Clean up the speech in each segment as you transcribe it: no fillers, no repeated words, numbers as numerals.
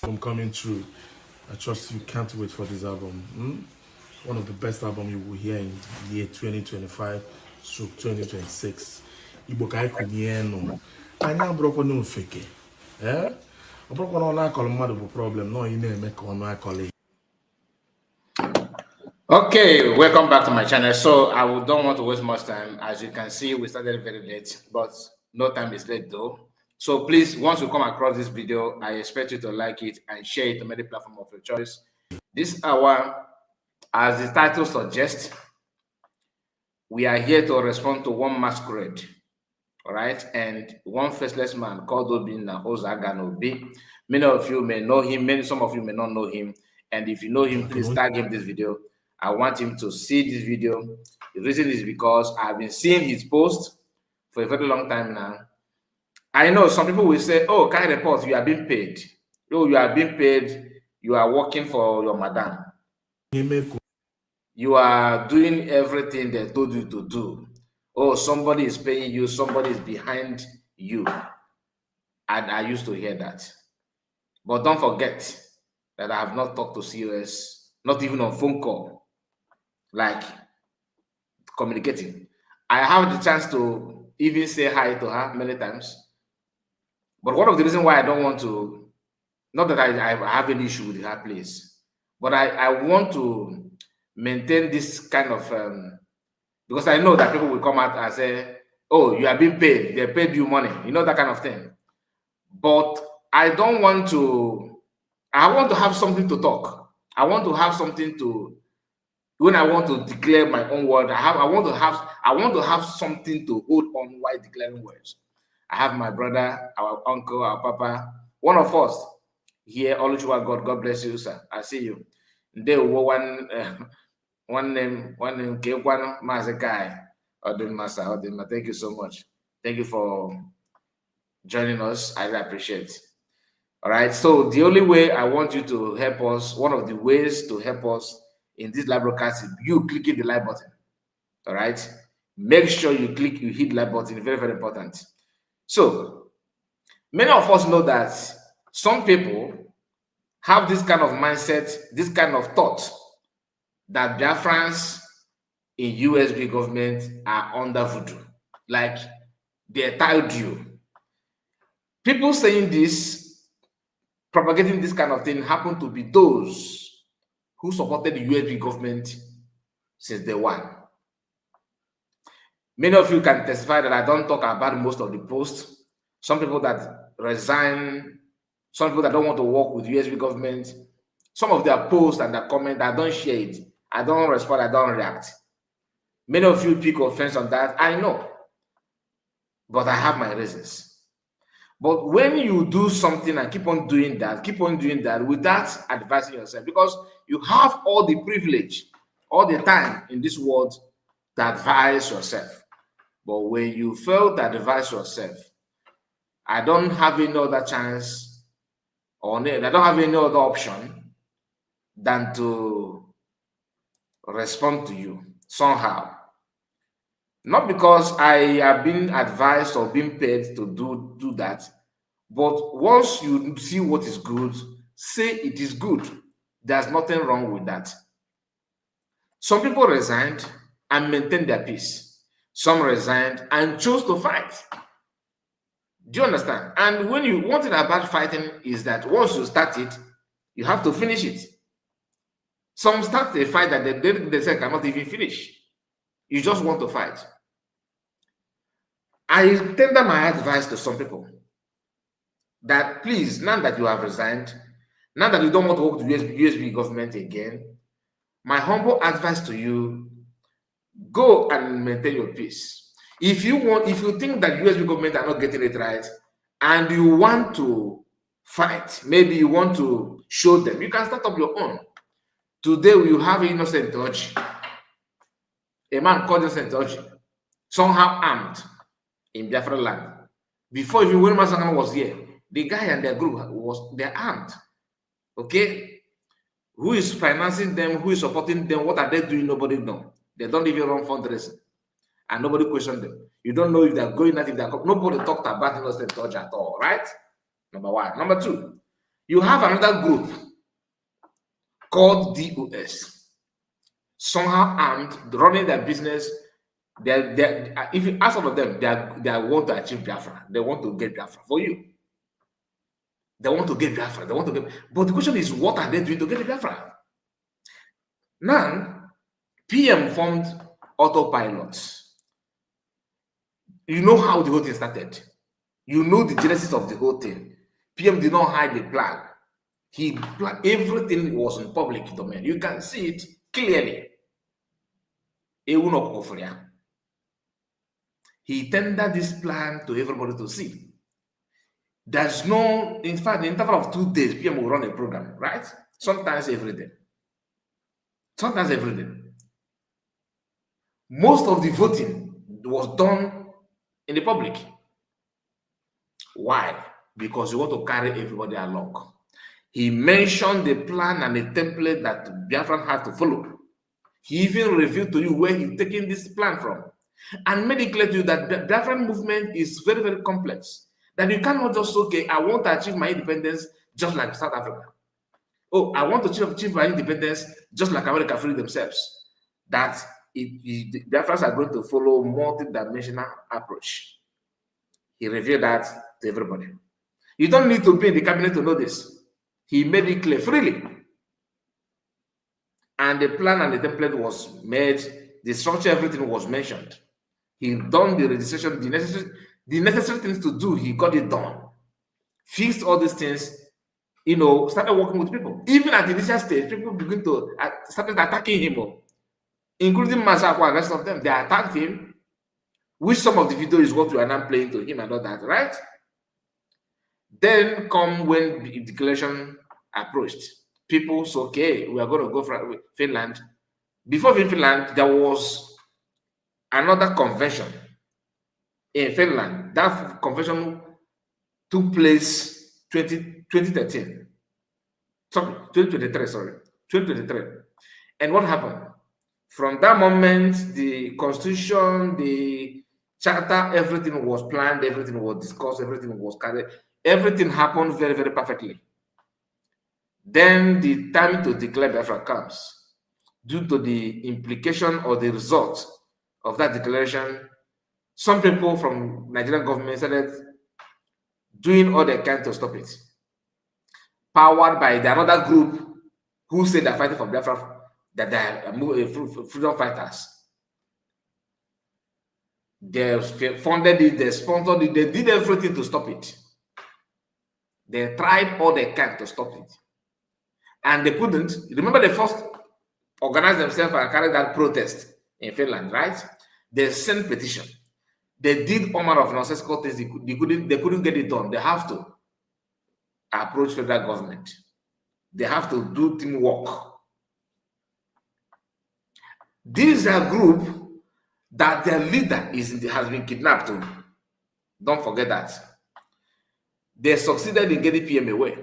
Album coming through. I trust you can't wait for this album. One of the best albums you will hear in the year 2025 through 2026. Igbo ka no. Anya broko no fake. Eh? Obroko no na call mmadụ bụ problem. No, you na-eme ka ọ na-akọle. Okay, welcome back to my channel. So I don't want to waste much time. As you can see, we started very late, but no time is late though. So please, once you come across this video, I expect you to like it and share it on any platform of your choice. This hour, as the title suggests, we are here to respond to one masquerade, all right, and one faceless man called Obinna Ozaganobi. Many of you may know him, some of you may not know him, and if you know him, please tag him this video. I want him to see this video. The reason is because I've been seeing his post for a very long time now. I know some people will say, oh, Kai Report, you are being paid. Oh, you are being paid. You are working for your madam. You are doing everything they told you to do. Oh, somebody is paying you. Somebody is behind you. And I used to hear that. But don't forget that I have not talked to COS, not even on phone call, like communicating. I have the chance to even say hi to her many times. But one of the reasons why I don't want to, not that I have an issue with her place, but I want to maintain this kind of, because I know that people will come out and say, oh, you are being paid, they paid you money, you know, that kind of thing. But I don't want to, I want to have something to talk. I want to have something to, when I want to declare my own word, I want to have something to hold on while declaring words. I have my brother, our uncle, our papa, one of us here, Oluchiwa God bless you, sir. I see you. They were one name, gave one Mazekai, Odin. Thank you so much. Thank you for joining us. I really appreciate it. All right. So the only way I want you to help us, one of the ways to help us in this live broadcast is you clicking the like button. All right. Make sure you hit the like button. Very, very important. So many of us know that some people have this kind of mindset, this kind of thought that Biafrans in USB government are under voodoo, like they told you. People saying this, propagating this kind of thing, happen to be those who supported the USB government since day one. Many of you can testify that I don't talk about most of the posts. Some people that resign, some people that don't want to work with USB government, some of their posts and their comments, I don't share it. I don't respond, I don't react. Many of you pick offense on that, I know. But I have my reasons. But when you do something and keep on doing that without advising yourself, because you have all the privilege, all the time in this world to advise yourself. But when you fail to advise yourself, I don't have any other chance, or I don't have any other option than to respond to you somehow. Not because I have been advised or been paid to do that, but once you see what is good, say it is good. There's nothing wrong with that. Some people resigned and maintained their peace. Some resigned and chose to fight. Do you understand? And when you one thing about fighting is that once you start it, you have to finish it. Some start a fight that they say cannot even finish. You just want to fight. I tender my advice to some people that please, now that you have resigned, now that you don't want to work with the USB government again, my humble advice to you, go and maintain your peace. If you think that USB government are not getting it right, and you want to fight, maybe you want to show them, you can start up your own. Today we have Innocent Oji, a man called Innocent Oji, somehow armed in Biafra land. Before even when Masakana was here, the guy and their group they're armed. Okay? Who is financing them? Who is supporting them? What are they doing? Nobody knows. They don't even run fundraising. And nobody questioned them. You don't know if they're going out, if they're nobody talked about Innocent Oji at all, right? Number one. Number two, you have another group called DOS, somehow armed, running their business. If you ask all of them, they want to achieve Biafra. They want to get Biafra for you. They want to get Biafra. But the question is, what are they doing to get Biafra? Now, PM formed autopilots. You know how the whole thing started. You know the genesis of the whole thing. PM did not hide the plan. Everything was in public domain. You can see it clearly. He tendered this plan to everybody to see. There's no, in fact, in the interval of 2 days, PM will run a program, right? Sometimes every day. Sometimes every day. Most of the voting was done in the public. Why? Because you want to carry everybody along. He mentioned the plan and the template that Biafran had to follow. He even revealed to you where he's taking this plan from, and made it clear to you that the Biafran movement is very, very complex. That you cannot just say, okay, I want to achieve my independence just like South Africa. Oh, I want to achieve my independence just like America freed themselves. That the Biafrans are going to follow multi-dimensional approach. He revealed that to everybody. You don't need to be in the cabinet to know this. He made it clear freely. And the plan and the template was made, the structure, everything was mentioned. He done the registration, the necessary things to do, he got it done. Fixed all these things, started working with people. Even at the initial stage, people begin to started attacking him, including Masakwa and the rest of them. They attacked him, which some of the video is what we are now playing to him and all that, right? Then come when the declaration approached. People said, okay, we are going to go for Finland. Before Finland, there was another convention in Finland. That convention took place 2013. Sorry, 2023. And what happened? From that moment, the constitution, the charter, everything was planned, everything was discussed, everything was carried. Everything happened very, very perfectly. Then the time to declare Biafra comes. Due to the implication or the result of that declaration, some people from Nigerian government started doing all they can to stop it. Powered by another group who said they're fighting for Biafra, that they are freedom fighters. They funded it, they sponsored it, they did everything to stop it. They tried all they can to stop it. And they couldn't. Remember, they first organized themselves and carried that protest in Finland, right? They sent petition. They did all manner of nonsensical things. They couldn't get it done. They have to approach federal government. They have to do teamwork. These are group that their leader has been kidnapped. Don't forget that. They succeeded in getting PM away.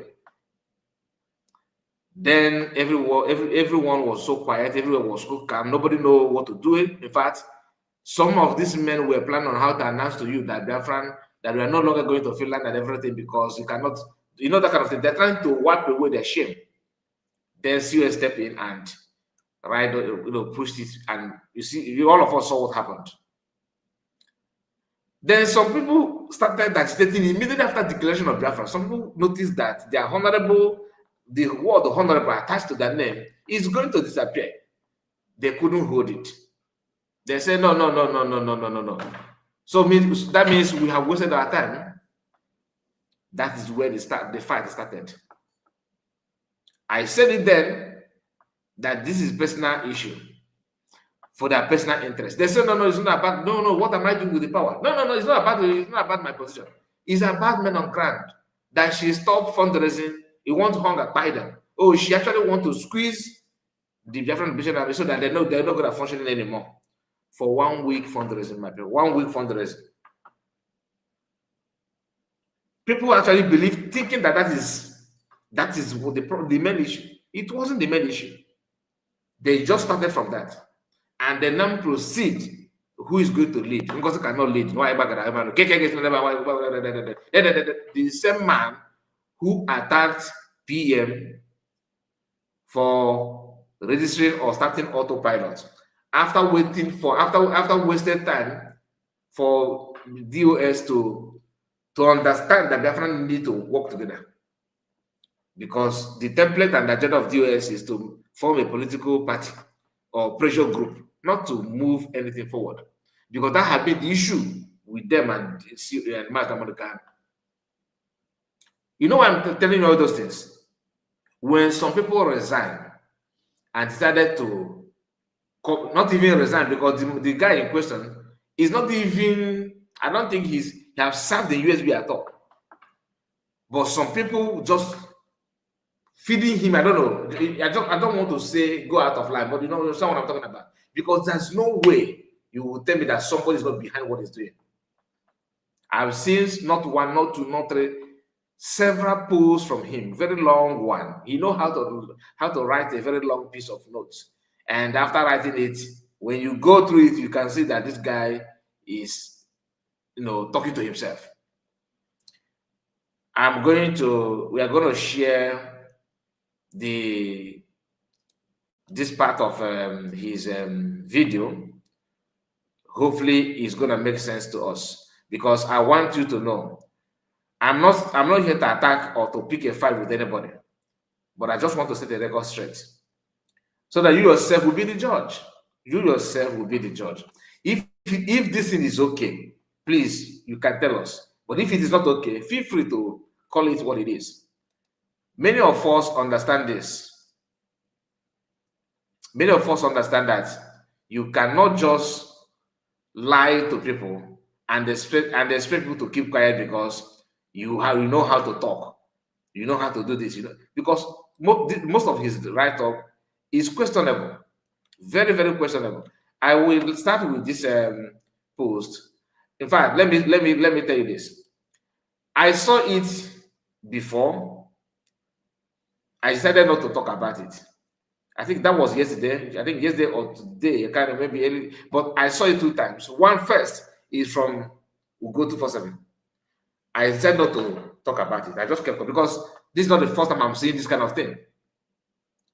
Then everyone was so quiet, everyone was so calm, nobody knew what to do. In fact, some of these men were planning on how to announce to you that Biafran, that we are no longer going to Finland and everything because you cannot, that kind of thing. They're trying to wipe away their shame. Then CS step in and pushed it, and you see, all of us saw what happened. Then some people started agitating immediately after declaration of Biafra. Some people noticed that their honorable, the word honorable attached to that name is going to disappear. They couldn't hold it. They said, no, no, no, no, no, no, no, no, no. So that means we have wasted our time. That is where the fight started. I said it then that this is personal issue for their personal interest. They said, no, no, it's not about, no, no, what am I doing with the power? No, no, no, it's not about my position. It's about men on ground. That she stopped fundraising. He wants hunger by them. Oh, she actually wants to squeeze the Biafran Army so that they're not going to function anymore. For 1 week fundraising, my people. 1 week fundraising. People actually believe, thinking that that is what the main issue. It wasn't the main issue. They just started from that. And then now proceed who is going to lead. Because cannot lead. The same man who attacked PM for registering or starting autopilot after wasted time for DOS to understand that Biafran need to work together. Because the template and the agenda of DOS is to form a political party or pressure group, not to move anything forward. Because that had been the issue with them and Master Monica. You know why I'm telling you all those things? When some people resign and decided to not even resign, because the guy in question is not even, I don't think he has served the USB at all. But some people just feeding him, I don't know. I don't want to say go out of line, but you know someone I'm talking about. Because there's no way you will tell me that somebody is not behind what he's doing. I've seen not one, not two, not three, several posts from him, very long one. He knows how to write a very long piece of notes. And after writing it, when you go through it, you can see that this guy is, talking to himself. We are going to share this part of his video. Hopefully it's going to make sense to us, because I want you to know I'm not here to attack or to pick a fight with anybody, but I just want to set the record straight so that you yourself will be the judge. You yourself will be the judge. If this thing is okay, please, you can tell us. But if it is not okay, feel free to call it what it is. Many of us understand this. Many of us understand that you cannot just lie to people and expect people to keep quiet because you know how to talk, you know how to do this, because most of his write-up is questionable, very, very questionable. I will start with this post. In fact, let me tell you this. I saw it before. I decided not to talk about it. I think that was yesterday. I think yesterday or today. I can't remember any, but I saw it 2 times. One first is from Ugo 247. I decided not to talk about it. I just kept, because this is not the first time I'm seeing this kind of thing.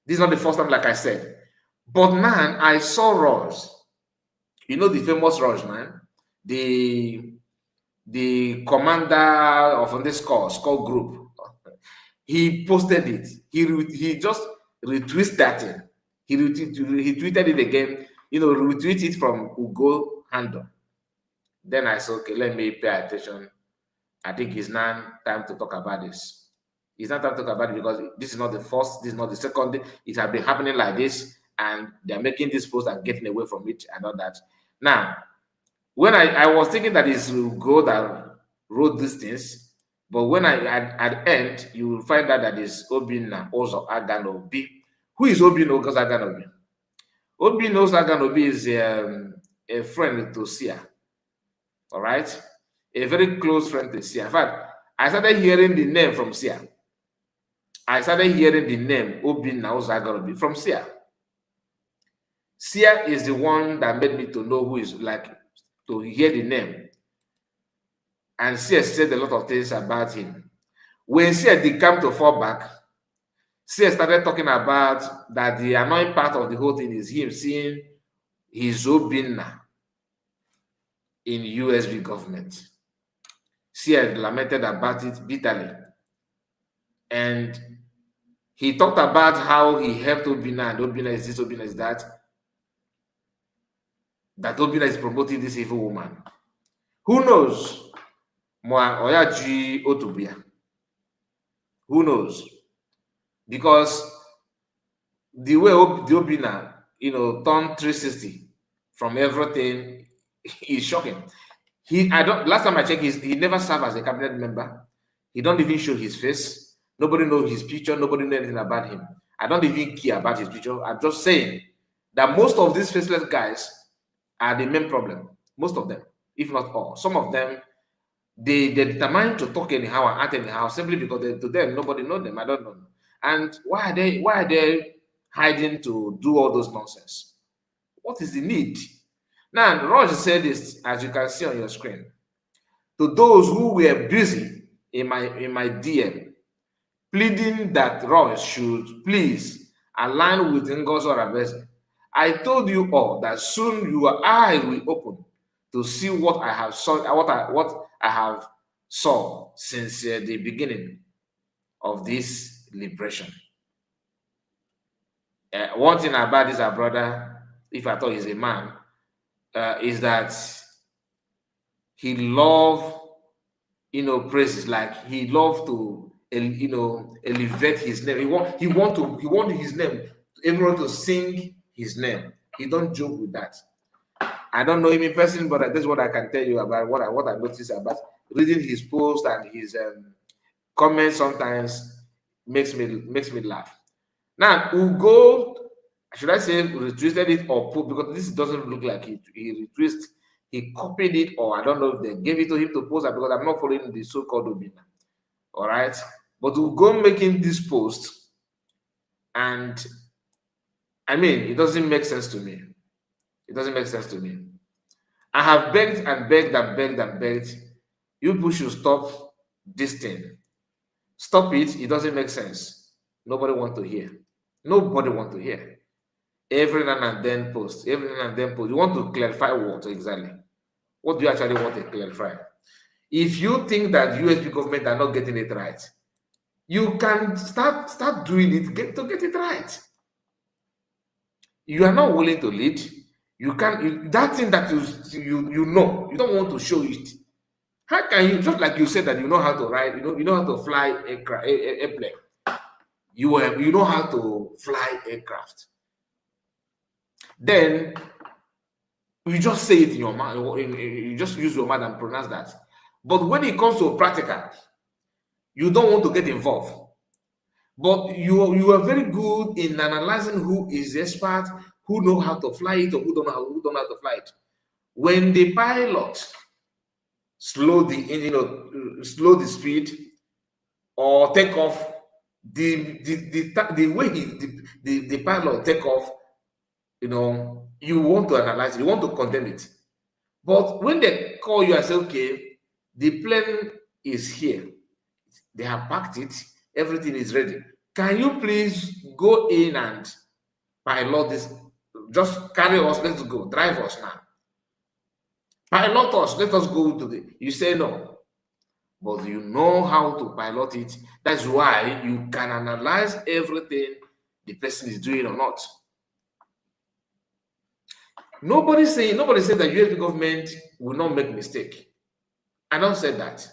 This is not the first time, like I said. But man, I saw Raj. You know the famous Raj, man? The commander of this skull group. He posted it. He just retweeted that thing. He tweeted it again, retweet it from Ugo handle. Then I said, okay, let me pay attention. I think it's now time to talk about this. It's not time to talk about it because this is not the first, this is not the second. It has been happening like this, and they're making this post and getting away from it and all that. Now, when I was thinking that it's Ugo that wrote these things, but when at the end, you will find out that it's Obinna also Aganobi. Who is Obinna Aganobi? Obinna Aganobi is a friend to Sia. All right? A very close friend to Sia. In fact, I started hearing the name from Sia. I started hearing the name Obinna Aganobi from Sia. Sia is the one that made me to know who is, to hear the name. And Sia said a lot of things about him. When Sia did come to fall back, Sia started talking about that the annoying part of the whole thing is him seeing his Obinna in USB government. Sears lamented about it bitterly. And he talked about how he helped Obina, and Obina is this, Obina is that Obina is promoting this evil woman. Who knows? Who knows? Because the way the Obina, turned 360 from everything is shocking. Last time I checked, he never served as a cabinet member. He don't even show his face. Nobody knows his picture. Nobody knows anything about him. I don't even care about his picture. I'm just saying that most of these faceless guys are the main problem. Most of them, if not all. Some of them, they're determined to talk anyhow and act anyhow simply because to them nobody knows them. I don't know. And why are they hiding to do all those nonsense? What is the need? Now, Roger said this, as you can see on your screen, to those who were busy in my DM, pleading that Ross should please align with Ngozi Arabese. I told you all that soon your eyes will open to see what I have saw since the beginning of this liberation. One thing about this, our brother, if I thought he's a man, is that he loved, praises. Like he loved to, elevate his name. He want his name, everyone to sing his name. He don't joke with that. I don't know him in person, but that's what I can tell you about what I noticed about reading his posts and his comments. Sometimes makes me laugh. Now Ugo, should I say retweeted it or put, because this doesn't look like he retweeted, he copied it, or I don't know if they gave it to him to post that, because I'm not following the so-called Obina. All right, but Ugo making this post, and I mean, it doesn't make sense to me. It doesn't make sense to me. I have begged and begged and begged and begged. You people should stop this thing. Stop it. It doesn't make sense. Nobody want to hear. Nobody want to hear. Every now and then post. Every now and then post. You want to clarify what exactly? What do you actually want to clarify? If you think that USB government are not getting it right, you can start doing it to get it right. You are not willing to lead. You can that thing that you know, you don't want to show it. How can you, just like you said that you know how to ride, you know how to fly airplane. You know how to fly aircraft. Then you just say it in your mouth, you just use your mouth and pronounce that. But when it comes to practical, you don't want to get involved. But you are very good in analyzing who is the expert, who know how to fly it, or who don't know how to fly it. When the pilot slow the speed or take off, the way the pilot take off, you want to analyze it, you want to condemn it. But when they call you and say, okay, the plane is here, they have packed it, everything is ready, can you please go in and pilot this? Just carry us, let's go, drive us now. Pilot us, let us go to the. You say no, but you know how to pilot it. That's why you can analyze everything the person is doing or not. Nobody said that USB government will not make mistake. I don't say that.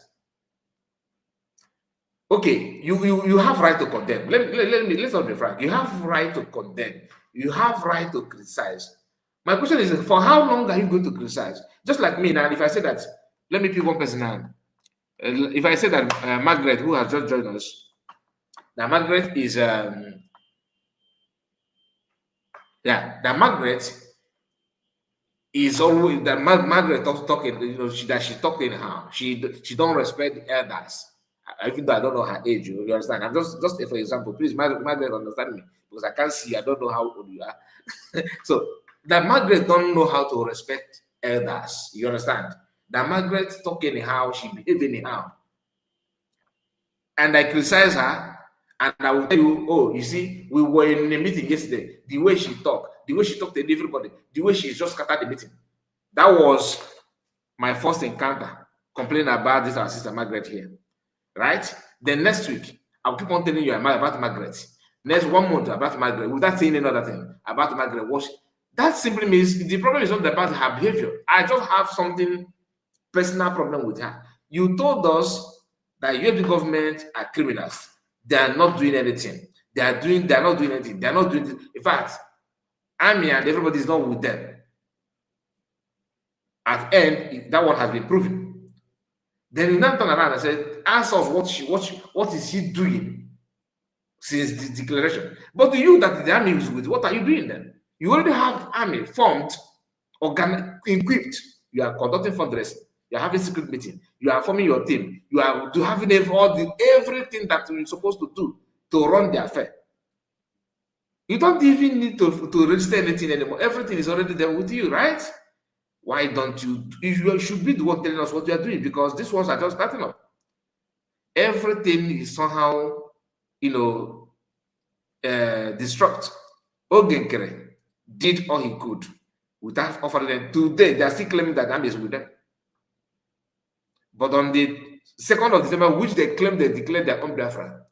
Okay, you have right to condemn. Let's not be frank. You have right to condemn. You have right to criticize. My question is, for how long are you going to criticize? Just like me now, if I say that, let me pick one person now. If I say that Margaret, who has just joined us, that Margaret is, that Margaret is always, that Margaret talking, that she's talking how she don't respect the elders. Even though I don't know her age, you understand? I'm just for example, please, Margaret, understand me, because I can't see, I don't know how old you are. So that Margaret don't know how to respect elders, you understand? That Margaret talk anyhow, she behave anyhow. And I criticize her, and I will tell you, oh, you see, we were in a meeting yesterday, the way she talked to everybody, the way she just scattered the meeting, that was my first encounter, complaining about this our sister Margaret here, right? Then next week, I'll keep on telling you about Margaret. Next 1 month about Margaret, without saying another thing about Margaret. That simply means the problem is not about her behavior. I just have something personal problem with her. You told us that you the government are criminals. They are not doing anything. They are not doing anything. They are not doing it. In fact, Army and everybody is not with them. At end, that one has been proven. Then you now turn around and say, ask us what is she doing since the declaration. But to you that the army is with, what are you doing then? You already have army formed, equipped. You are conducting fundraising. You are having secret meeting. You are forming your team. You are having everything that you're supposed to do to run the affair. You don't even need to register anything anymore. Everything is already there with you, right? Why don't you? You should be the one telling us what you are doing, because these ones are just starting up. Everything is somehow, destruct. Ogenkere did all he could without offering them. Today, they are still claiming that army is with them. But on the 2nd of December, which they claimed they declared their own Biafra,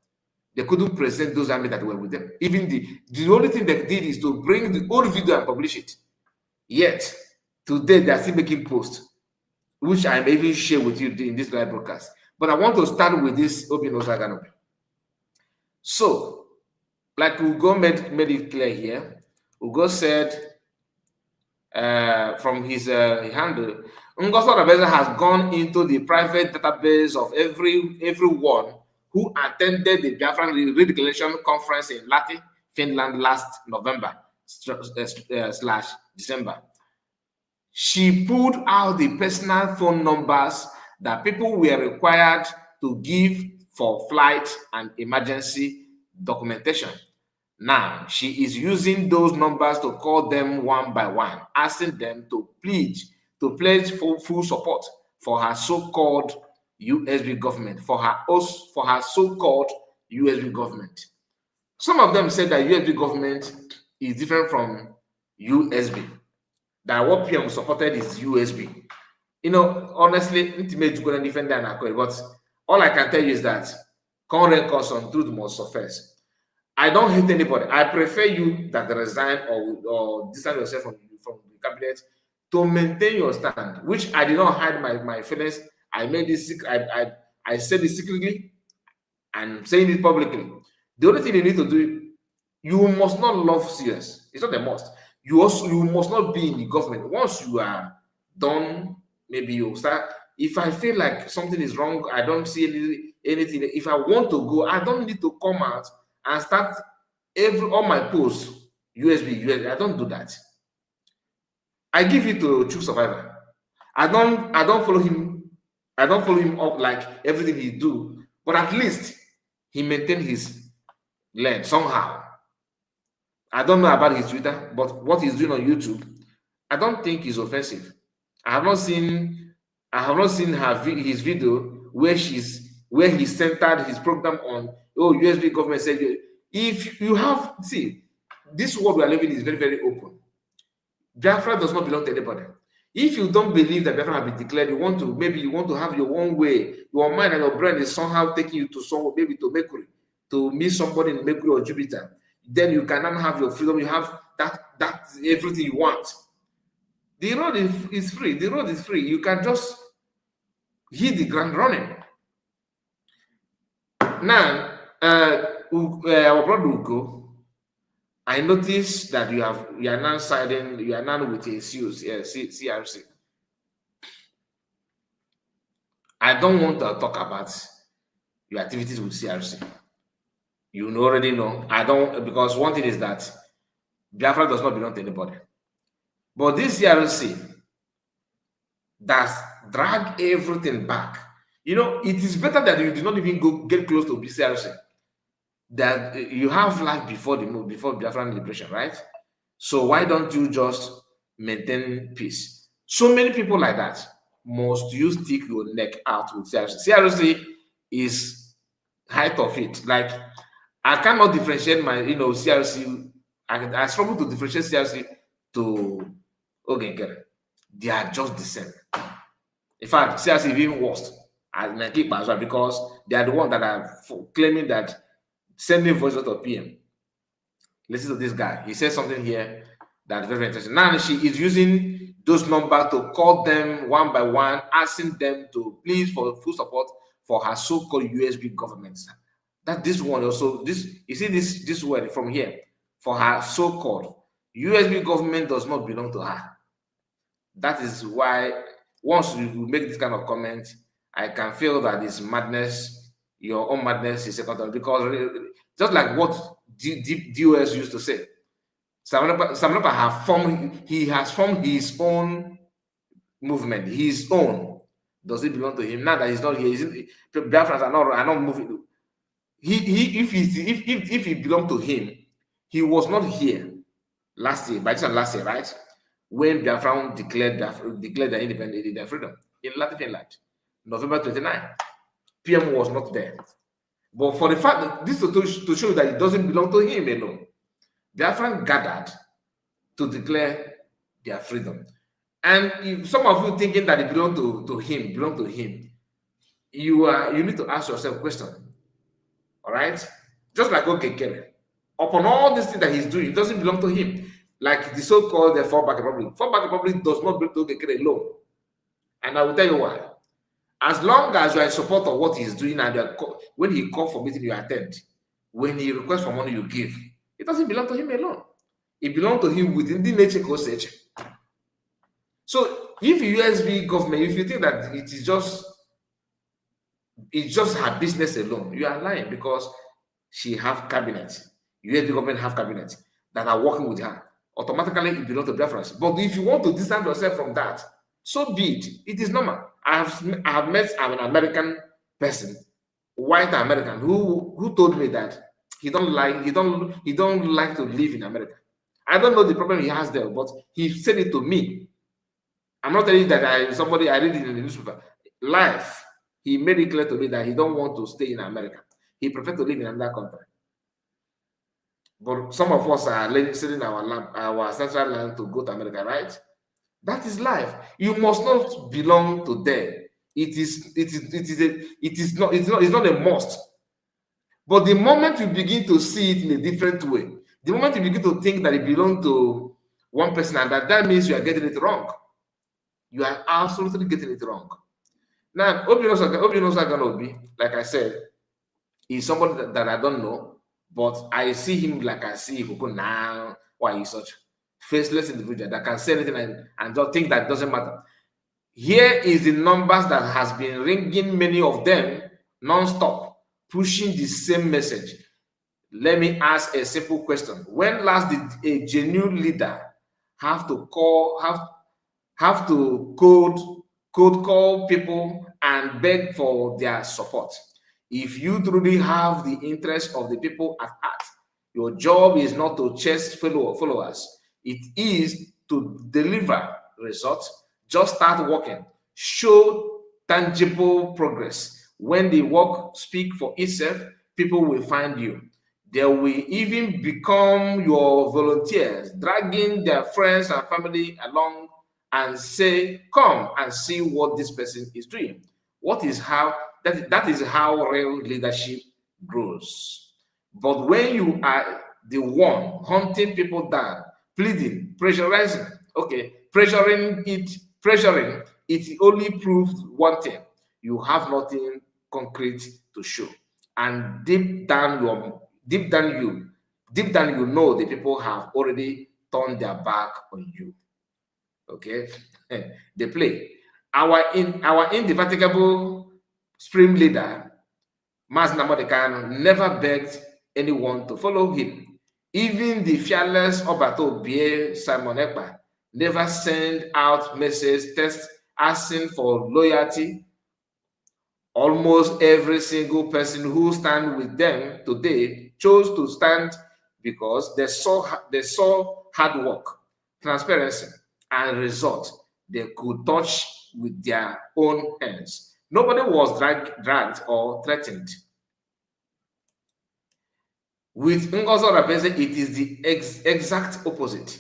they couldn't present those army that were with them. Even the only thing they did is to bring the old video and publish it. Yet, today they are still making posts, which I may even share with you in this live broadcast. But I want to start with this Obino Saganobi. So, like Ugo made it clear here, Ugo said from his handle, Ngoso Rabeza has gone into the private database of everyone who attended the Biafran Redeclaration Conference in Lahti, Finland last November / December. She pulled out the personal phone numbers that people were required to give for flight and emergency documentation. Now, she is using those numbers to call them one by one, asking them to pledge full support for her so-called USB government, for her so-called USB government. Some of them said that USB government is different from USB. That what PM supported is USB. Honestly, but all I can tell you is that truth must surface. I don't hate anybody. I prefer you that resign or distance yourself from the cabinet to maintain your stand, which I did not hide my feelings. I made this secret. I said it secretly and saying it publicly. The only thing you need to do, you must not love CS. It's not a must. You must not be in the government. Once you are done, maybe you start. If I feel like something is wrong, I don't see anything. If I want to go, I don't need to come out and start all my posts USB. I don't do that. I give it to True Survivor. I don't follow him. I don't follow him up like everything he do, but at least he maintained his lane somehow. I don't know about his Twitter, but what he's doing on YouTube, I don't think is offensive. I have not seen his video where he centered his program on USB government said, if you have this world we are living is very, very open. Biafra does not belong to anybody. If you don't believe that Biafra has been declared, you want to have your own way. Your mind and your brain is somehow taking you to somewhere, maybe to Mercury, to meet somebody in Mercury or Jupiter. Then you cannot have your freedom. You have that everything you want. The road is free. The road is free. You can just hit the ground running. Now, our brother Ugo, I noticed that you are now with a CRC. I don't want to talk about your activities with CRC. You already know. I don't, because one thing is that Biafra does not belong to anybody. But this CRC does drag everything back. It is better that you do not even get close to BCRC. That you have life before Biafran liberation, right? So why don't you just maintain peace? So many people like that must you stick your neck out with CRC. CRC is height of it. Like, I cannot differentiate my CRC. I struggle to differentiate CRC to Ogenkere. They are just the same. In fact, CRC is even worse as Nankipa as well, because they are the ones that are claiming that sending voice note of PM. Listen to this guy. He says something here that's very interesting. Now she is using those numbers to call them one by one, asking them to please for full support for her so-called USB government. That this one also, this you see this word from here, for her so-called USB government does not belong to her. That is why once you make this kind of comment, I can feel that this madness, your own madness is secondary, because just like what DOS used to say, Samlopa has formed his own movement, his own. Does it belong to him? Now that he's not here, Biafrans are not moving. If he belonged to him, he was not here last year, by this time last year, right? When Biafra declared their independence, their freedom in Latin Finland, November 29. PM was not there. But for the fact that this to show that it doesn't belong to him alone, Biafra gathered to declare their freedom. And if some of you thinking that it belonged to him, you need to ask yourself a question. All right? Just like Okekere. Upon all this thing that he's doing, it doesn't belong to him. Like the so-called Fallback Republic. Fallback Republic does not belong to Okekere alone. And I will tell you why. As long as you are in support of what he's doing, and when he calls for meeting, you attend. When he requests for money, you give. It doesn't belong to him alone. It belongs to him within the nature concept. So if USB government, if you think that it's just her business alone, you are lying, because she have cabinet. USB government have cabinet that are working with her. Automatically it belongs to Biafrans. But if you want to distance yourself from that, so be it. It is normal. I have met an American person, white American, who told me that he don't like to live in America. I don't know the problem he has there, but he said it to me. I'm not telling you that I read it in the newspaper. Life, he made it clear to me that he don't want to stay in America. He prefers to live in another country. But some of us are selling our central land to go to America, right? That is life. You must not belong to them. It's not a must. But the moment you begin to see it in a different way, the moment you begin to think that it belongs to one person, and that means you are getting it wrong. You are absolutely getting it wrong. Now, Obi, like I said, is somebody that I don't know, but I see him like I see Ikoko now. Why he's such faceless individual that can say anything and just think that it doesn't matter. Here is the numbers that has been ringing, many of them non-stop, pushing the same message. Let me ask a simple question. When last did a genuine leader have to cold call people and beg for their support? If you truly have the interest of the people at heart, your job is not to chase followers. It is to deliver results. Just start working. Show tangible progress. When the work speaks for itself, people will find you. They will even become your volunteers, dragging their friends and family along and say, come and see what this person is doing. That is how real leadership grows. But when you are the one hunting people down, pleading, pressuring it only proves one thing: you have nothing concrete to show. And deep down you know the people have already turned their back on you. Okay, they play. Our indefatigable supreme leader, Mas Namodekano, never begged anyone to follow him. Even the fearless Obato Bie Simon Ekpa never sent out message text asking for loyalty. Almost every single person who stands with them today chose to stand because they saw hard work, transparency, and results they could touch with their own hands. Nobody was dragged or threatened. With Ngozo Rabeze, it is the exact opposite.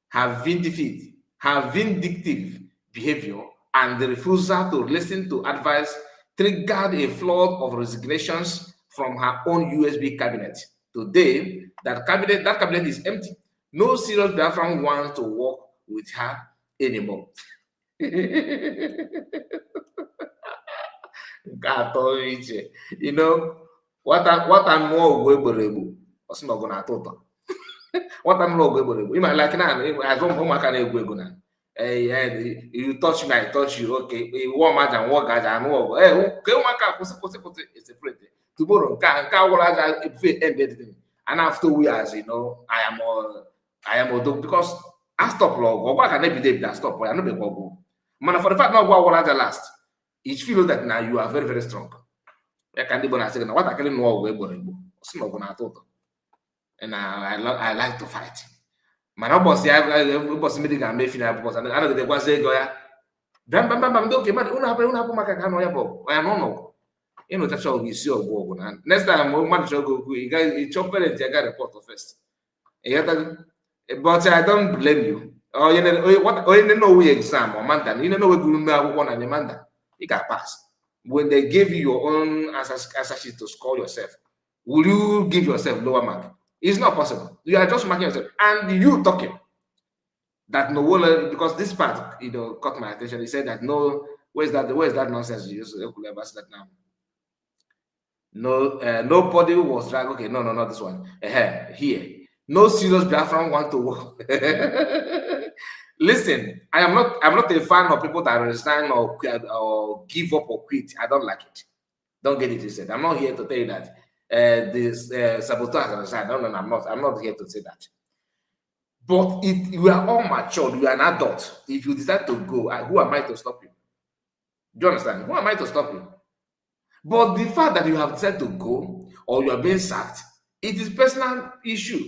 Her vindictive behavior and the refusal to listen to advice triggered a flood of resignations from her own USB cabinet. Today, that cabinet is empty. No serious Biafran wants to work with her anymore. You know, what I'm more weberable. What's not gonna total. What I'm not weberable. You might like now, I don't know can now. You touch me, I touch you. Okay, one match and one guy and one. Hey, okay, it's a pretty. Tomorrow, can ended. And after we as you know, I am a dog because I stop log or what can I be that stop? I know the go. Man, for the fact not what will last. It feels that now you are very, very strong. I can't even say what I can know where and I like to fight. Man, I boss boss me ga me final boss and I know the one say go ya. Bam bam bam bam okay man, una happen maka ka no ya bo. I no. You know, that's how we see go na. Next time man show go you guys chop parent you got report first. But I don't blame you. Oh, you know what? Oh, you know we exam or man, you know we go na one and man, you can pass. When they give you your own answer sheet to score yourself, will you give yourself lower mark? It's not possible. You are just marking yourself, and you talking that no one because this part caught my attention. He said that no, where's that nonsense you used to that now? No, nobody was drag. Okay, no, not this one. Here. No serious Biafran want to work. Listen, I'm not a fan of people that resign or give up or quit. I don't like it. Don't get it twisted. I'm not here to tell you that this saboteur has resigned. No, I'm not here to say that. But you are all matured, you are an adult. If you decide to go, who am I to stop you? Do you understand? Who am I to stop you? But the fact that you have decided to go or you are being sacked, it is personal issue.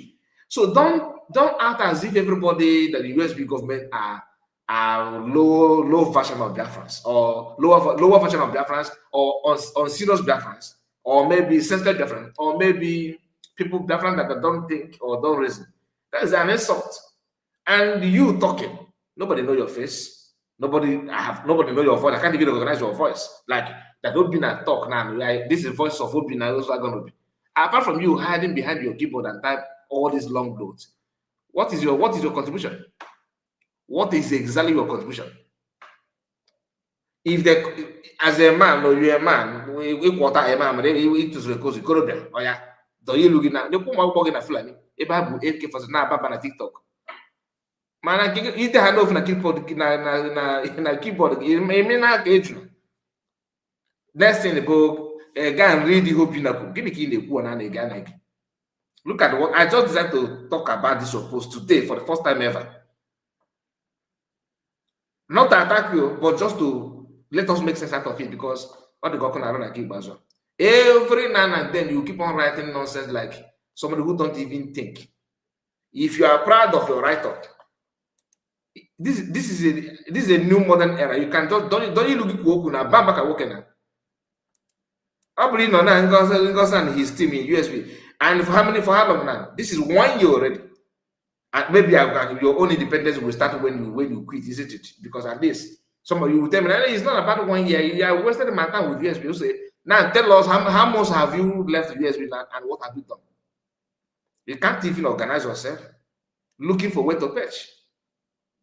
So don't act as if everybody that the USB government are low version of Biafrans or lower version of Biafrans or on serious Biafrans or maybe sensitive Biafrans or maybe people Biafrans that don't think or don't reason. That is an insult. And you talking, nobody know your face. Nobody know your voice. I can't even recognize your voice. Like that Obina talk now. This is the voice of Obina. Those are gonna be. Apart from you hiding behind your keyboard and type all these long notes, what is your contribution? What is exactly your contribution? If as a man or you're a man, we quarter a man, we to the coast, oh yeah, do you looking at the Puma walking a flanny? If I have 8K for na TikTok. Man, I can eat the hand off na keyboard na keyboard. It may not get you. Next thing the book, a guy and read the whole pinnacle. Give me key the poor and again. Look at what I just decided to talk about this post today for the first time ever. Not to attack you, but just to let us make sense out of it because what the government around keep as well. Every now and then you keep on writing nonsense like somebody who don't even think. If you are proud of your write-up, this is a new modern era. You can just don't you look at Wokuna, Bambaka Wokena. I believe no now and his team in USB. And for how long now? This is 1 year already. And maybe your own independence will start when you quit, isn't it? Because at least some of you will tell me it's not about 1 year. You are wasted my time with USB. You say, now tell us how much have you left USB land and what have you done? You can't even organize yourself looking for where to patch.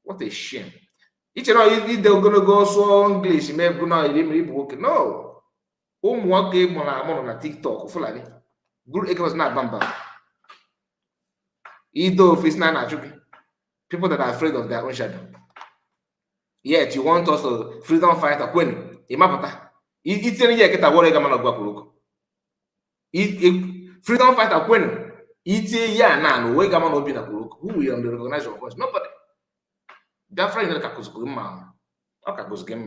What a shame. Each and all, if they're gonna go so English, maybe no. Homework game on TikTok, fully. Good it was not bamba. Either if it's not people that are afraid of their own shadow. Yet you want us to freedom fighter when imapata. It's any year get a warrior gaman of Guapuloco. Freedom fighter when it's a year now, no way gaman of Pinapuloco. Who will recognize your voice? Nobody. That friend in the Kakusguma.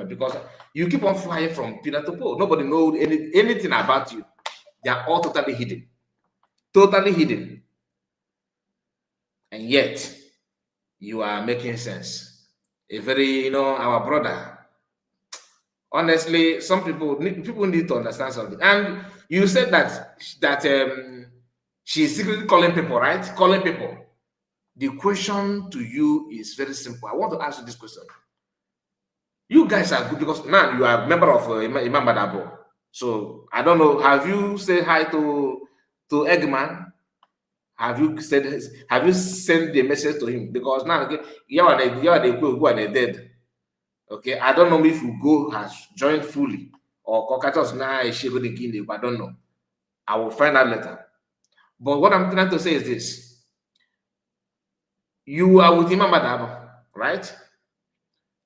Because you keep on flying from pillar to pole. Nobody knows anything about you. They are all totally hidden. Totally hidden. And yet, you are making sense. A very, our brother. Honestly, some people need to understand something. And you said that she's secretly calling people, right? Calling people. The question to you is very simple. I want to ask you this question. You guys are good because now you are a member of Imam Badabo. So I don't know. Have you said hi to Eggman? Have you said? Have you sent the message to him? Because now okay, you are dead. Okay, I don't know if Ugo has joined fully or Kokatos now is she going to I don't know. I will find out later. But what I'm trying to say is this: you are with Imam Badabo, right?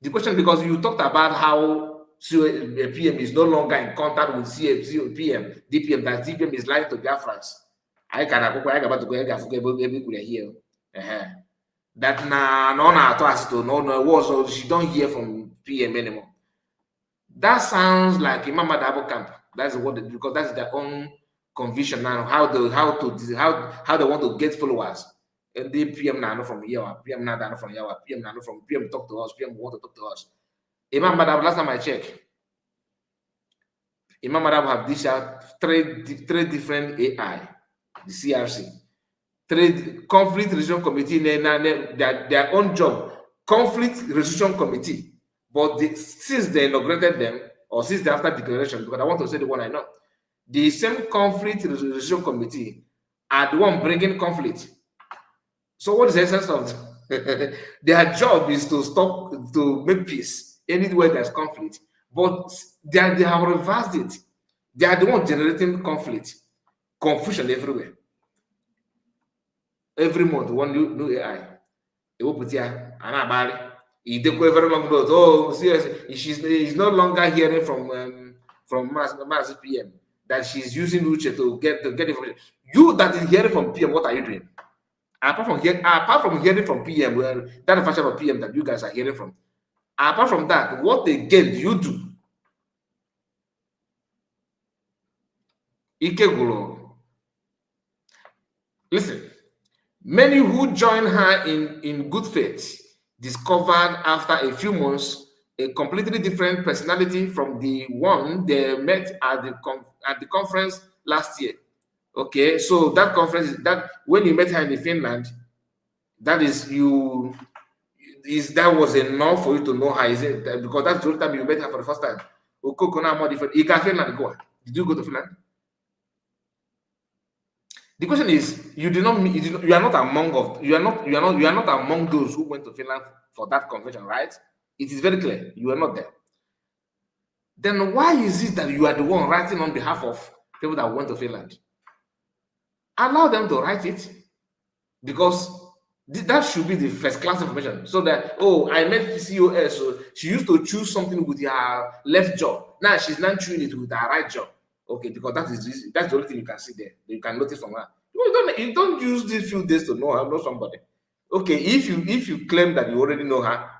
The question, because you talked about how PM is no longer in contact with PM, DPM, that DPM is lying to Biafrans. I can about to go here. That no, was she don't hear from PM anymore. That sounds like Imam Dabo camp. That's what because that's their own conviction now. How they want to get followers. And the PM now from here, PM now from here, PM now from PM talk to us, PM want to talk to us. Imam Madab, last time I checked, Imam Madab have dished out three different AI, the CRC, three conflict resolution committee, their own job, conflict resolution committee. But since they inaugurated them, or since after declaration, because I want to say the one I know, the same conflict resolution committee are the one bringing conflict. So what is the essence of their job is to stop, to make peace anywhere there's conflict, but they have reversed it. They are the one generating conflict, confusion everywhere. Every month, one new AI. They will put here an abali. He very long note. Oh, seriously, she's no longer hearing from Mass PM that she's using Uche to get information. You that is hearing from PM, what are you doing? Apart from hearing from PM, well, that is version of PM that you guys are hearing from. Apart from that, what again do you do? Ikegulo. Listen, many who join her in good faith discovered after a few months a completely different personality from the one they met at the conference last year. Okay, so that conference, that when you met her in Finland, that is that was enough for you to know her, is it? Because that's the only time you met her for the first time. More different. Did you go to Finland? The question is, you are not among those who went to Finland for that convention, right? It is very clear you are not there. Then why is it that you are the one writing on behalf of people that went to Finland? Allow them to write it, because that should be the first class information. So that, oh, I met COS, so she used to choose something with her left jaw. Now she's not chewing it with her right jaw. Okay, because that's the only thing you can see there. You can notice from her. You don't use these few days to know somebody. Okay, if you claim that you already know her,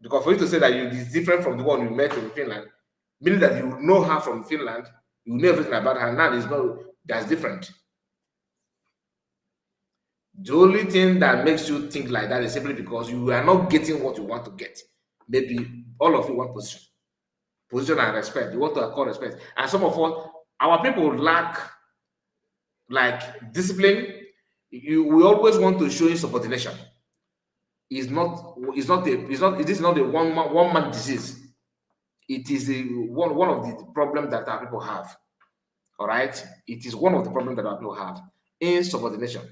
because for you to say that it's different from the one you met in Finland, meaning that you know her from Finland, you know everything about her. Now that's different. The only thing that makes you think like that is simply because you are not getting what you want to get. Maybe all of you want position and respect. You want to accord respect, and some of us, our people lack like discipline. We always want to show insubordination. It is not a one man disease. It is one of the problems that our people have. All right, it is one of the problems that our people have. Insubordination.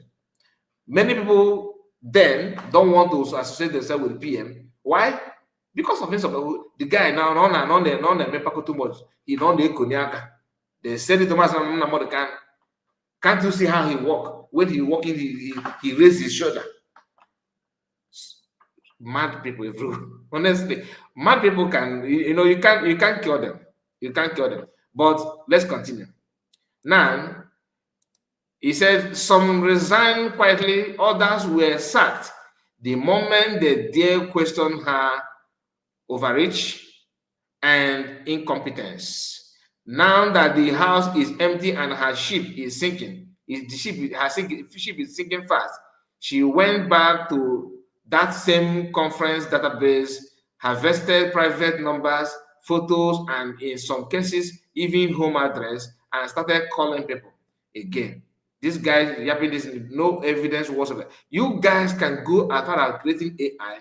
Many people then don't want to associate themselves with the PM. Why? Because of insubordination. The guy now on too much. He don't the Konyaka. They said it to myself. Can't you see how he walk? When he walking, he raised his shoulder. Mad people everywhere. Honestly, mad people can, you can't cure them. You can't cure them. But let's continue. Now, he said some resigned quietly, others were sacked the moment they dare question her overreach and incompetence. Now that the house is empty and her ship is sinking, ship is sinking fast, she went back to that same conference database, harvested private numbers, photos, and in some cases, even home address, and started calling people again. This guy yapping this, no evidence whatsoever. You guys can go as far as creating AI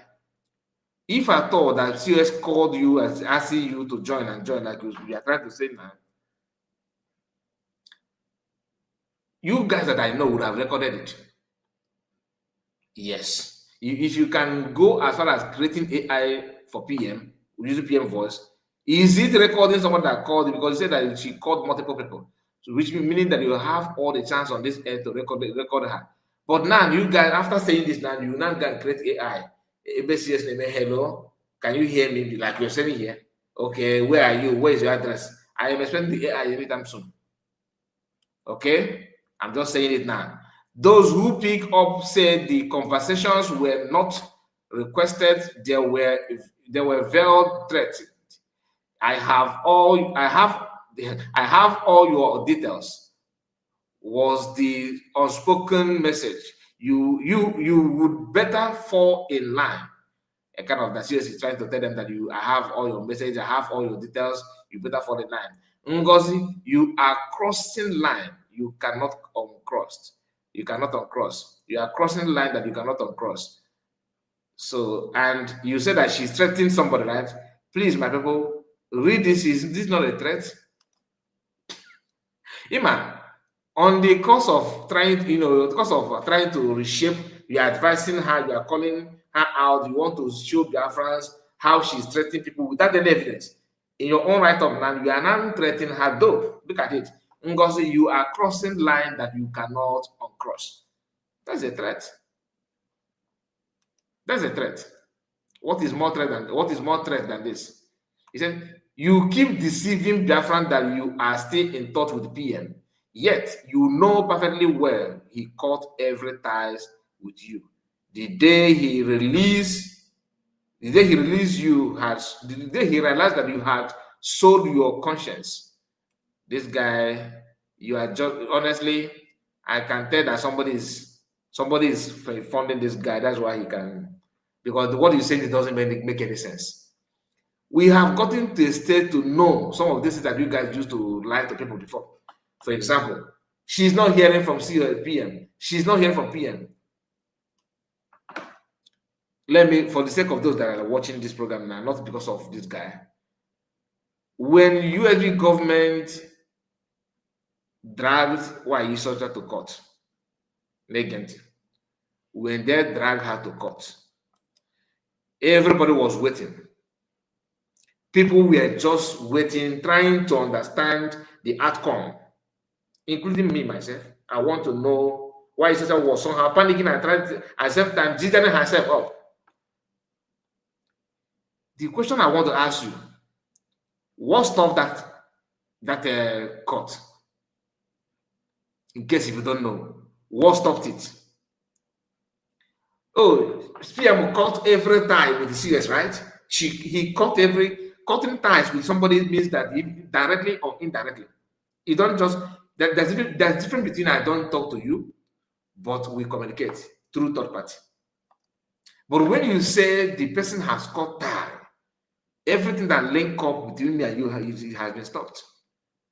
If I thought that COS called you as asking you to join and join, like we are trying to say now, you guys that I know would have recorded it. Yes. If you can go as far as creating AI for PM, using PM voice, is it recording someone that called you? Because you said that she called multiple people. So which meaning that you have all the chance on this air to record her. But now you guys, after saying this, now you now can create AI. ABCS name, hello, can you hear me? Like you're saying here. Okay, where are you? Where is your address? I am expecting the AI anytime soon. Okay, I'm just saying it now. Those who pick up said the conversations were not requested. They were veiled threats. I have all your details. Was the unspoken message. You would better fall in line. A kind of that seriously trying to tell them that I have all your message, I have all your details, you better fall in line. Ngozi, you are crossing line. You cannot uncross. You cannot uncross. You are crossing line that you cannot uncross. So, and you said that she's threatening somebody, right? Please, my people, read this. Is this not a threat? Ima, on the course of trying, trying to reshape, you are advising her, you are calling her out, you want to show Biafrans how she's threatening people without any evidence. In your own right of man, you are not threatening her though. Look at it. Ngozi, you are crossing line that you cannot uncross. That's a threat. That's a threat. What is more threat than this? He said, you keep deceiving Biafran that you are still in touch with PM, yet you know perfectly well he cut every ties with you. The day he realized that you had sold your conscience. This guy, you are just honestly, I can tell that somebody is funding this guy. That's why he can, because what you saying, it doesn't make any sense. We have gotten to a state to know some of this that you guys used to lie to people before. For example, she's not hearing from PM. She's not hearing from PM. Let me, for the sake of those that are watching this program now, not because of this guy, when USB government dragged Wayisoja to court, Legend, when they dragged her to court, everybody was waiting. People were just waiting, trying to understand the outcome, including me, myself. I want to know why Wayisoja was somehow panicking and trying to, at the same time, jittering herself up. The question I want to ask you, what stopped that court? In case if you don't know, what stopped it? Oh, PM cut every tie with the CS, right? He cut cutting ties with somebody means that directly or indirectly. You don't just there's difference between I don't talk to you, but we communicate through third party. But when you say the person has cut tie, everything that link up between me and you has been stopped.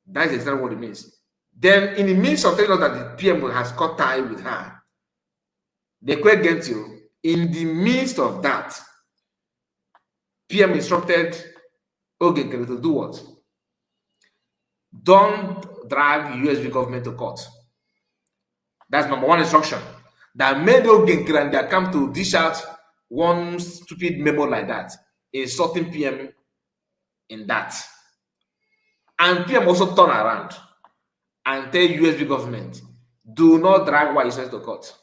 That is exactly what it means. Then, in the midst of telling us that the PM has cut tie with her, they quite get you. In the midst of that, PM instructed Ogenkere to do what? Don't drag USB government to court. That's number one instruction. That made Ogenkere and they come to dish out one stupid memo like that, insulting PM in that. And PM also turn around and tell USB government, do not drag Wayisoja to court.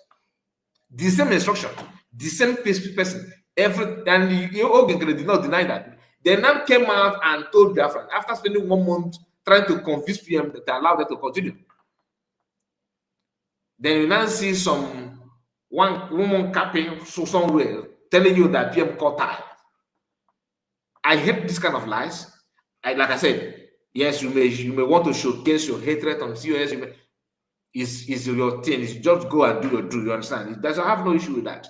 The same instruction, the same person, and Ogenkere did not deny that. They now came out and told Biafran, after spending 1 month trying to convince PM that they allowed them to continue. Then you now see one woman capping somewhere telling you that PM caught tie. I hate this kind of lies. Like I said, yes, you may want to showcase your hatred on COS. Is your thing. It's just go and do your do. You understand? I have no issue with that.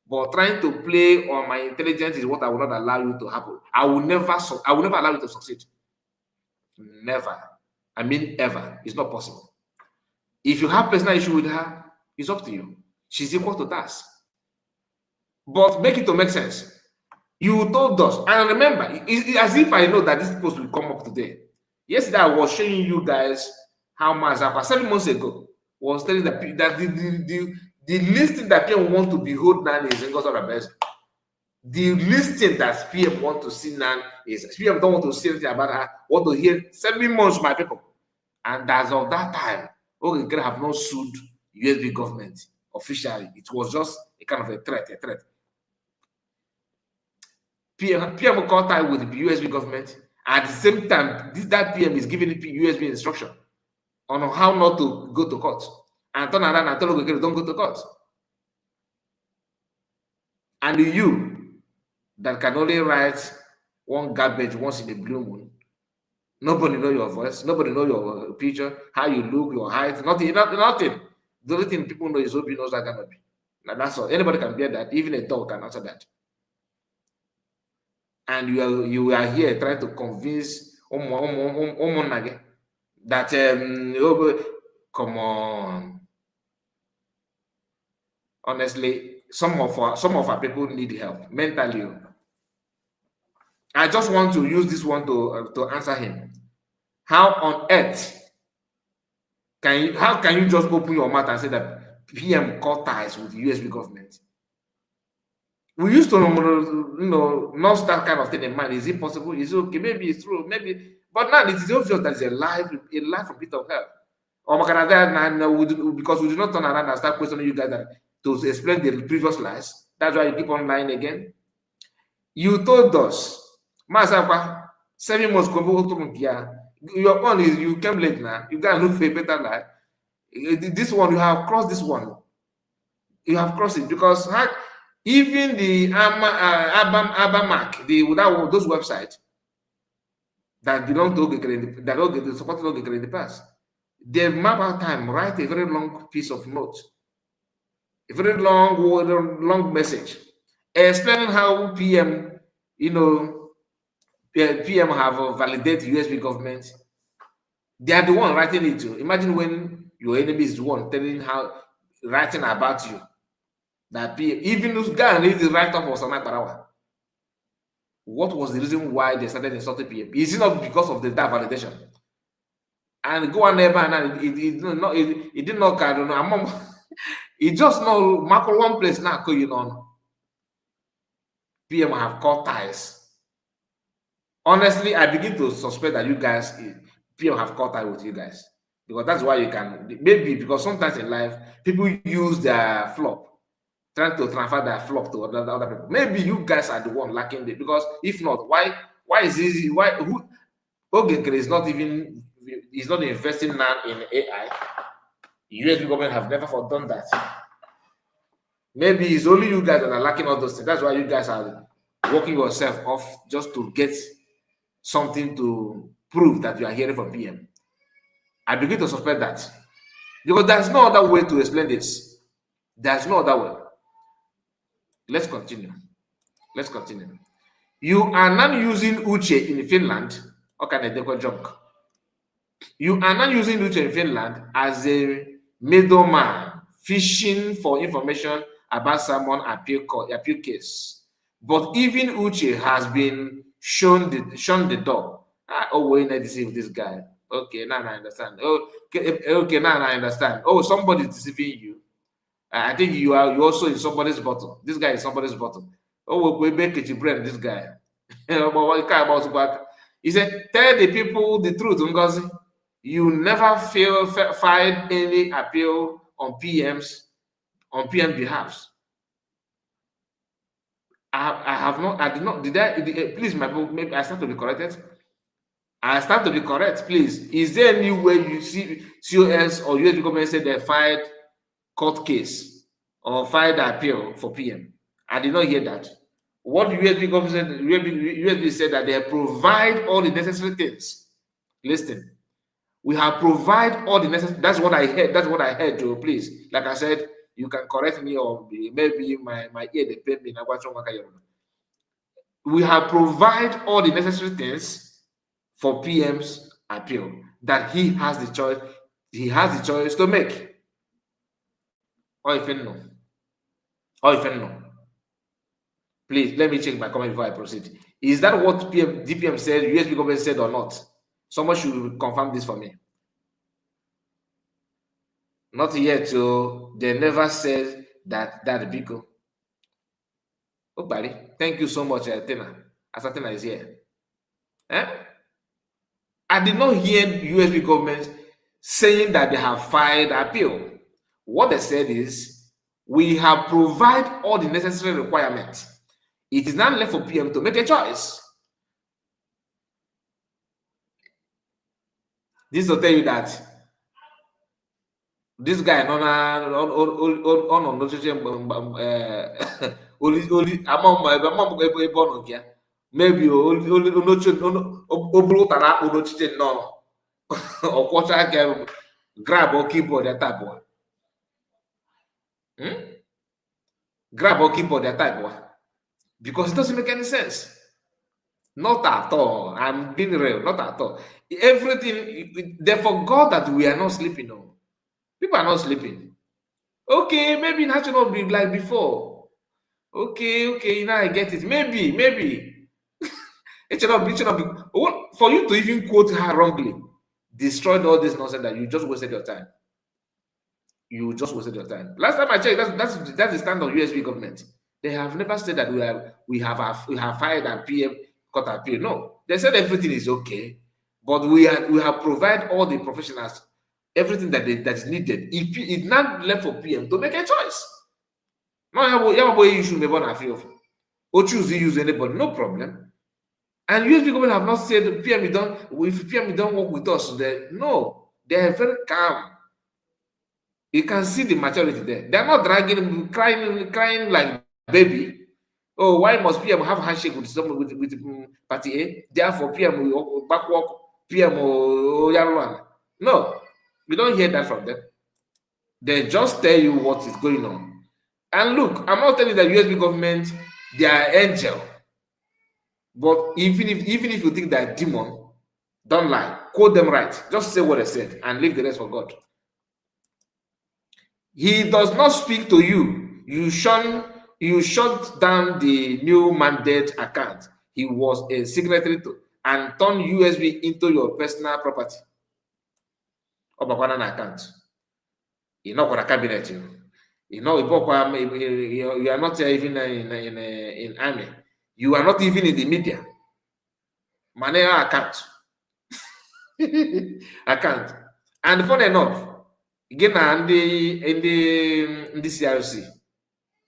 But trying to play on my intelligence is what I will not allow you to happen. I will never allow you to succeed. Never. I mean, ever. It's not possible. If you have personal issue with her, it's up to you. She's equal to that. But make it to make sense. You told us, and remember, as if I know that this post will come up today. Yesterday, I was showing you guys how Mazapa 7 months ago was telling that the listing that PM want to behold now is in God's best. The listing that PM want to see now is PM don't want to see anything about her, want to hear 7 months, my people. And as of that time, okay, have not sued USB government officially. It was just a kind of a threat. PM contact with the USB government. At the same time, that PM is giving the USB instruction on how not to go to court. And turn around and tell Ogekere, don't go to court. And you that can only write one garbage once in a blue moon, nobody know your voice, nobody know your picture, how you look, your height, nothing. The only thing people know is Obi knows that gonna be. Now that's all. Anybody can bear that. Even a dog can answer that. And you are here trying to convince that come on. Honestly, some of our people need help mentally. I just want to use this one to answer him. How on earth can you just open your mouth and say that PM cut ties with the USB government? We used to not that kind of thing in mind. Is it possible? Is it okay? Maybe it's true. Maybe, but now it is obvious that it's a lie from pit of hell. Or because we do not turn around and start questioning you guys to explain the previous lies. That's why you keep on lying again. You told us, Masakwa, 7 months your own is you came late now. You gotta look for a better lie. This one, you have crossed this one. You have crossed it because even the Abamak, those websites that belong to Ogekere, that supported Ogekere in the past, they map out time, write a very long piece of note, a very long message, explaining how PM, PM have validated USB government. They are the one writing it to. Imagine when your enemy is the one writing about you. That PM, even this guy read the write-up of Sana Barawa. What was the reason why they started insulting PM? Is it not because of that validation? And go on there and it did not I don't know. It just know Marco one place now going on. PM have cut ties. Honestly, I begin to suspect that you guys, PM have cut ties with you guys. Because that's why you can, maybe because sometimes in life, people use their flop, trying to transfer their flop to other people. Maybe you guys are the one lacking it. Because if not, why is this, who Ogekere is not even, he's not investing now in AI. US government have never done that. Maybe it's only you guys that are lacking all those things. That's why you guys are working yourself off just to get something to prove that you are hearing from PM. I begin to suspect that. Because there's no other way to explain this. There's no other way. Let's continue. You are not using Uche in Finland. Okay, junk. You are not using Uche in Finland as a middleman fishing for information about someone appeal case. But even Uche has been shown the door. We're not deceiving this guy. Okay, now I understand. Okay, now I understand. Oh, somebody's deceiving you. I think you also in somebody's bottom. This guy is somebody's bottom. Oh, we make it brain, this guy. He said, tell the people the truth, Ngozi. You never filed any appeal on PM behalf. I did not. Please, my book, maybe I start to be corrected. I start to be correct, please. Is there any way you see COS or US government said they filed court case or filed appeal for PM? I did not hear that. What USB government said, USB said that they provide all the necessary things. Listen, we have provide all the necessary. That's what I heard. That's what I heard, Joe. Please, like I said, you can correct me or maybe my ear they pain me. We have provide all the necessary things for PM's appeal, that he has the choice. He has the choice to make. Or if no. Please, let me check my comment before I proceed. Is that what DPM said, USB government said or not? Someone should confirm this for me. Not yet, so they never said that Biko. Oh, buddy, thank you so much, Tina. Asatina is here. Eh? I did not hear USB government saying that they have filed appeal. What they said is, we have provided all the necessary requirements. It is now left for PM to make a choice. This will tell you that this guy on maybe grab or keyboard that type one. Grab or keyboard that type one. Because it doesn't make any sense. Not at all. I'm being real. Not at all. Everything, they forgot that we are not sleeping. No. People are not sleeping. Okay, maybe it should not be like before. Okay, now I get it. Maybe. It should not be. For you to even quote her wrongly, destroyed all this nonsense that you just wasted your time. You just wasted your time. Last time I checked, that's the stand of USB government. They have never said that we have fired and PM got appeal. No, they said everything is okay, but we have provided all the professionals everything that is needed. If it's not left for PM to make a choice. No, you should be born a free of or choose to use anybody, no problem. And USB government have not said PM if PM don't work with us, no, they are very calm. You can see the maturity there. They're not dragging, crying like baby. Oh, why must PM have handshake with someone with party A? Therefore, PM will backwalk, PM will no, we don't hear that from them. They just tell you what is going on. And look, I'm not telling the USB government they are angel. But even if you think they're demon, don't lie. Quote them right. Just say what they said and leave the rest for God. He does not speak to you. You shut down the new mandate account he was a signatory to and turn USB into your personal property. An account. You're not going to cabinet you. You are not even in army. You are not even in the media. Money account. Account. And funny enough, again, in the CRC,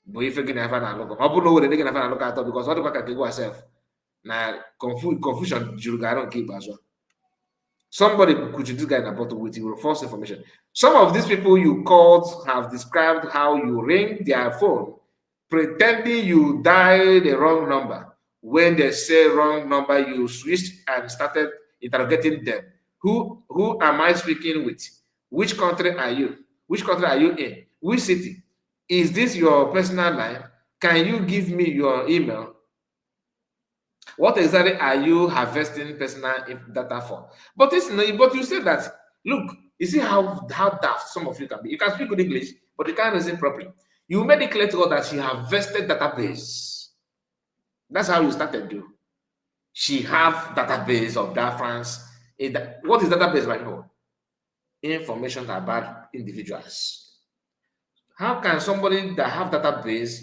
but if you're going to have an look, I don't know whether they're going to have an look at all because what the fuck can go yourself? Now, confusion, you don't keep as well. Somebody could you do guy in a bottle with your false information. Some of these people you called have described how you ring their phone, pretending you dialed the wrong number. When they say wrong number, you switched and started interrogating them. Who am I speaking with? Which country are you? Which country are you in? Which city? Is this your personal line? Can you give me your email? What exactly are you harvesting personal data for? But you say that, look, you see how daft some of you can be. You can speak good English, but you can't reason properly. You made it clear to God that she harvested database. That's how you started, do. She have database of that France. What is database right now? Information about individuals. How can somebody that have database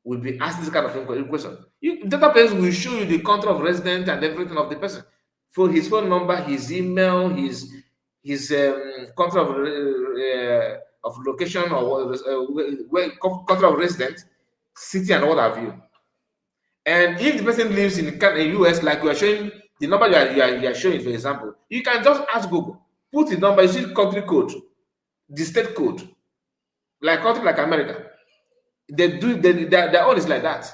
will be asked this kind of question? Database will show you the country of residence and everything of the person, for his phone number, his email, his country of location or country of residence, city, and what have you. And if the person lives in the US, like you are showing the number you are showing, for example, you can just ask Google, put the number, you see country code, the state code, like country like America. Their own is like that.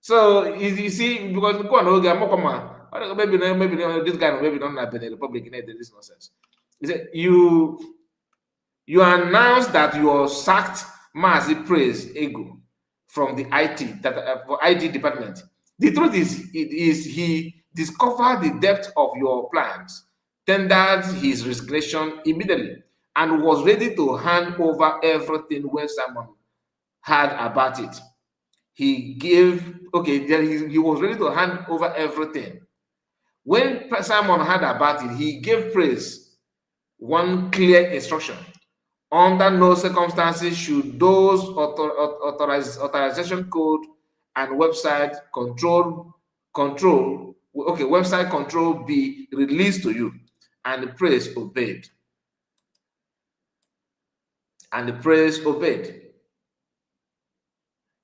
So you see, because go on, maybe this guy maybe don't have the Republic in this nonsense. You announce that you are sacked Mazi Praise Ego from the IT for IT department. The truth is he discovered the depth of your plans, tendered his resignation immediately, and was ready to hand over everything when someone heard about it. he gave, okay, then he was ready to hand over everything. When Simon heard about it, he gave praise one clear instruction. Under no circumstances should those authorization code and website website control be released to you. And the praise obeyed. And the praise obeyed.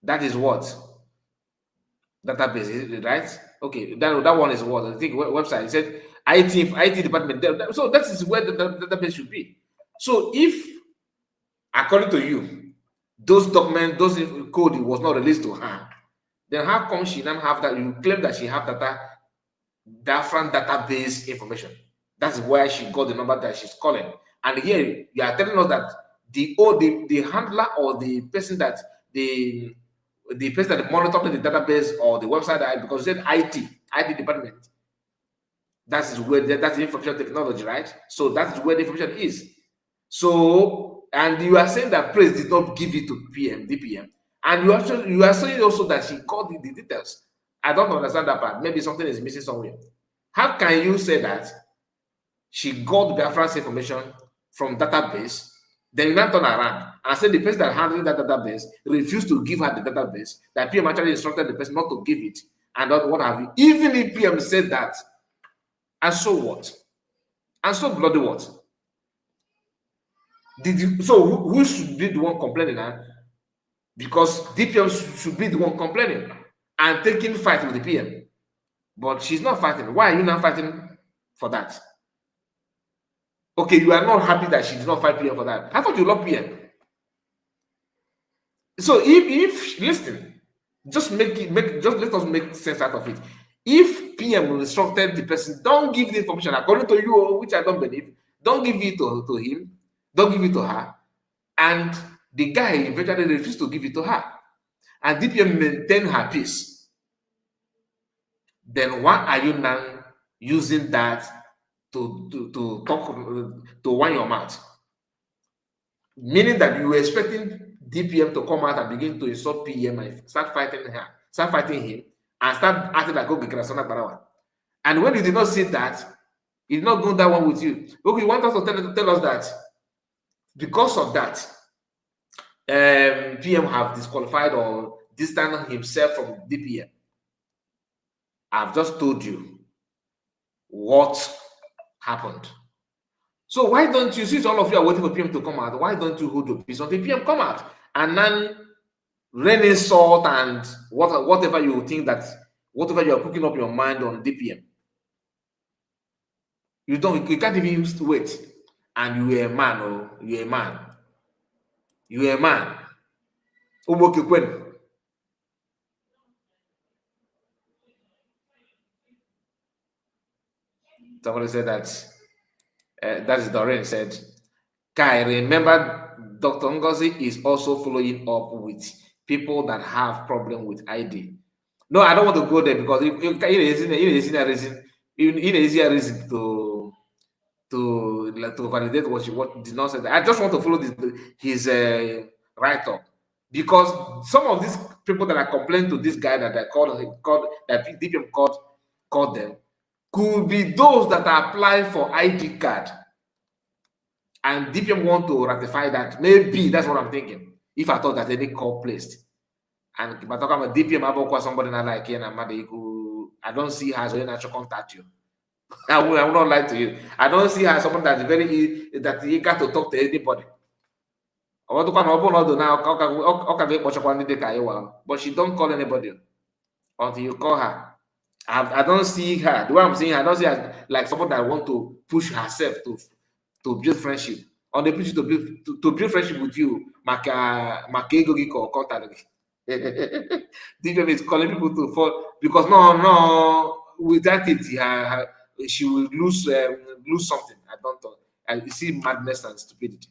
That is what? Database, right? Okay, that one is what? I think website. It said IT department. So that is where the database should be. So if, according to you, those documents, those code was not released to her, then how come she don't have that? You claim that she have different database information. That's where she got the number that she's calling. And here you are telling us that the handler or the person that the person that monitored the database or the website, because it said IT department. That's where that's the information technology, right? So that's where the information is. So, and you are saying that praise did not give it to DPM, and you are saying also that she got the details. I don't understand that part. Maybe something is missing somewhere. How can you say that she got the reference information from database, then you now turn around and say the person that handled that database refused to give her the database, that PM actually instructed the person not to give it, and what have you? Even if PM said that, and so what? And so bloody what? So who should be the one complaining now? Because DPM should be the one complaining and taking fight with the PM. But she's not fighting. Why are you not fighting for that? Okay, you are not happy that she did not fight PM for that. I thought you love PM. So if listen, just let us make sense out of it. If PM instructed the person, don't give the information according to you, which I don't believe, don't give it to him, don't give it to her, and the guy eventually refused to give it to her, and DPM maintain her peace, then why are you now using that to talk, to wind your mouth? Meaning that you were expecting DPM to come out and begin to insult PM and start fighting him, and start acting like Barawa. And when you did not see that, he did not go that one with you. Okay, you want us to tell us that because of that, PM have disqualified or distanced himself from DPM. I've just told you what happened. So why don't you, since all of you are waiting for PM to come out, why don't you hold your peace until PM come out and then rain insult and whatever you think that, whatever you are cooking up your mind on DPM. You can't even wait. And you're a man, oh, you're a man. You're a man. Somebody said that. That is Doreen said. Kai, remember Dr. Ngozi is also following up with people that have problem with ID. No, I don't want to go there because it is a reason to validate what did not say that. I just want to follow his write-up, because some of these people that are complaining to this guy that they called that DPM called them could be those that are applying for ID card, and DPM want to ratify that. Maybe that's what I'm thinking. If I thought that any call placed, and if I talk about DPM about somebody not like here, I don't see her as a natural contact you. I will not lie to you. I don't see her as someone that's that eager to talk to anybody. But she don't call anybody until you call her. I don't see her. The way I'm saying, I don't see her like someone that want to push herself to build friendship. On the push to build friendship with you, DPM is calling people to fall because no, without it, she will lose something. I see madness and stupidity.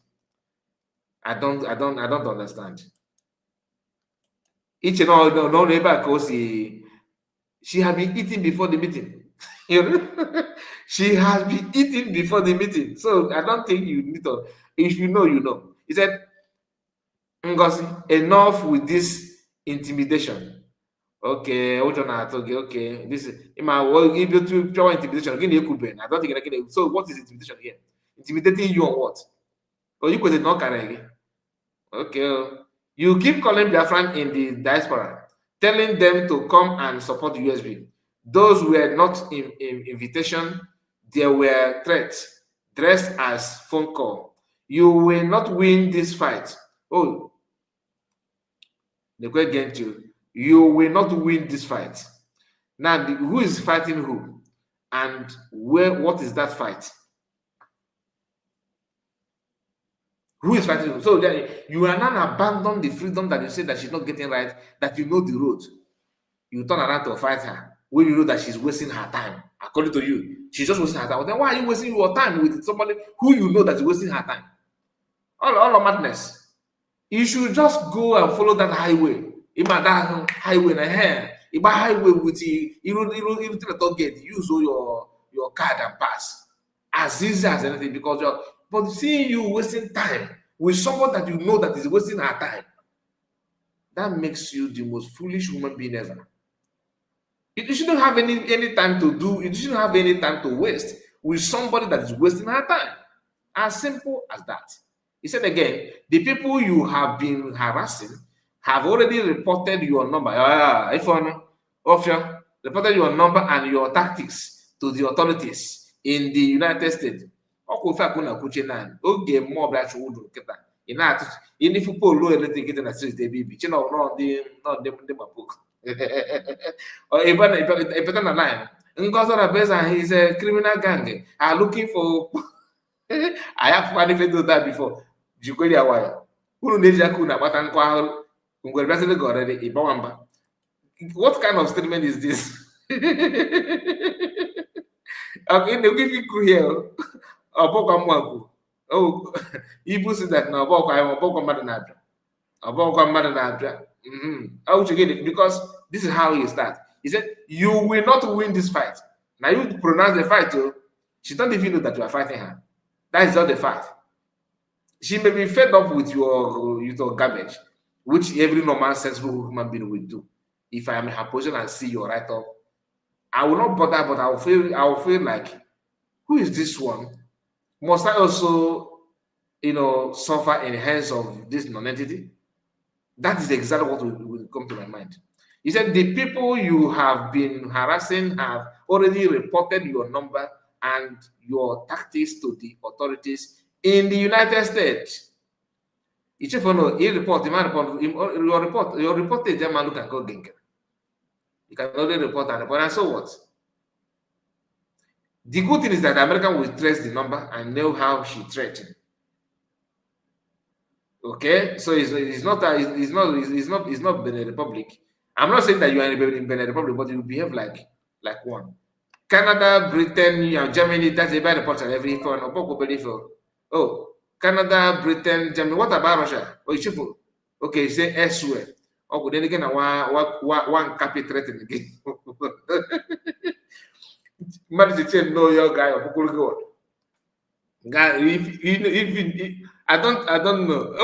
I don't understand. Each and all no neighbor goes. She has been eating before the meeting. She has been eating before the meeting. So I don't think you need to. If you know, you know. He said, Ngozi, enough with this intimidation. Okay, which one I told you? Okay, this is in my world. If you to pure intimidation, again, you could be. I don't think again. So, what is intimidation here? Intimidating you or what? Or you could not carry. Okay, you keep calling Biafran in the diaspora, telling them to come and support the USB. Those were not in invitation; there were threats dressed as phone call. You will not win this fight. Oh, the question against you. You will not win this fight. Now, who is fighting who? And where? What is that fight? Who is fighting who? So then you are not abandon the freedom that you say that she's not getting right, that you know the road. You turn around to fight her when you know that she's wasting her time. According to you, she's just wasting her time. Well, then why are you wasting your time with somebody who you know that is wasting her time? All of madness. You should just go and follow that highway. Ima that highway na here. Ima highway with you don't get use all your card and pass as easy as anything because you're but seeing you wasting time with someone that you know that is wasting her time, that makes you the most foolish human being ever. You shouldn't have any time to do. You shouldn't have any time to waste with somebody that is wasting her time. As simple as that. He said again, the people you have been harassing have already reported your number. If you reported your number and your tactics to the authorities in the United States. Oge mmụọ ọbụla chụwụdụ nkịta ị na-atụ ịnịfụ polu eletrik nkịta na street ebe ibi chi na ndị mapoko epeta na line Ngozi Rabeza is a criminal gang are looking for I have manifested that before jikweli awaya unu na-eji aka unu agbata nkụ ahụrụ ngwere bịasịrị gị already ịgbawa mba. What kind of statement is this? Okay, they'll give you crew here. Oh, Ibu said that now how would you get it? Because this is how he starts. He said, you will not win this fight. Now you pronounce the fight, she don't even know that you are fighting her. That is not the fact. She may be fed up with your garbage, which every normal sensible human being will do. If I am in her position and see your write up, I will not bother, but I will feel like, who is this one? Must I also, suffer in the hands of this non-entity? That is exactly what will come to my mind. He said, the people you have been harassing have already reported your number and your tactics to the authorities in the United States. You report, your report is German look and go genker. You can only report and so what? The good thing is that the American will trace the number and know how she threatened. Okay, so it's not Benin Republic. I'm not saying that you are in Benin Republic, but you behave like one. Canada, Britain, Germany, that's a bad report on every phone. Oh, Canada, Britain, Germany. What about Russia? Oh, it's okay, say elsewhere. Oh, then again, one copy threatened again. Man, know your guy. Guy, if I don't know.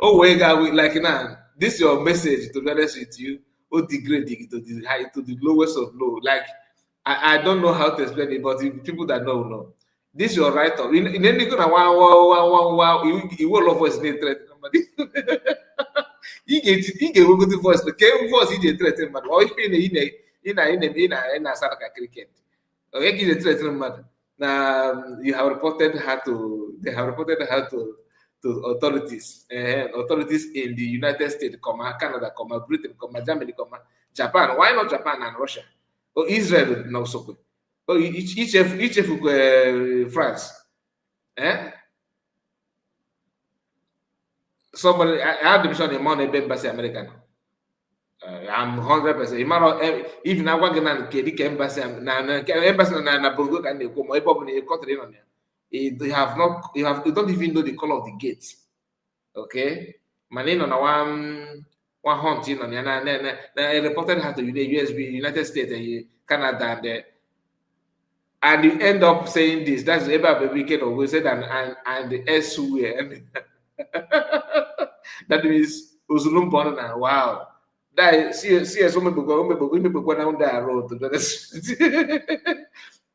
Oh, guy, like now, this is your message to be honest with you. Oh, degrading to the high to the lowest of low. Like I don't know how to explain it, but if people that know. This is your write up. In any kind of wow, you will love voice need threat somebody. He get good voice. The game voice he threaten but why in a Saraka cricket. Okay, give the threat matter. Now you have reported her to authorities authorities in the United States, Canada, Britain, Germany, Japan. Why not Japan and Russia? Or Israel no so. Oh, each of France. Somebody I had to show the money embassy American. I'm 100%. Even I want to embassy na Bongo can come you don't even know the color of the gate. Okay, my name on one hunting on I reported her to the USB United States and Canada and you end up saying this. That's about the weekend or we said and the elsewhere. That means Uzulum Bonana. Wow. That see some people go down that road to be honest.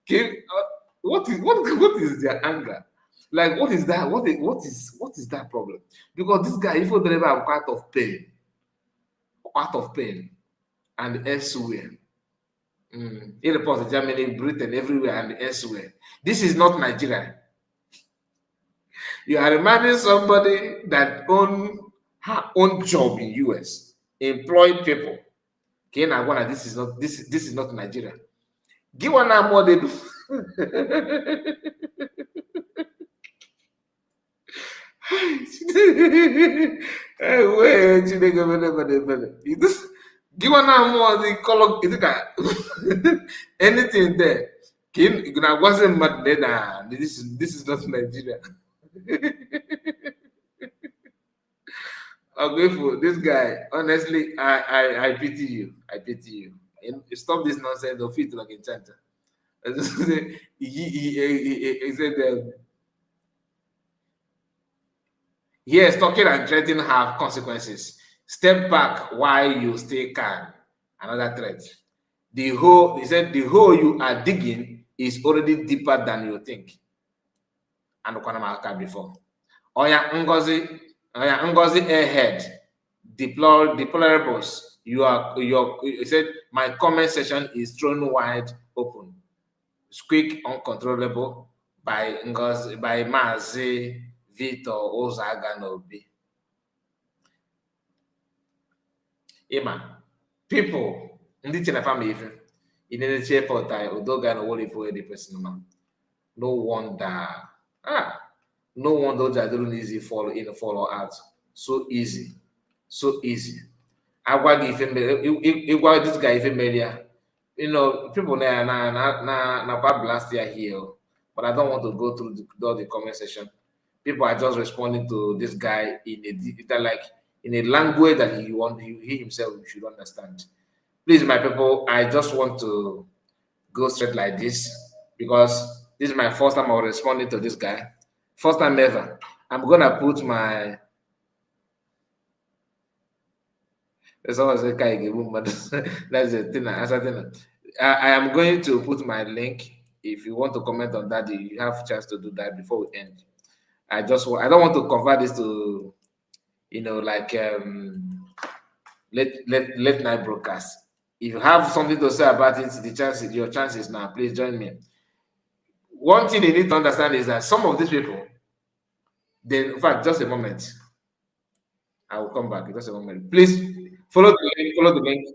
Okay, what is their anger? Like what is that? What is that problem? Because this guy, if you driver have quite of pain, and elsewhere. He reports Germany, Britain, everywhere, and elsewhere. This is not Nigeria. You are reminding somebody that own her own job in US, employ people. Okay, now this is not Nigeria. Give one more they do. Give one more the color anything there. Wasn't mad then. This is not Nigeria. Ogrefu, this guy, honestly, I pity you. I pity you. Stop this nonsense of it like a chanter. He said, yes, talking and threatening have consequences. Step back while you stay calm. Another threat. He said, the hole you are digging is already deeper than you think. And before. Oya Ngozi ahead. Deplorables. He said, my comment section is thrown wide open. Squeak uncontrollable by Ngozi, by Mazi Victor Ozaga Nobi. Ima, people, ndị na family even in the chair for die Odoga no worry for the person man. No wonder. No wonder Jadurun easy follow out. So easy. So easy. This guy even you know, people na last year here, but I don't want to go through the comment section. People are just responding to this guy in a language that he himself should understand. Please, my people, I just want to go straight like this because this is my first time I was responding to this guy. First time ever. I'm gonna put my that's always a guy, but that's the thing. I am going to put my link. If you want to comment on that, you have a chance to do that before we end. I don't want to convert this to, you know, like late night broadcast. If you have something to say about it, your chances now. Please join me. One thing they need to understand is that some of these people, in fact, just a moment. I will come back. Just a moment. Please follow the link. Follow the link.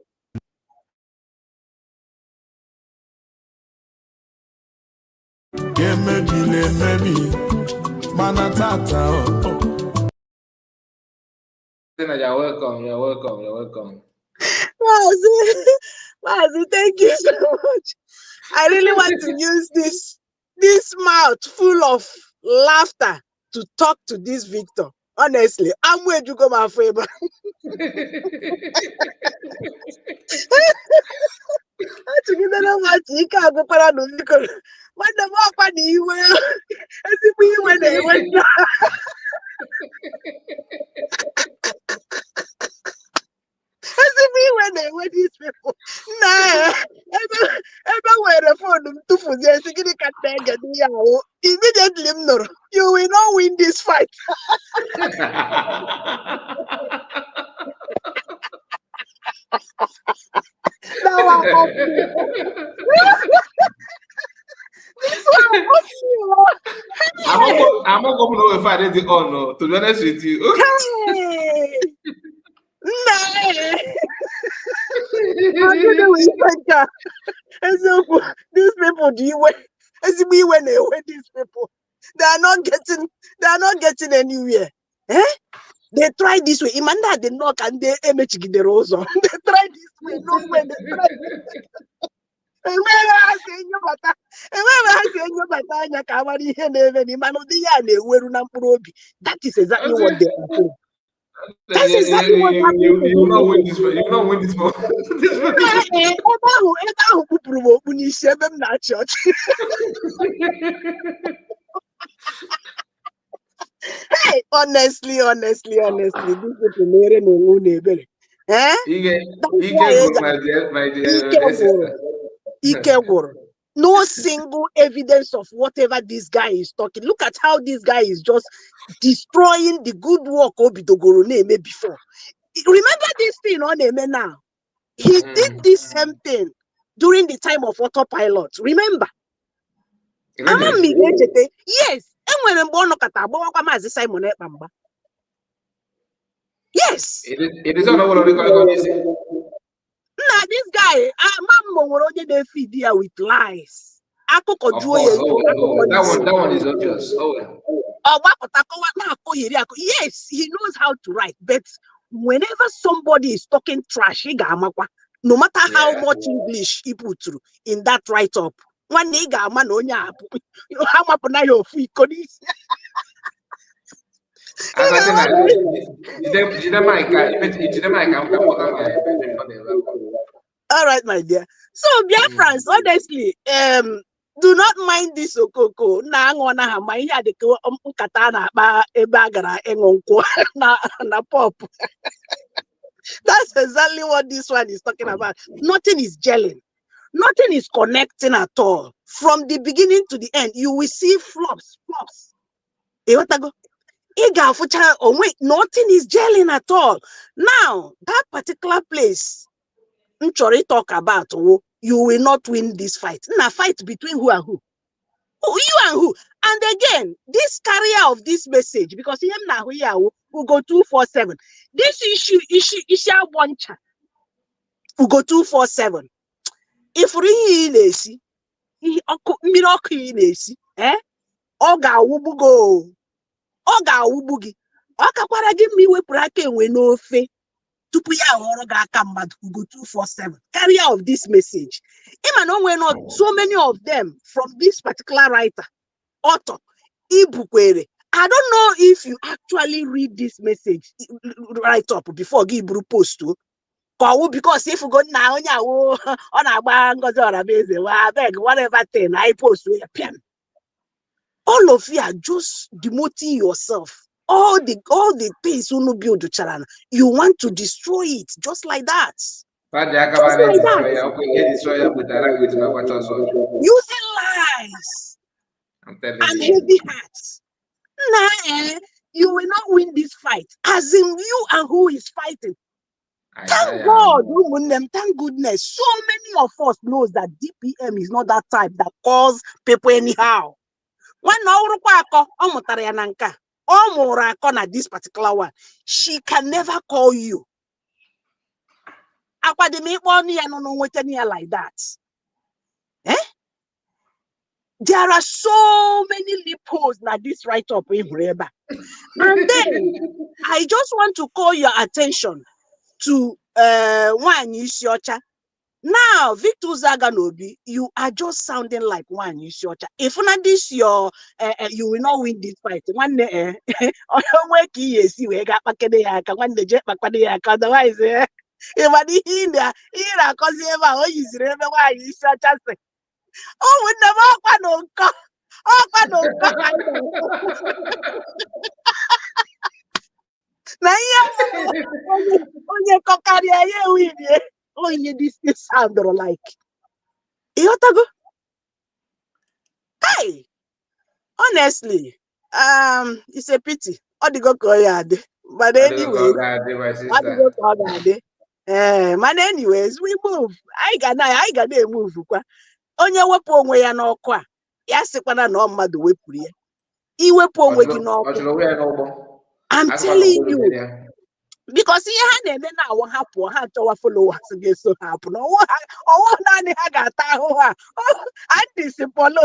You're welcome. You're welcome. You're welcome. Mazi, thank you so much. I really want to use this mouth full of laughter to talk to this Victor. Honestly, I'm going to go my favor. When they were these people, nah, everywhere the phone to immediately, you will not win this fight. I'm not going to know if I did it or no, to be honest with you. These people when they win these people, they are not getting anywhere. They try this way. Imanda they knock and they MH the rose on. They try this way, no way. They try. That is exactly what they are doing. That's exactly what happened. You will not win this fight. You will not win this fight. Hey, honestly, these people Eh? Ike, That's Ike why go, my dear sister. Ikegwuru. No single evidence of whatever this guy is talking. Look at how this guy is just destroying the good work Obidogoro name before. Remember this thing on Eme now? He did this same thing during the time of autopilot. Remember? Really? Yes. Enwere mgbe ọ nọkọta agbawakwa Maazị Simon Ekpa mgba. Yes. It is not what we say. Now this guy, Mammo nwere onye na-feed ya with lies. Akụkọ Of juo course. ya That one is obvious. Yes, he knows how to write, but whenever somebody is talking trash, no matter how much English he put through in that write-up, one nigga man on ya, how much na your feet As I all right, my dear. So, dear friends, honestly, do not mind this okoko. Na ngona ha ma ihe adike nkata na akpa ebe agara engonko na pop. That's exactly what this one is talking about. Nothing is gelling. Nothing is connecting at all. From the beginning to the end, you will see flops. Oh wait, nothing is gelling at all. Now, that particular place, talk about, you will not win this fight. Now, fight between who and who? You and who? And again, this carrier of this message, because him now will go 247. This issue one chat will go 247. If really see, Oga wubugo, Oga wubugi, Oka kwara give me we prake we no fe. Tupu ya horo ga aka mmadụ go 247. Carrier of this message. We're not so many of them from this particular writer, author, Ibukwere. I don't know if you actually read this message right up before Gibru post to. Because if you go now, on a bang or beg whatever thing I post with a pen. All of you are just demoting yourself. All the things you know build the channel, you want to destroy it just like that. Using lies and heavy hearts. Nah, you will not win this fight. As in you and who is fighting. Thank God, thank goodness. So many of us knows that DPM is not that type that calls people anyhow. When this particular one, she can never call you. Like that. There are so many loopholes that this write-up in Reba. And then I just want to call your attention to one Yocha. Now, Victor Zaganobi, you are just sounding like one Yocha. If not this, you will not win this fight. One day, otherwise, oh, we never no car. This sound like. Hey, honestly, it's a pity. But anyway, man, anyways, we move. I got move. Onye wepụ onwe ya n'ọkụ a ya sịkwana na mmadụ wepụrụ ya iwepụ onwe gị n'ọkụ. I'm telling you, because ihe ha na-eme na awọ ha pụọ ha chọwa followers ga-eso ha apụ na ọwụ naanị ha ga-ata ahụhụ ha andịsi polo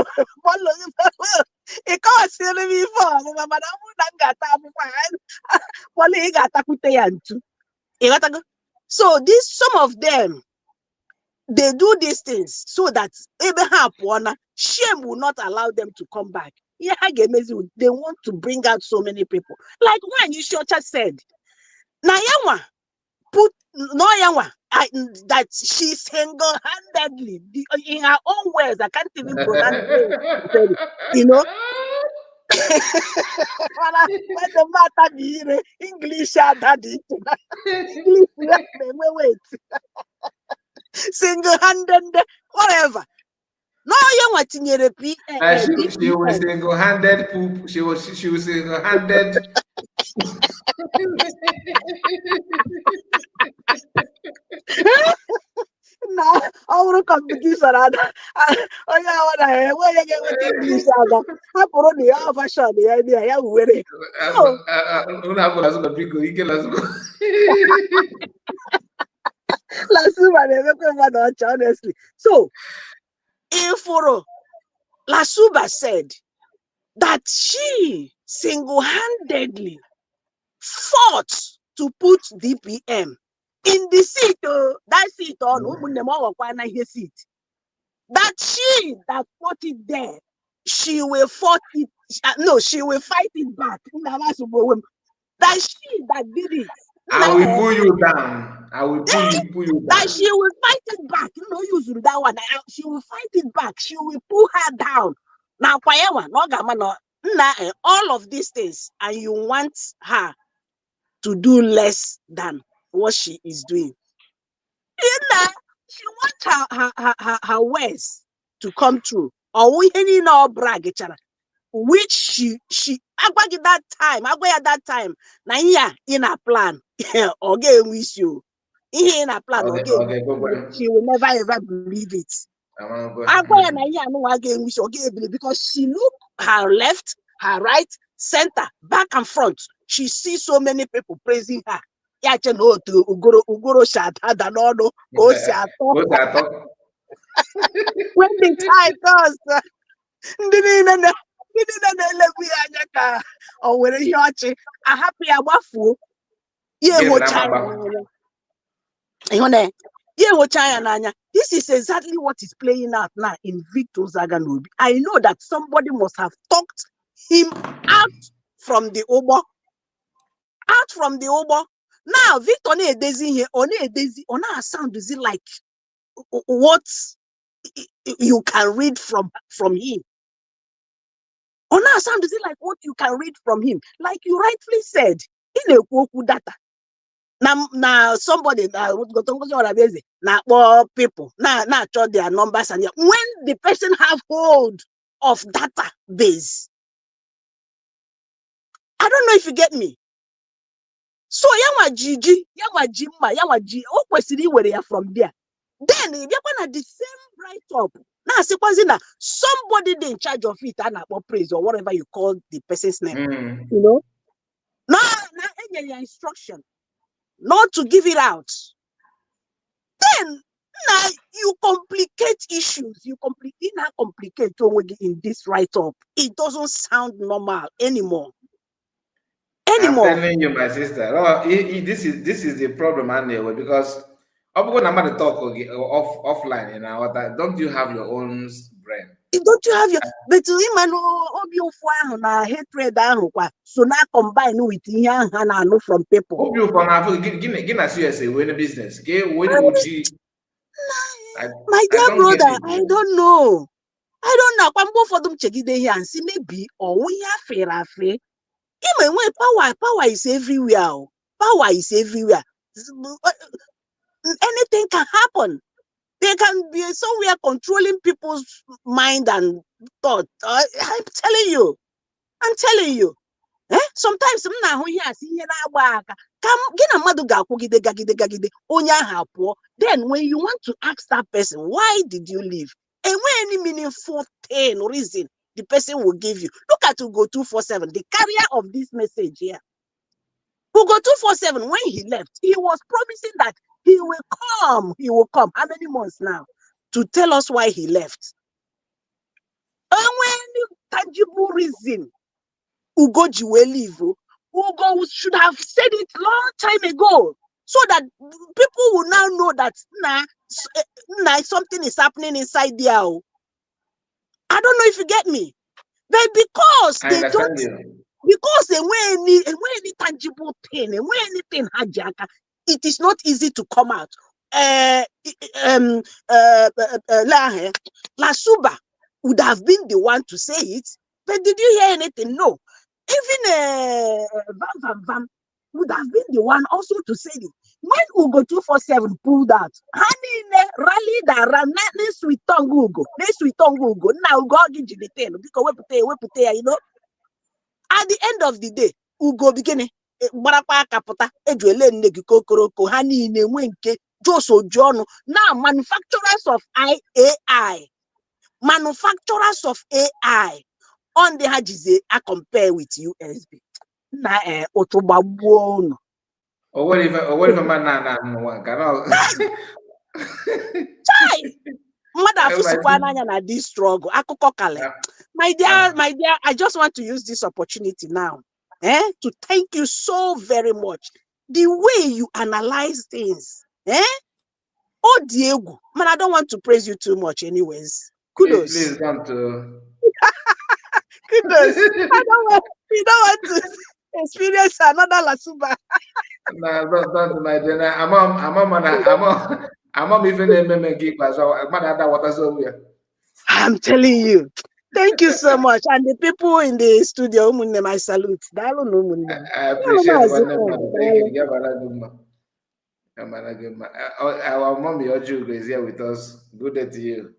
ịkọwasịrị m ife ọmụma mana ọ bụrụ na m ga-ata akwụkwọ polo ị ga-atakwute ya ntu ịghọtago. So some of them, they do these things so that shame will not allow them to come back. Yeah, they want to bring out so many people. Like when Yushocha said, Nayawa put no yawa that she single-handedly, in her own words, I can't even pronounce it. When the matter be English, daddy. English, wait. Single-handed, whatever. No, you want in your She was single-handed poop. She was single-handed. Nah, our competition. Oh yeah, what I where you get with English? I put on the half a shot. The idea, yeah, we're no. Last one, honestly. So, Inforo, Lasuba said that she single-handedly fought to put DPM in the seat. That seat on seat. That she that fought it there, she will fight it. No, she will fight it back. That she that did it. I will pull you down. I will pull you down. That she will fight it back. Use that one. She will fight it back. She will pull her down. Now, all of these things, and you want her to do less than what she is doing. She wants her ways to come true. Or we any no brag each other. Which she at that time. Now yeah, in her plan. Okay, wish you. In her plan, okay, she will never ever believe it. Because she look her left, her right, center, back and front. She sees so many people praising her. When the time comes, or when you are a happy abafu, this is exactly what is playing out now in Victor Zaganobi. I know that somebody must have talked him out from the Obo. Out from the Obo. Now, Victor on a daisy here, on a sound, is it like what you can read from him? On our sound, is it like what you can read from him? Like you rightfully said, in a Kwoku data. Now somebody now people now show their numbers, and when the person have hold of data base, I don't know if you get me. So yawa Gigi, yawa Jimma, yawa G, what question where you from there? Then if you're gonna the same write up. Now supposing that somebody in charge of it and praise or whatever you call the person's name, you know. Now your instruction not to give it out. Then now you complicate issues. You complicate in this write-up. It doesn't sound normal anymore. I'm telling you, my sister. Oh, this is the problem, anyway, because I'm going to talk offline. Don't you have your own brain? Don't you have your but hatred so now combine with know from people. Business. My dear brother, I don't know. I'm both for them check it here and see maybe or we are fair. Even when power is everywhere. Power is everywhere. Anything can happen. They can be somewhere controlling people's mind and thought. I'm telling you. Sometimes then when you want to ask that person, why did you leave? And when any meaningful reason the person will give you. Look at Ugo 247, the carrier of this message here. Ugo 247, when he left, he was promising that he will come. How many months now? To tell us why he left. And when tangible reason Ugo will leave, Ugo should have said it long time ago, so that people will now know that something is happening inside there. I don't know if you get me, but because they don't, because they wear any tangible thing, and when anything hajaka, it is not easy to come out. Lasuba would have been the one to say it. But did you hear anything? No. Even Van would have been the one also to say it. When Ugo 247 pulled out, honey rallied around not sweet tongue Ugo. Now Ugo give you the tail because we put at the end of the day, Ugo beginning gbarakwa kapụta ejuele nne gị kokoroko ha niile nwe nke Joso John. Now manufacturers of AI on the hajize I compare with USB. Na otobagbuo unu. Or what if a man na cannot? Chai! Mmadụ afụsikwa n'anya na this struggle. Akụkọ kale. My dear, I just want to use this opportunity now to thank you so very much. The way you analyze things. Oh, Diego. Man, I don't want to praise you too much anyways. Kudos. Please don't. Kudos. We don't want to experience another Lasuba. No, don't my dinner. I'm even a geek as well. I'm telling you. Thank you so much. And the people in the studio, I salute. I appreciate it. Thank you. Our mommy Oju is here with us. Good day to you.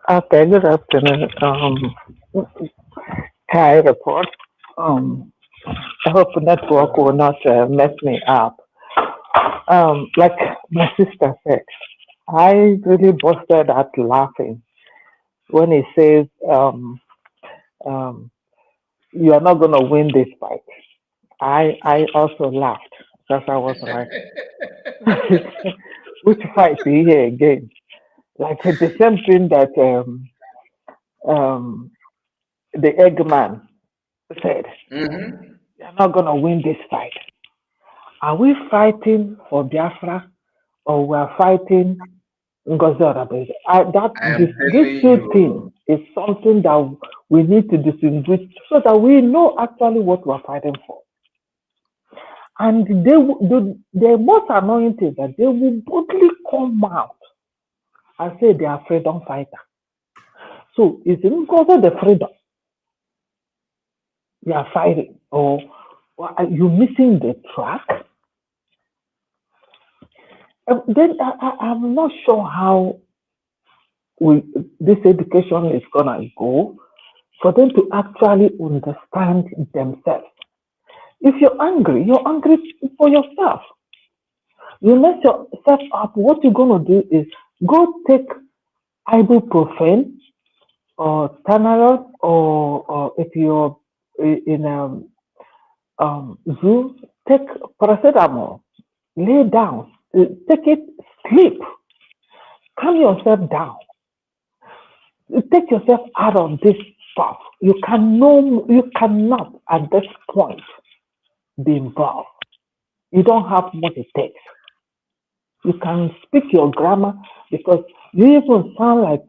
Okay, good afternoon. Hi, report. I hope network will not mess me up. Like my sister said, I really busted out laughing when he says, you are not going to win this fight. I also laughed because I was like, which fight do you hear again? Like the same thing that the Eggman said, you're not going to win this fight. Are we fighting for Biafra or we are fighting Ngozi Odabeje? These two things is something that we need to distinguish so that we know actually what we're fighting for. And the most annoying thing that they will boldly come out and say they are freedom fighter. So is it because of the freedom you are fighting, or are you missing the track? Then I'm not sure how this education is gonna go for them to actually understand themselves. If you're angry for yourself. You mess yourself up. What you're gonna do is go take ibuprofen or Tylenol, or if you're in zoo, take paracetamol, lay down, take it, sleep, calm yourself down, take yourself out of this stuff. You cannot at this point be involved. You don't have what it takes. You can speak your grammar because you even sound like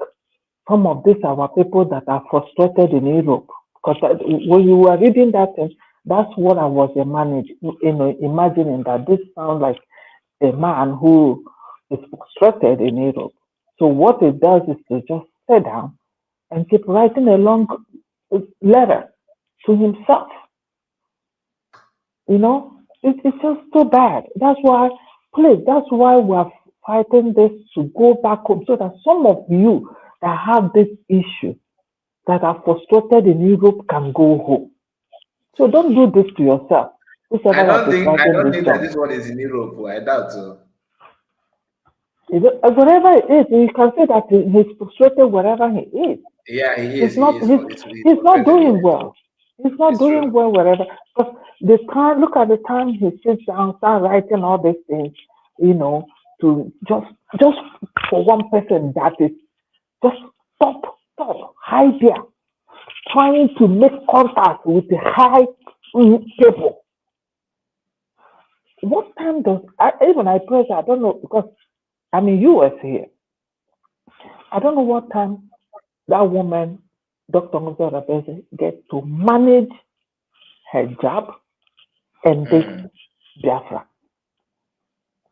some of these our people that are frustrated in Europe. Because when you were reading that thing, that's what I was imagining, that this sounds like a man who is frustrated in Europe. So what it does is to just sit down and keep writing a long letter to himself. It's just too bad. That's why we're fighting this to go back home, so that some of you that have this issue, that are frustrated in Europe, can go home. So don't do this to yourself. I don't think that this one is in Europe. I doubt so. Wherever it is, you can say that he's frustrated wherever he is. Yeah, he is. He's not doing well. He's not doing well wherever. Because look at the time he sits down, start writing all these things, to just for one person that is just stop, high there, trying to make contact with the high people. What time even I press, I don't know, because I'm in US here. I don't know what time that woman, Dr. Ngozi Odabeje, gets to manage her job and this Biafra.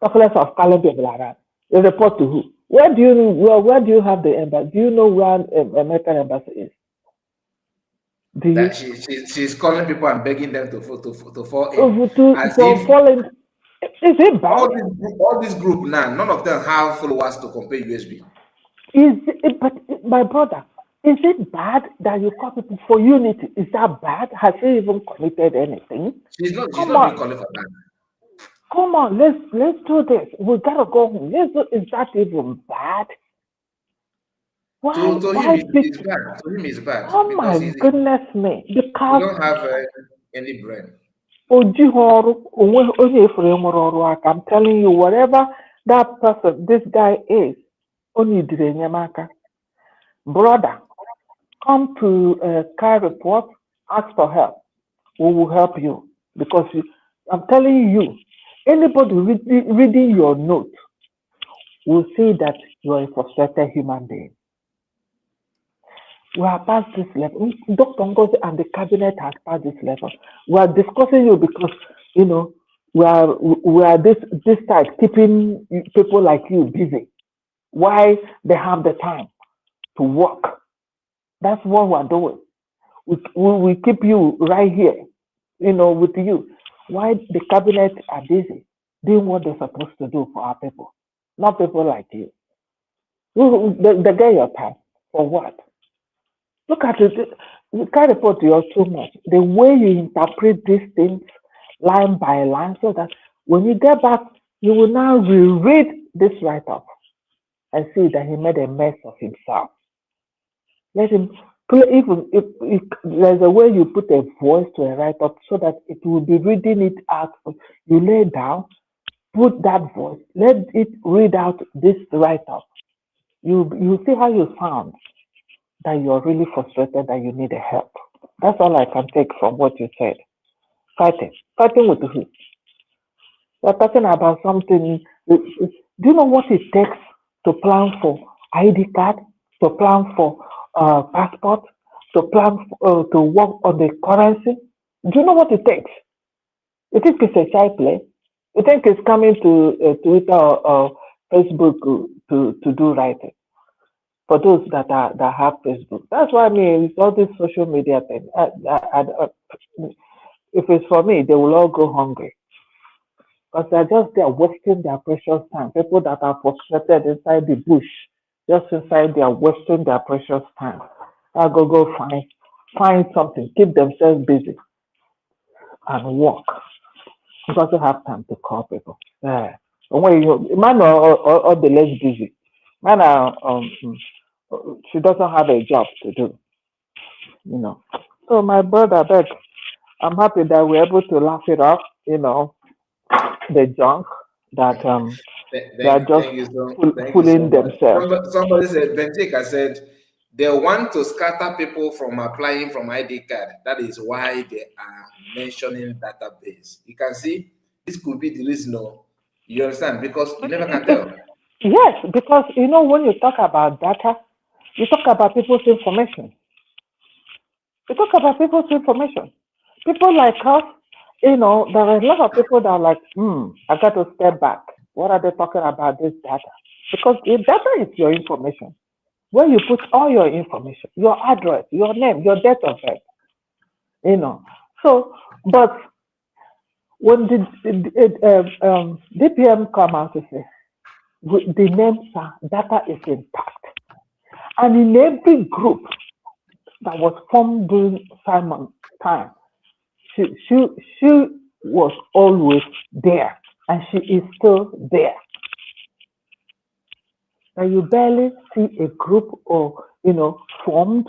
Talk less of Caleb Biafra. They report to who? Where do you have the embassy? Do you know where American embassy is? Do you? That she's calling people and begging them to fall in, as For if falling, is it bad? all this group now, none of them have followers to compare USB. But my brother, is it bad that you call people for unity? Is that bad? Has she even committed anything? She's not Come really on, calling for that. come on, let's do this. We gotta go home. Is that even bad? To him, Why it's people? bad. To him, it's bad Oh because my goodness me! he Because don't have any brain. I'm telling you, whatever that person, this guy is, only brother, come to car report, ask for help. We will help you because I'm telling you, anybody reading your note will see that you are a frustrated human being. We are past this level. Dr. Ngozi and the cabinet has passed this level. We are discussing you because we are this side keeping people like you busy. Why they have the time to work? That's what we are doing. We keep you right here, with you. Why the cabinet are busy doing what they're supposed to do for our people, not people like you. They get your time for what? Look at it. You can't report to you too much. The way you interpret these things line by line, so that when you get back, you will now reread this write up and see that he made a mess of himself. Let him play, even if there's a way you put a voice to a write up so that it will be reading it out. You lay down, put that voice, let it read out this write up. You see how you sound, that you're really frustrated, that you need a help. That's all I can take from what you said. Fighting. Fighting with who? We're talking about something. Do you know what it takes to plan for ID card, to plan for passport, to plan to work on the currency? Do you know what it takes? You think it's a child play? You think it's coming to Twitter or Facebook to do writing? For those that have Facebook, that's why I mean it's all this social media thing. If it's for me, they will all go hungry because they're just there wasting their precious time. People that are frustrated inside the bush, just inside there wasting their precious time. I go find something, keep themselves busy and work. You also have time to call people. Yeah. When man or the less busy, man she doesn't have a job to do. So my brother, beg, I'm happy that we're able to laugh it off. The junk that they are just Thank you thank you so fooling much. themselves. Somebody said, Benchika said, they want to scatter people from applying from ID card. That is why they are mentioning database. You can see this could be the reason. No, you understand? Because you never can tell. Yes, because when you talk about data, you talk about people's information. You talk about people's information. People like us, there are a lot of people that are like, I got to step back. What are they talking about this data? Because the data is your information. Where you put all your information, your address, your name, your date of birth. So, but when the DPM come out to say, the names data is intact. And in every group that was formed during Simon time, she was always there, and she is still there. And you barely see a group or formed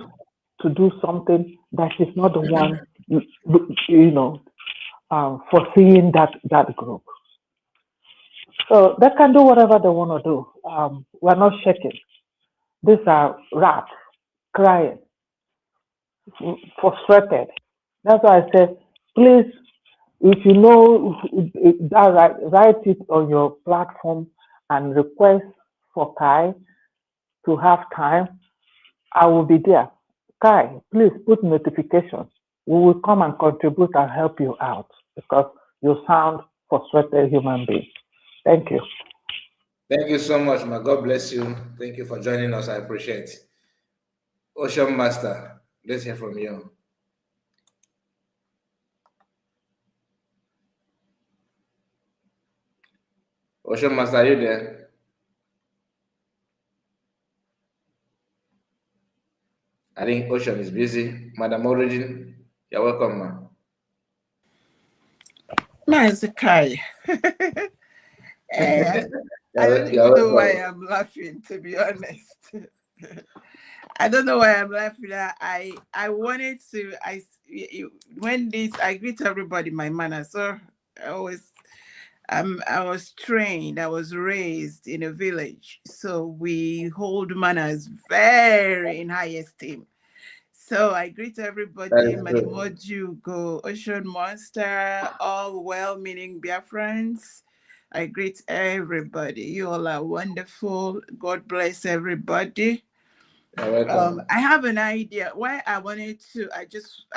to do something that is not the one foreseeing that group. So they can do whatever they want to do. We're not shaking. These are rats crying, frustrated. That's why I said, please, if you know that, write it on your platform and request for Kai to have time. I will be there. Kai, please put notifications. We will come and contribute and help you out because you sound frustrated human being. Thank you. Thank you so much, ma. God bless you. Thank you for joining us. I appreciate it. Ocean Master, let's hear from you. Ocean Master, are you there? I think Ocean is busy. Madam Origin, you're welcome, ma. Masquerade. I don't You're even know why welcome. I'm laughing, to be honest. I don't know why I'm laughing. I wanted to. When this, I greet everybody my manner. So I always I was trained, I was raised in a village. So we hold manners very in high esteem. So I greet That everybody, is good. Malimoju, Go, Ocean Monster, all well-meaning Biafrans. I greet everybody. You all are wonderful. God bless everybody. You're welcome. I have an idea why I wanted to. I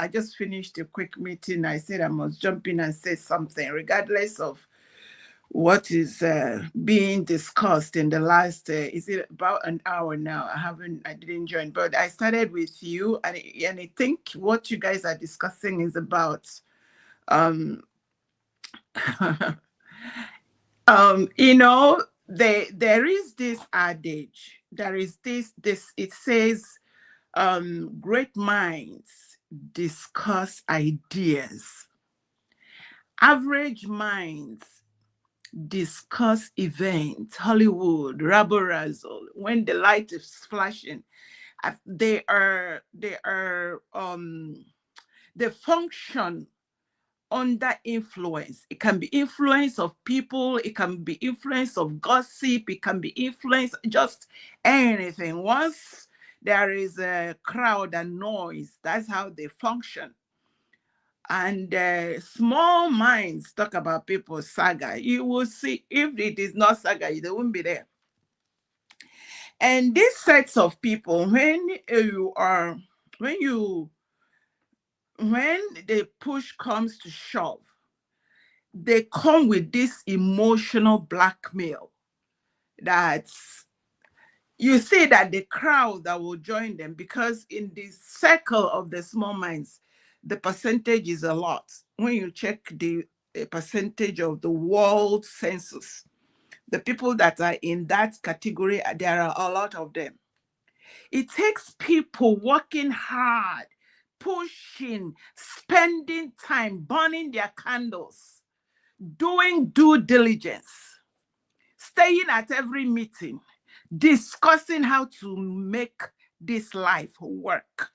just finished a quick meeting. I said I must jump in and say something, regardless of what is being discussed in the last. Is it about an hour now? I didn't join, but I started with you, and I think what you guys are discussing is about. Um, you know, there is this adage. There is this. It says great minds discuss ideas. Average minds discuss events, Hollywood, rabble razzle. When the light is flashing, they function under influence. It can be influence of people, it can be influence of gossip, it can be influence just anything. Once there is a crowd and noise, that's how they function. And small minds talk about people's saga. You will see if it is not saga, they won't be there. And these sets of people, when the push comes to shove, they come with this emotional blackmail that you see that the crowd that will join them, because in the circle of the small minds, the percentage is a lot. When you check the percentage of the world census, the people that are in that category, there are a lot of them. It takes people working hard, pushing, spending time, burning their candles, doing due diligence, staying at every meeting, discussing how to make this life work.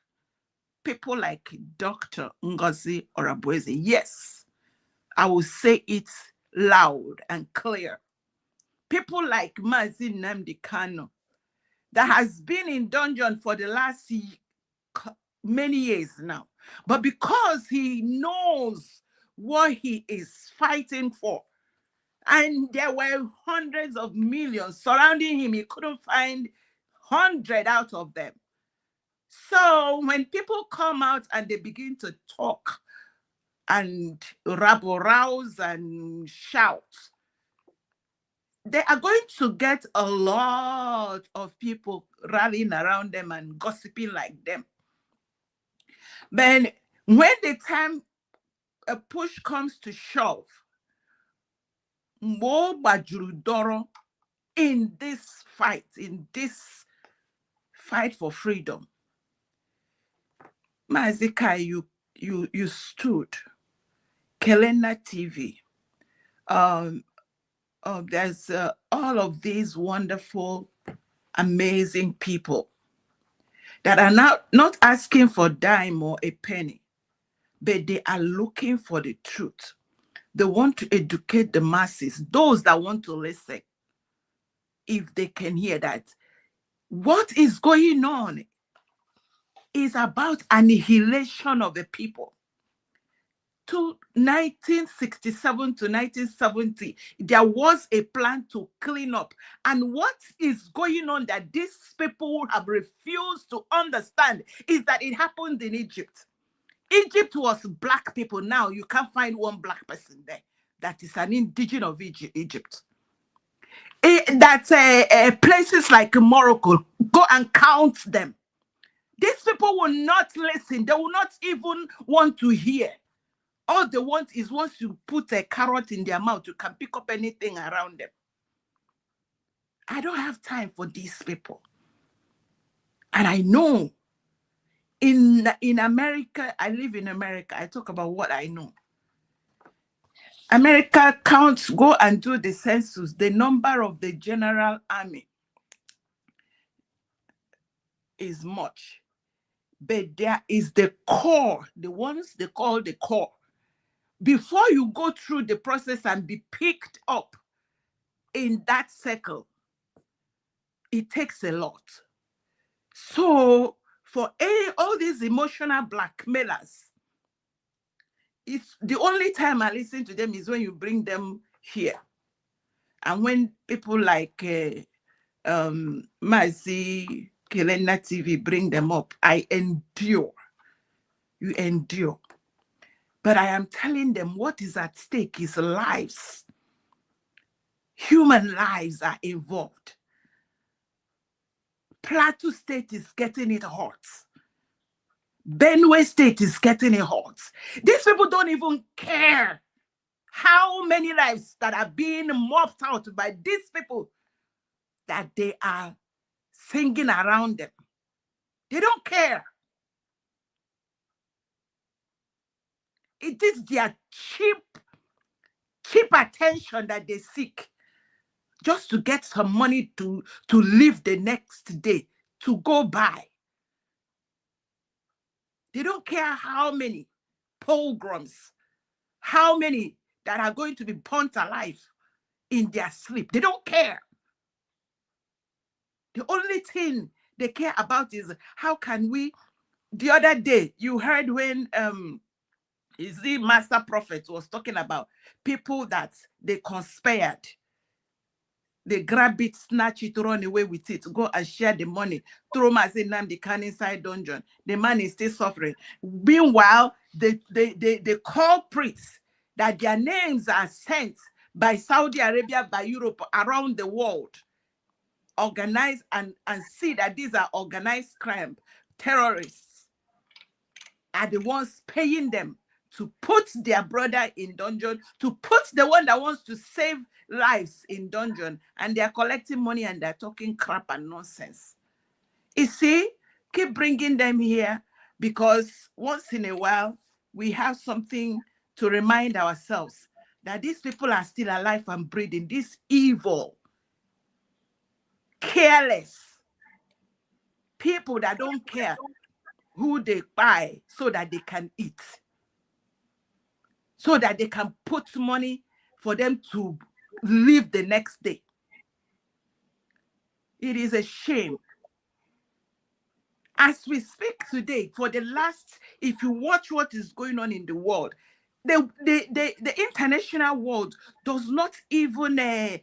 People like Dr. Ngozi Orabueze, yes, I will say it loud and clear. People like Mazi Nnamdi Kanu, that has been in dungeon for the last many years now. But because he knows what he is fighting for, and there were hundreds of millions surrounding him, he couldn't find 100 out of them. So when people come out and they begin to talk and rabble rouse and shout, they are going to get a lot of people rallying around them and gossiping like them. But when the time a push comes to shove, in this fight for freedom, Mazika, you stood. Kelena TV. There's all of these wonderful, amazing people that are now not asking for a dime or a penny, but they are looking for the truth. They want to educate the masses, those that want to listen, if they can hear that what is going on is about annihilation of the people. To 1967 to 1970, there was a plan to clean up. And what is going on that these people have refused to understand is that it happened in Egypt. Egypt was black people. Now you can't find one black person there that is an indigenous of Egypt. Places like Morocco, go and count them. These people will not listen. They will not even want to hear. All they want is once you put a carrot in their mouth, you can pick up anything around them. I don't have time for these people. And I know in America, I live in America. I talk about what I know. America counts, go and do the census, the number of the general army is much. But there is the core, the ones they call the core. Before you go through the process and be picked up in that circle, it takes a lot. So for all these emotional blackmailers, it's the only time I listen to them is when you bring them here. And when people like Mazi, Kelena TV bring them up, I endure. You endure. But I am telling them what is at stake is lives. Human lives are involved. Plateau State is getting it hot. Benue State is getting it hot. These people don't even care how many lives that are being mopped out by these people that they are singing around them. They don't care. It is their cheap attention that they seek just to get some money to live the next day, to go by. They don't care how many pogroms, how many that are going to be burnt alive in their sleep. They don't care. The only thing they care about is how can we. The other day, you heard when is the Master Prophet was talking about people that they conspired. They grab it, snatch it, run away with it, go and share the money, throw Mazi Nnamdi Kanu inside dungeon. The man is still suffering. Meanwhile, the culprits that their names are sent by Saudi Arabia, by Europe, around the world, organize and see that these are organized crime, terrorists, are the ones paying them to put their brother in dungeon, to put the one that wants to save lives in dungeon, and they're collecting money and they're talking crap and nonsense. You see, keep bringing them here because once in a while, we have something to remind ourselves that these people are still alive and breathing. This evil, careless people that don't care who they buy so that they can eat, so that they can put money for them to live the next day. It is a shame. As we speak today, for the last, if you watch what is going on in the world, the international world does not even if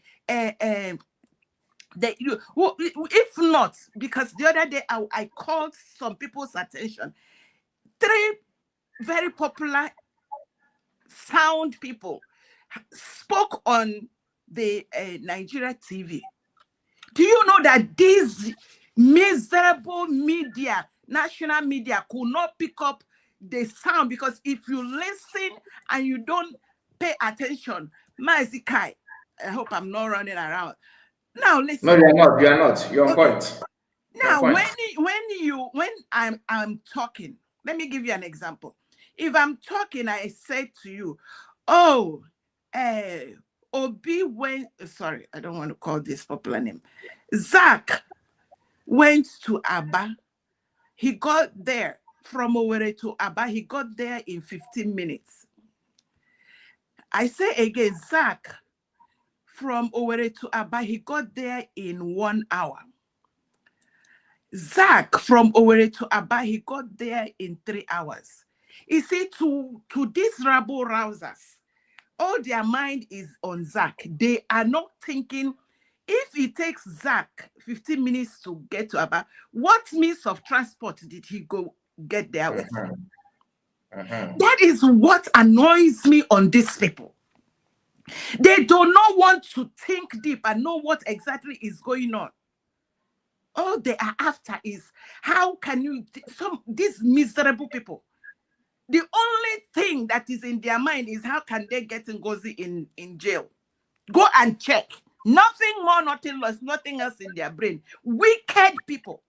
not, because the other day I called some people's attention. 3 very popular sound people spoke on the Nigeria TV. Do you know that these miserable media, national media, could not pick up the sound? Because if you listen and you don't pay attention, Mazikai, I hope I'm not running around. Now listen. No, you're not. You're not. You're on point. Now, when I'm talking, let me give you an example. If I'm talking, I say to you, oh, Obi went, sorry, I don't want to call this popular name. Zach went to Aba. He got there from Owerri to Aba. He got there in 15 minutes. I say again, Zach from Owerri to Aba, he got there in 1 hour. Zach from Owerri to Aba, he got there in 3 hours. You see, to these rabble rousers, all their mind is on Zach. They are not thinking, if it takes Zach 15 minutes to get to Aba, what means of transport did he get there with? That is what annoys me on these people. They do not want to think deep and know what exactly is going on. All they are after is how can you, these miserable people, the only thing that is in their mind is how can they get Ngozi in jail. Go and check. Nothing more, nothing less, nothing else in their brain. Wicked people.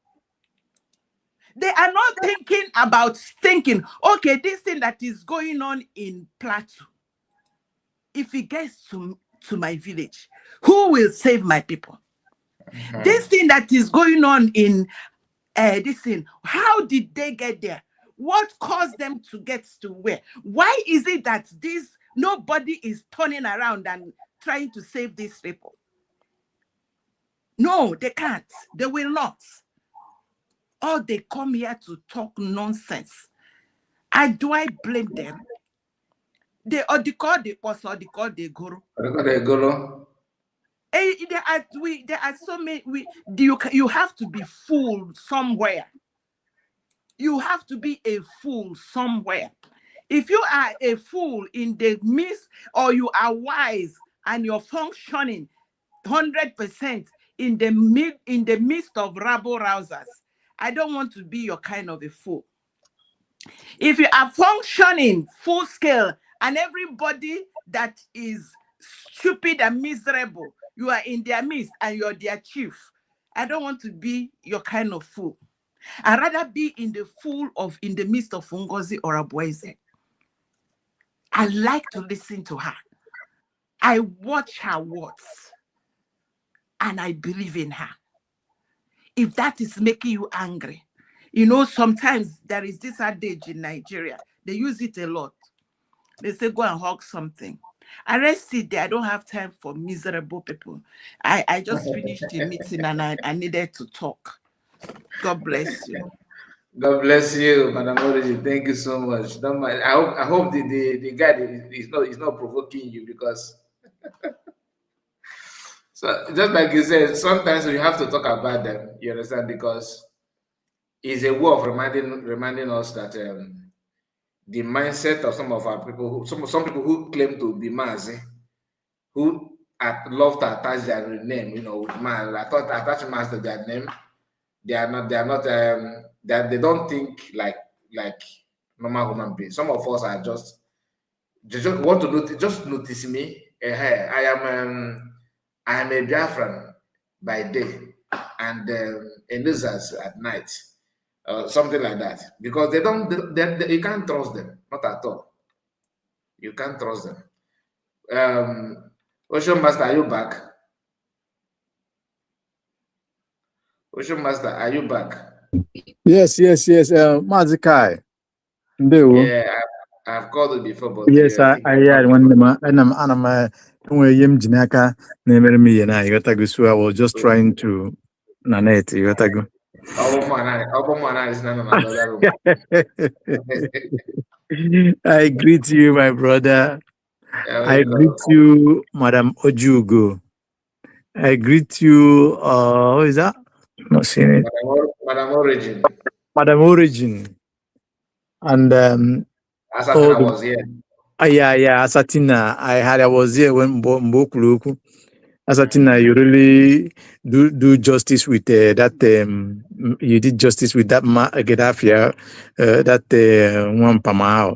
They are not thinking about okay, this thing that is going on in Plateau, if it gets to my village, who will save my people? This thing that is going on in this thing, how did they get there? What caused them to get to where? Why is it that nobody is turning around and trying to save these people? No, they can't. They will not. Or they come here to talk nonsense. Do I blame them? They or the call the boss or the call the guru. There are so many. You have to be fooled somewhere. You have to be a fool somewhere. If you are a fool in the midst, or you are wise and you're functioning 100% in the midst of rabble rousers, I don't want to be your kind of a fool. If you are functioning full scale and everybody that is stupid and miserable, you are in their midst and you're their chief, I don't want to be your kind of fool. I'd rather be in the midst of Ngozi or Abueze. I like to listen to her. I watch her words and I believe in her. If that is making you angry, sometimes there is this adage in Nigeria. They use it a lot. They say, go and hug something. I rest it there. I don't have time for miserable people. I just finished the meeting and I needed to talk. God bless you. God bless you, Madam Origin. Thank you so much. Don't mind. I hope the guy is not provoking you, because so just like you said, sometimes we have to talk about them. You understand? Because it's a way of reminding us that the mindset of some of our people, some people who claim to be Mazi, who love to attach their name, with man, attach Maz to their name. They they don't think like normal human beings. Some of us are just want to notice me. I am a Biafran by day and a lizards at night, something like that. Because you can't trust them, not at all. You can't trust them. Ocean Master, are you back? Ocean Master, are you back? Yes. Mazi Kai. Yeah, I've called it before, but yes, I had one and I'm yim jinaka never me and I got a good. I was just trying to nanette. You got a go. I greet you, my brother. I greet you, Madam Ojugo. I greet you. Who is that? Not seeing it. Madam Origin. Madam Origin. And Asatina was here. Yeah, Asatina. I was here when Mbokuluku. Asatina, you really do justice with that. You did justice with that Gaddafi, that one Pamao,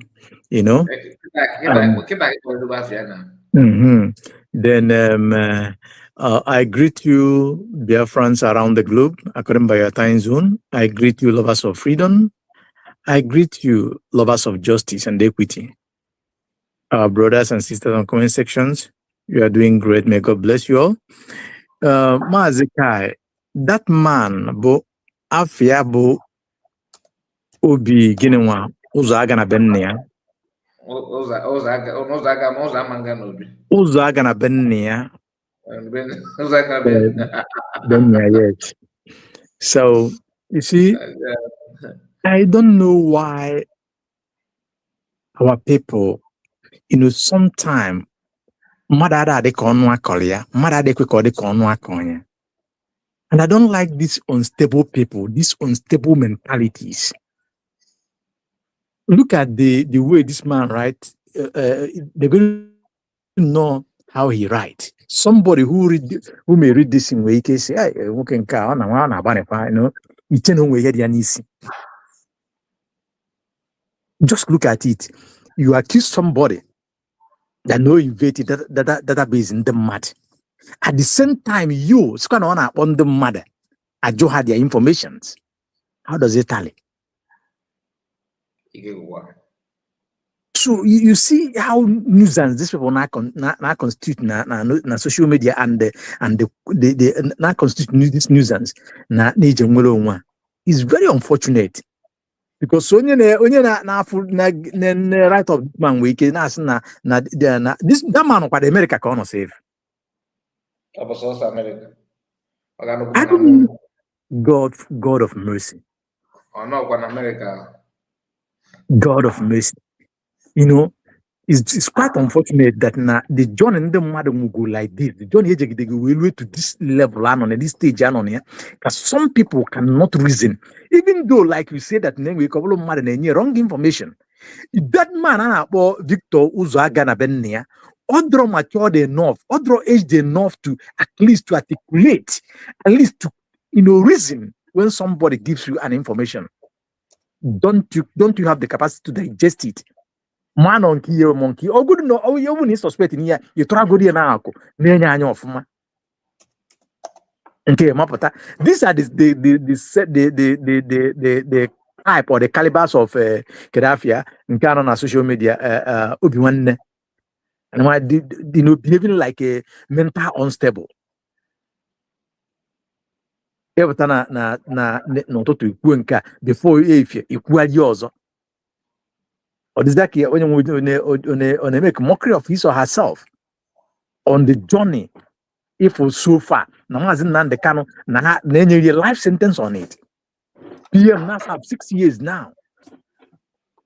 Then I greet you, dear friends around the globe, according by your time zone. I greet you, lovers of freedom. I greet you, lovers of justice and equity. Our brothers and sisters on comment sections, you are doing great. May God bless you all. Mazikai, that man, bo afia bo obi ginwa uzo aga na benne ya. Uzo aga na benne ya. Yes. So you see, I don't know why our people, sometimes madada de konwa kolia, madada de kwekode konwa konya. And I don't like these unstable people, these unstable mentalities. Look at the way this man, right? They're going to know how he writes. Somebody who may read this in way say, "Hey, okay, just look at it. You accuse somebody that no invaded database in the mad. At the same time, you on the mother, Ajo had their information. How does it tally? So you see how nuisance these people now constitute na social media and the now constitute this nuisance na is very unfortunate. Because onye na right of man we can ask na this that man kwa the America ka ono save. America. God of mercy. Oh no, America. God of mercy. You know, it's quite unfortunate that the John and the mother will go like this. The John they will to this level and on this stage and on here. Because some people cannot reason. Even though, like we say that we couple of mother and wrong information. That man Victor Uzagana Benia, Odro matured enough, Odro aged enough to at least to articulate, at least to reason when somebody gives you an information. Don't you have the capacity to digest it? Man on key monkey. Oh, good no. Oh, you wouldn't suspect in here. You try good now. Okay, mapota. These are the type or the calibers of Kedafia in on social media. Obi-Wan and why behaving like a mental unstable. Every time na no to kuenka before if you yours. Or is that when make mockery of his or herself on the journey, if so far, now as in the canon, now a life sentence on it. PM now have 6 years now.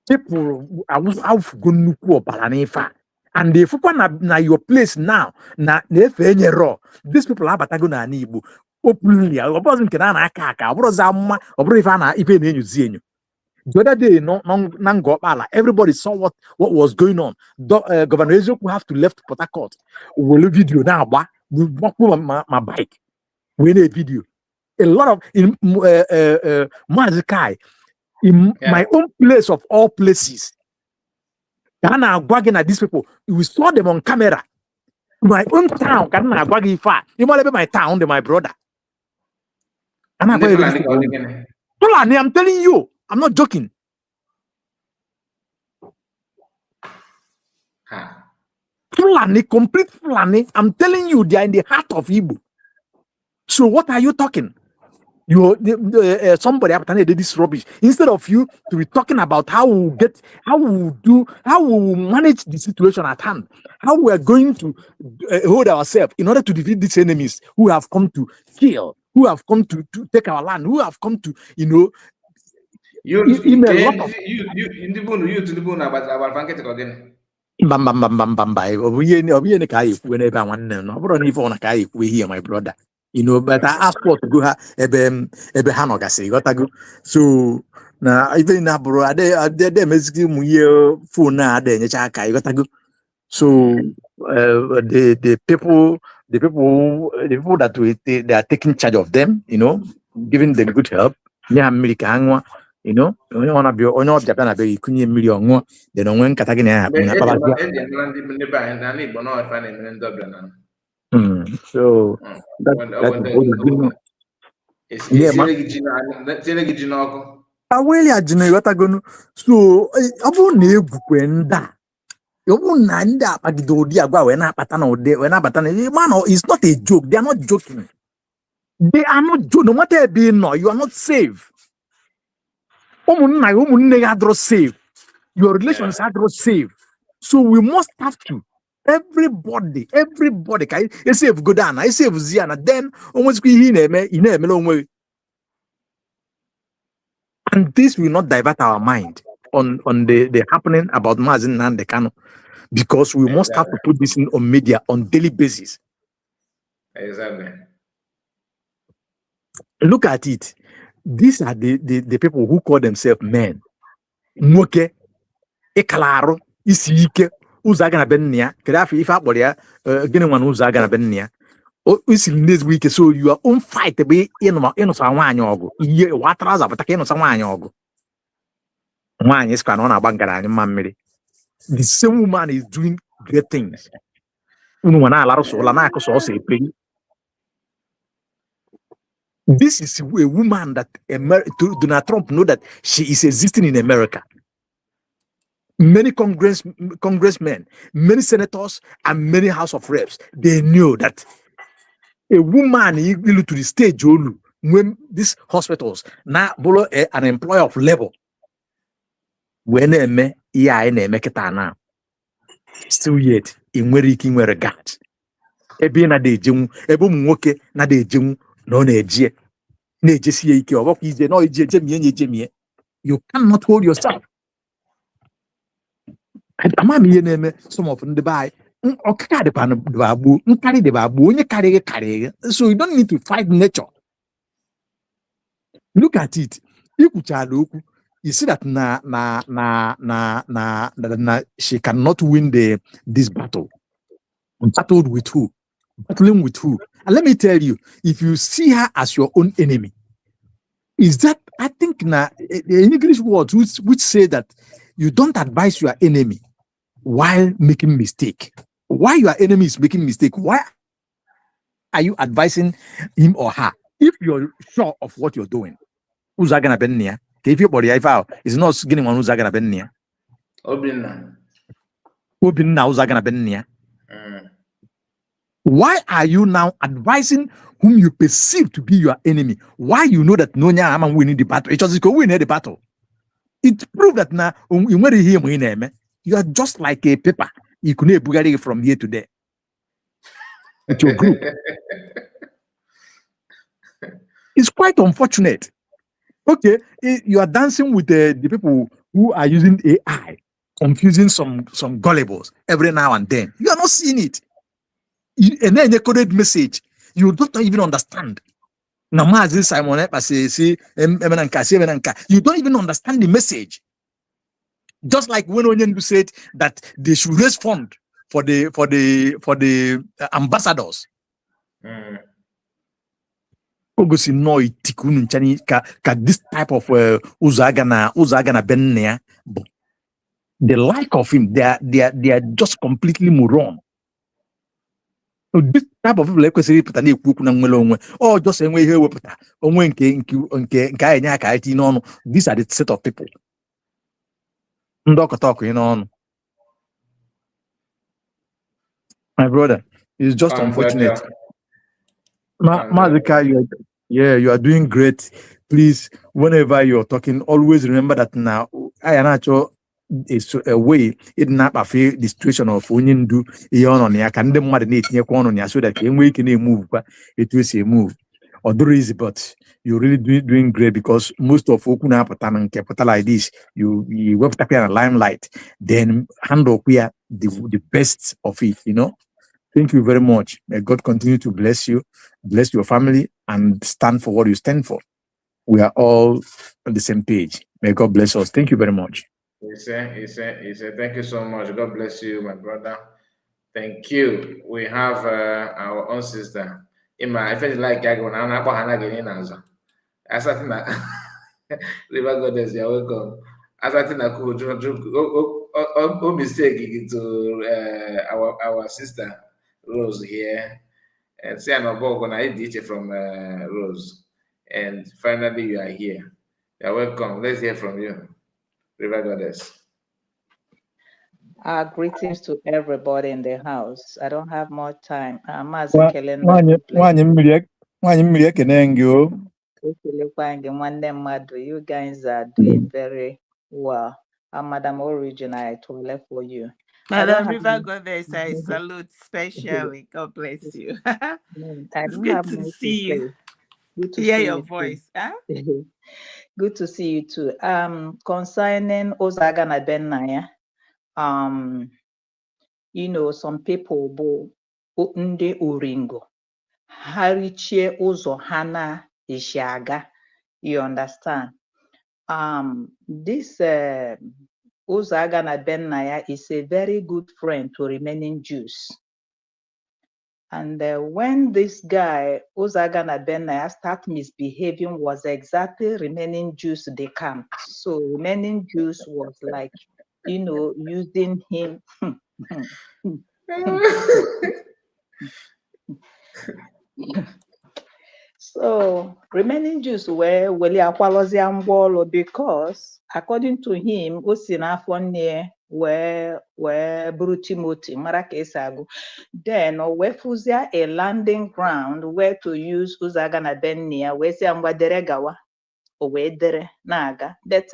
People are going to Balanefa. And if you na your place now, na any raw, these people are Batagona and Ibu. Openly, I wasn't can I was Zama or Brivana, even in you. The other day, everybody saw what was going on. Governor Ezeoku have to left Port Harcourt. We'll video now, we walk my bike. We need a video. A lot of in Mazikai, in my own place of all places. Can I bargain at these people? We saw them on camera. My own town, can I bargain far? You might be my town, my brother. And I'm telling you. I'm not joking. Fulani, complete Fulani. I'm telling you, they are in the heart of Igbo. So what are you talking? Somebody did this rubbish. Instead of you to be talking about how we manage the situation at hand, how we are going to hold ourselves in order to defeat these enemies who have come to kill, who have come to take our land, who have come to, you to the bone about again. My brother. But I asked for to go ebe hanogasi. So now even na bro, they basically phone na de nyecha. So the people that they are taking charge of them, giving them good help. Yeah, America, only one of your Japan, you couldn't million. They don't want Catagina. So so it's not a joke. They are not joking. They are not joking. No matter being no, you are not safe. Safe. Your relations are not safe. So we must have to. Everybody can you say if go down, I say if Ziana, then almost and this will not divert our mind on the happening about Mazin and the Kano, because we must have to put this on media on daily basis. Exactly. Look at it. These are the people who call themselves men. Moke, Ekalaro, Isike, ụzọ aga na be nna ya kedu afọ ife akpọrọ ya gịnị nwa na ụzọ aga na be nna ya o siri n'ezigbo ike so your own fight bụ ịnụsa nwaanyị ọgụ ihe watara aza pụta ka ịnụsa nwaanyị ọgụ nwaanyị sịkwa na ọ na-agba ngaranya mma mmiri the same woman is doing great things unu nwa na-alarụsọ ụla na-akụsọ ọsọ eperi. This is a woman that Donald Trump know that she is existing in America. Many congressmen, many senators, and many House of Reps, they knew that a woman equal to the stage when these hospitals now follow an employer of labor. When now, still yet in where regard. Ebi na de jemu, ebo mwoke na de jemu no neje. Neje ike or work easy, no jemie. You cannot hold yourself. Some of them buy carry the babu, carry. So you don't need to fight nature. Look at it. You see that she cannot win this battle. Battled with who? Battling with who? And let me tell you, if you see her as your own enemy, is that I think the English words which say that you don't advise your enemy while making mistake. Why your enemy is making mistake? Why are you advising him or her? If you're sure of what you're doing, who's gonna be near? If your body is not getting one who's gonna be near. Obinna who's gonna be near. Why are you now advising whom you perceive to be your enemy? Why you know that no I'm winning the battle? It just go win the battle. It proves that now you are just like a paper. You couldn't bugari from here to there. With your group. It's quite unfortunate. Okay, you are dancing with the people who are using AI, confusing some gullibles every now and then. You are not seeing it. And then the coded message, you don't even understand. Namazi Simon you don't even understand the message. Just like when Onyendu said that they should raise fund for the ambassadors. Ogosi no itikunu nchani ka this type of uzagana bennia. The like of him, they are just completely moron. So this type of people like put na ekwu na nwele onwe or just enwe ihe wepụta onwe nke anya aka iti n'ọnụ. These are the set of people. Ndokotoko n'ọnụ. My brother, it's just unfortunate. Mazika, you are doing great. Please, whenever you're talking, always remember that now I am actually is a way it not affect the situation of Unyendu on ya can them marinate on ya so that we can move, but it will say move. Or do easy, but you're really doing great because most of Okuna Patan and capital like this, you web tapping a limelight, then handle the best of it, you know. Thank you very much. May God continue to bless you, bless your family, and stand for what you stand for. We are all on the same page. May God bless us. Thank you very much. He said, thank you so much. God bless you, my brother. Thank you. We have our own sister. I feel like I go now. I'm getting answer. As I think River Goddess, you're welcome. As I think I could mistake to our sister Rose here, and say I'm about when I did from Rose, and finally you are here. You're welcome. Let's hear from you, River Goddess. Greetings to everybody in the house. I don't have more time. You guys are doing very well. Madam Origin, I toilet for you. Madam River Goddess, I salute specially. God bless you. It's good to see you. Good to hear your voice. Huh? Good to see you too. Concerning Ozagana Benaya, you know, some people bo nde uringo harichie uzo hana ishaga. You understand? This Uzaga na Benaya is a very good friend to remaining Jews. And when this guy, Uzaga na Benaya, start misbehaving, was exactly remaining Jews they camped. So remaining Jews was like, using him. So remaining Jews were weli akwalozia ngwolo because according to him, o si n'afọ nne wee buru Timothy mara ka esi agụ. Then o wee fụzia a landing ground where to use Uzaga na Benaya wee sị ngwa dere gawa. O wee dere na-aga. But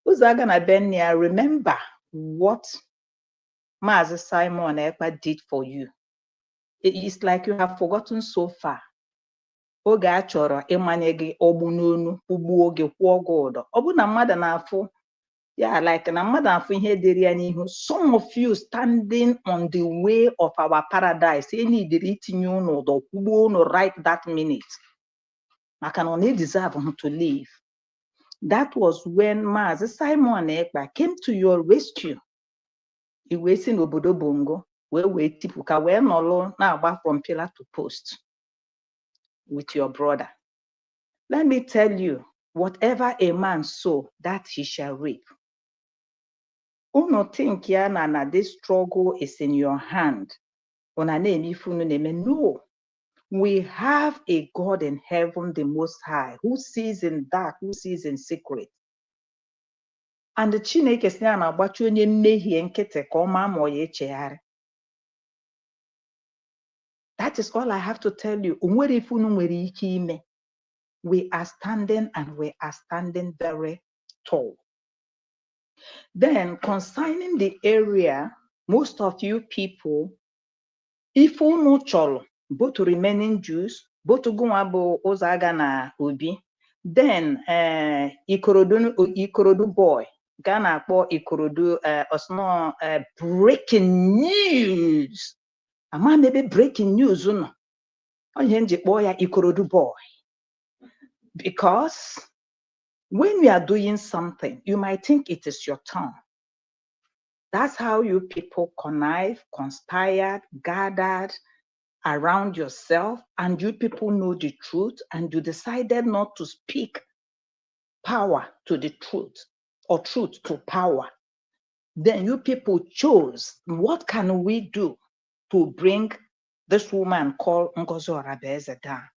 Uzaga na Benaya, remember what Maazị Simon Ekpa did for you. It's like you have forgotten so far. Oge a chọrọ ịmanye gị ọgbụ n'onu ugbuo gị kwụọ gị ụdọ. Ọ bụ na mmadụ na-afụ like na mmadụ na-afụ ihe dịrị ya n'ihu. Some of you standing on the way of our paradise, enidiri itinye unu ụdọ kwụgbuo unu right that minute. Maka na ọ na-deserve to live. That was when Maazị Simon Ekpa came to your rescue. I wee si n'obodo Bongo wee tipu ka wee nọlụ na-agba from pillar to post with your brother. Let me tell you, whatever a man sow, that he shall reap. Uno think ya na this struggle is in your hand. No. We have a God in heaven, the Most High, who sees in dark, who sees in secret. And the Chineke si na agbachi onye mmehie nkịtị ka ọ maa ma ọ ya echegharị. That is all I have to tell you. Onwere ife unu nwere ike ime. We are standing and we are standing very tall. Then concerning the area, most of you people, if unu chọrọ both remaining Jews, both Gumabo Uzaga na Obi, then Ikorodu boy, Ghana po Ikorodu osno breaking news. Ama maybe breaking news uno. Onye njikpo ya Ikorodu boy. Because when we are doing something, you might think it is your turn. That's how you people connive, conspired, gathered around yourself, and you people know the truth, and you decided not to speak power to the truth or truth to power. Then you people chose, what can we do to bring this woman called Ngozi Orabeze down?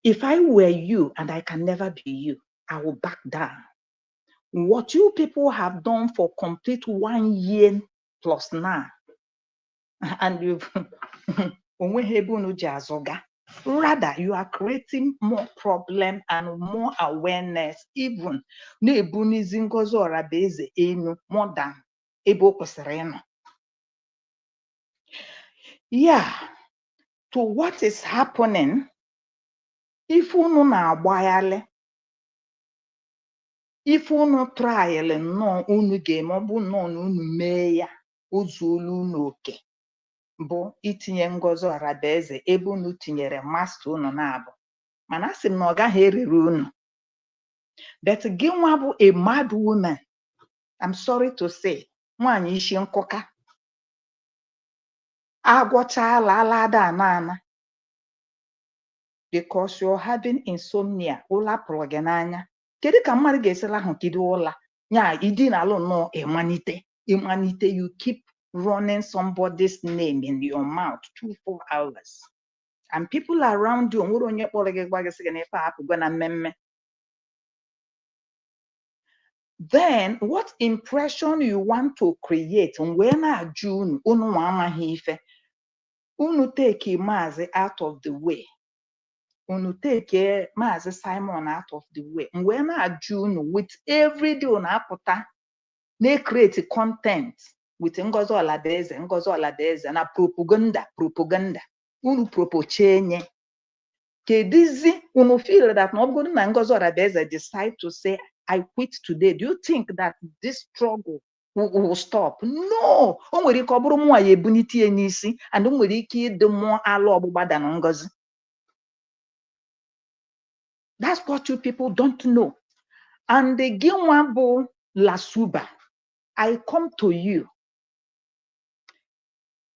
If I were you, and I can never be you, I will back down. What you people have done for complete 1 year plus now, and you've rather you are creating more problem and more awareness, even more than yeah, to what is happening. If unu na-agbayali, if unu trial nnọọ unu ga-eme, ọ bụ nnọọ na unu mee ya ozuolu unu oke bụ itinye Ngozi Orabeze ebe unu tinyere master unu na-abụ. Mana asị m na ọ gaghị eriri unu. But gị nwa bụ a mad woman, I'm sorry to say, nwaanyị isi nkụka agwọchala ala ada ana. Because you're having insomnia, ụla pụrụ gị n'anya. Kedu ka mmadụ ga-esila ahụ kido ụla? Nya idina alụ nnọọ ịmanite, you keep running somebody's name in your mouth 2-4 hours. And people around you, nwere onye kpọrọ gị gwa gị sị gị na ife apụgo na mmemme. Then what impression you want to create mgbe na-ajụ unu nwa amaghị ife, unu take Maazị out of the way. Unu take Maazị Simon out of the way. Mgbe na-ajụ unu with every day unu apụta na-create content with Ngozi Orabeze na propaganda. Unu propochenye. Kedizi unu feel that na ọ bụrụ na Ngozi Orabeze decide to say, I quit today, do you think that this struggle will stop? No! O nwere ike ọ bụrụ mụnwa ya ebunite ya n'isi, and o nwere ike ịdị mmụọ alụ ọgbụgba da na Ngozi. That's what you people don't know. And the gị nwa bụ Lasuba, I come to you.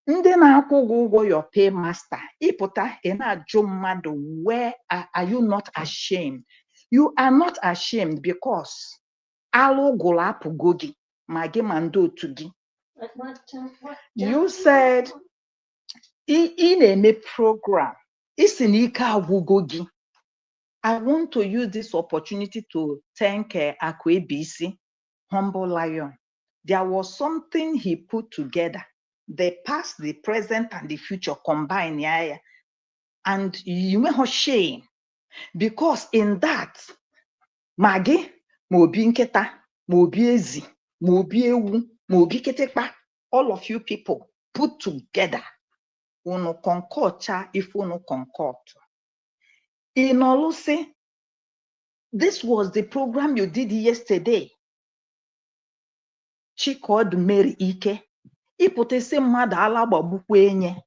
Ndị na-akwụ ụgwọ your paymaster, ịpụta ị na-ajụ mmadụ, where are you not ashamed? You are not ashamed because alụ gụrụ apụgo gị ma gị ma ndị otu gị. You said ị na-eme program, isi na ike agwụgo gị. I want to use this opportunity to thank Akwebuisi, Humble Lion. There was something he put together. The past, the present, and the future combined, yeah. And you may have shame because in that, Maggie, Mobi Nketa, Mobi Ezi, Mobi Ewu, Mobi Ketekpa, all of you people put together, uno concord cha if uno concord. In all, say, this was the program you did yesterday. She called Mary Ike. Ipotese mmadụ ala gbagbukwa enye.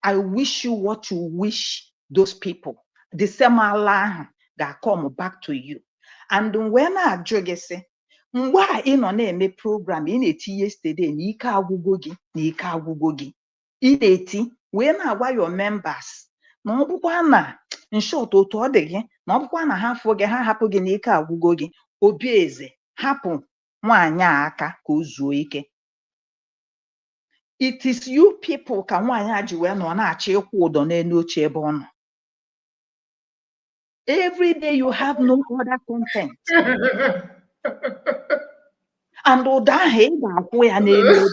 I wish you what you wish those people. The same ala ahụ ga-come back to you. And when I ajụ gị sị, mgbe a ị nọ na-eme program ị na-eti yesterday na ike agwụgo gị na ike agwụgo gị, ị na-eti wee na-agwa your members na ọ bụkwa na nshọt otu ọ dị gị, na ọ bụkwa na ha fụ gị ha hapụ gị na ike agwụgo gị, obi eze hapụ nwaanyị a aka ka o zuo ike. It is you people ka nwaanyị a ji wee nọ na-achọ ịkwụ ụdọ n'elu oche ebe ọ nọ. Every day you have no other content. And ụdọ ahụ ị ga-akwụ ya n'elu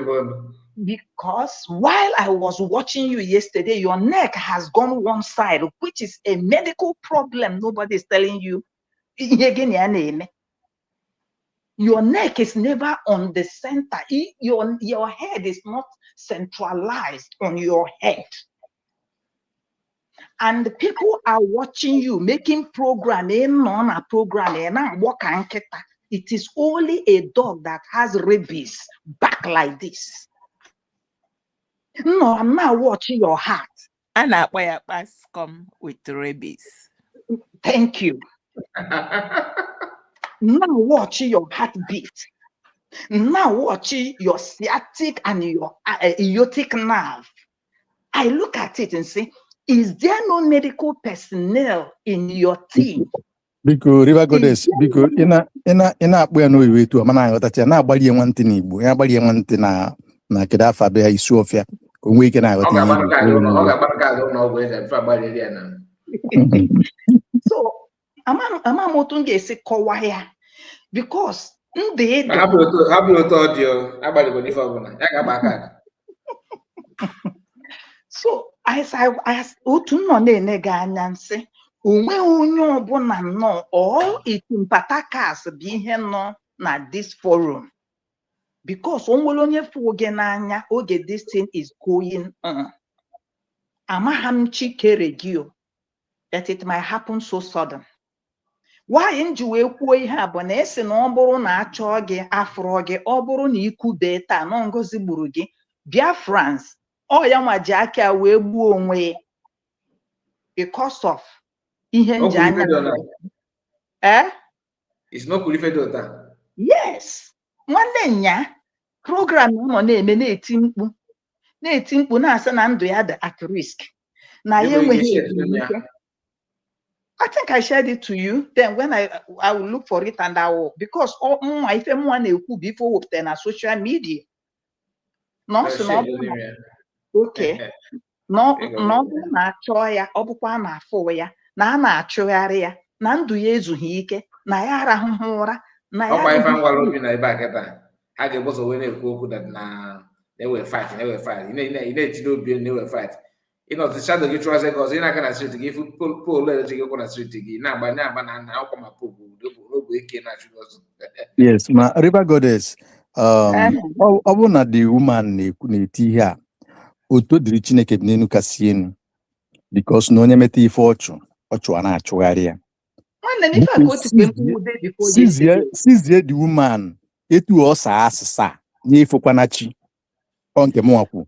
ebe. Because while I was watching you yesterday, your neck has gone one side, which is a medical problem. Nobody is telling you. Your neck is never on the center. Your head is not centralized on your head. And people are watching you, making programming on a program. It is only a dog that has rabies back like this. No, I'm not watching your heart. And that way I come with rabies. Thank you. Now watch your heartbeat. Now watch your sciatic and your aortic nerve. I look at it and say, is there no medical personnel in your team? Because River Goddess, because in a way no way to a man that you're not body one thing, you're body one thing na Kedafa be a Sofia. We can have So ama motunge ese kowaya because ndị so as otu nọ na-ene gị anya nsị onwe onye ọbụla nọ all itimpatakas bụ ihe nọ na this forum because onwere onye fụ gị n'anya oge this thing is going on. Amaghị m chikere gị that it might happen so sudden. Why nji wee kwuo ihe a bụ na esi na ọ bụrụ na achọọ gị afụrụ gị, ọ bụrụ na ikube taa na ngozi gburu gị, bịa France ọ ya nwa ji aka wee gbuo onwe because of ihe nji anya. It's not qualified. Yes. Nwanne nya program nọ na-eme na-eti mkpu na-asị na ndụ ya dị at risk. Na ya enweghị ike. I think I shared it to you. Then when I will look for it and I will, because if anyone who before then on social media. No, okay. No, na choya, obukwa na afọ ya, na achụgharị ya, na ndụ ya ezughị ike, na ya arahụghị ụra, na ya. Ọkwa ife ngwara obi na ebe akịta, ha ga-ebozo wee na-ekwu okwu that na they fight. Ị na-etinye obi na fight. You know, the shadow you trust because you're not gonna street to give pull let street to now by now come up. Yes, my River Goddess. Ọbụna the woman na-eti ihe a otu dịrị Chineke dị n'elu kasị enu because na onye meta ife ọchụ a na-achụgharị ya. Sizie the woman etu ọ saa asịsa nye ifokwana chi ọ nke m wakwu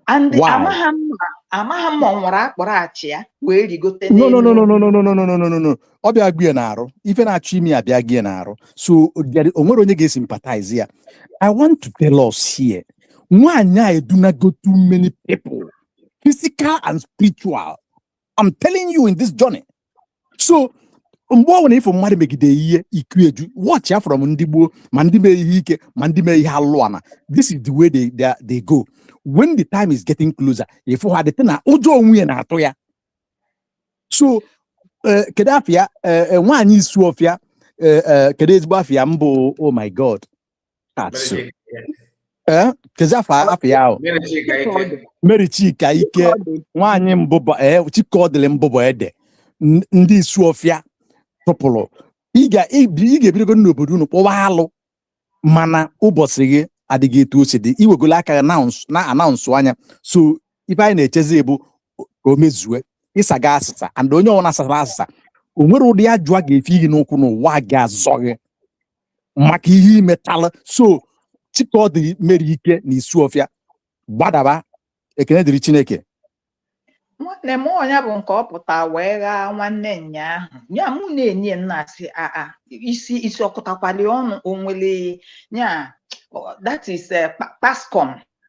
And Why? amagham ma ọ nwere akpọrọ achị ya wee rigote No, no, n'elu. no, no, no, no, no, no, no, no, no, no. Ọ bịa gị na-arụ. Ife na-achọ ime abịa gị na-arụ. So o nwere onye ga-sympathize ya. I want to tell us here. Nwaanyị a edunago too many people, physical and spiritual. I'm telling you in this journey. So mgbe ọ nwere ifo mmadụ megide ihe iku eju, watch ya from ndị gboo ma ndị mee ihe ike ma ndị mee ihe alụana. This is the way they go. When the time is getting closer, if ha dịte na ụjọ onwe ya na-atụ ya. So kedu afịa nwaanyị isu ọfịa kedu ezigbo afịa mbụ, oh my god, so kedu afịa ahụ? Mary Chika Ike, nwaanyị mbụ Chikodịlị mbụ bụ ede. Ndị isu ọfịa tụpụrụ ị ga-ebidogo n'obodo unu kpọwa alụ, mana ụbọchị gị adịghị etu o si dị. Iwegolo aka na anaunsụ anya. So ife anyị na-echezi bụ ka o mezue ịsaga asịsa, and onye ọwụna asara asịsa o nwere ụdị ajụ a ga-efe ihe n'ụkwụ n'ụwa ga-azọghị maka ihe imetalụ. So Chikodị Mary Ike na isu ọfịa gbadaba, ekene dịrị Chineke. Nwanne m onye bụ nke ọ pụta wee ghaa nwanne nyaahụ nya mụ na-enye na-asị isi ọkụtakwali ọnụ onwele nya. That is Pascom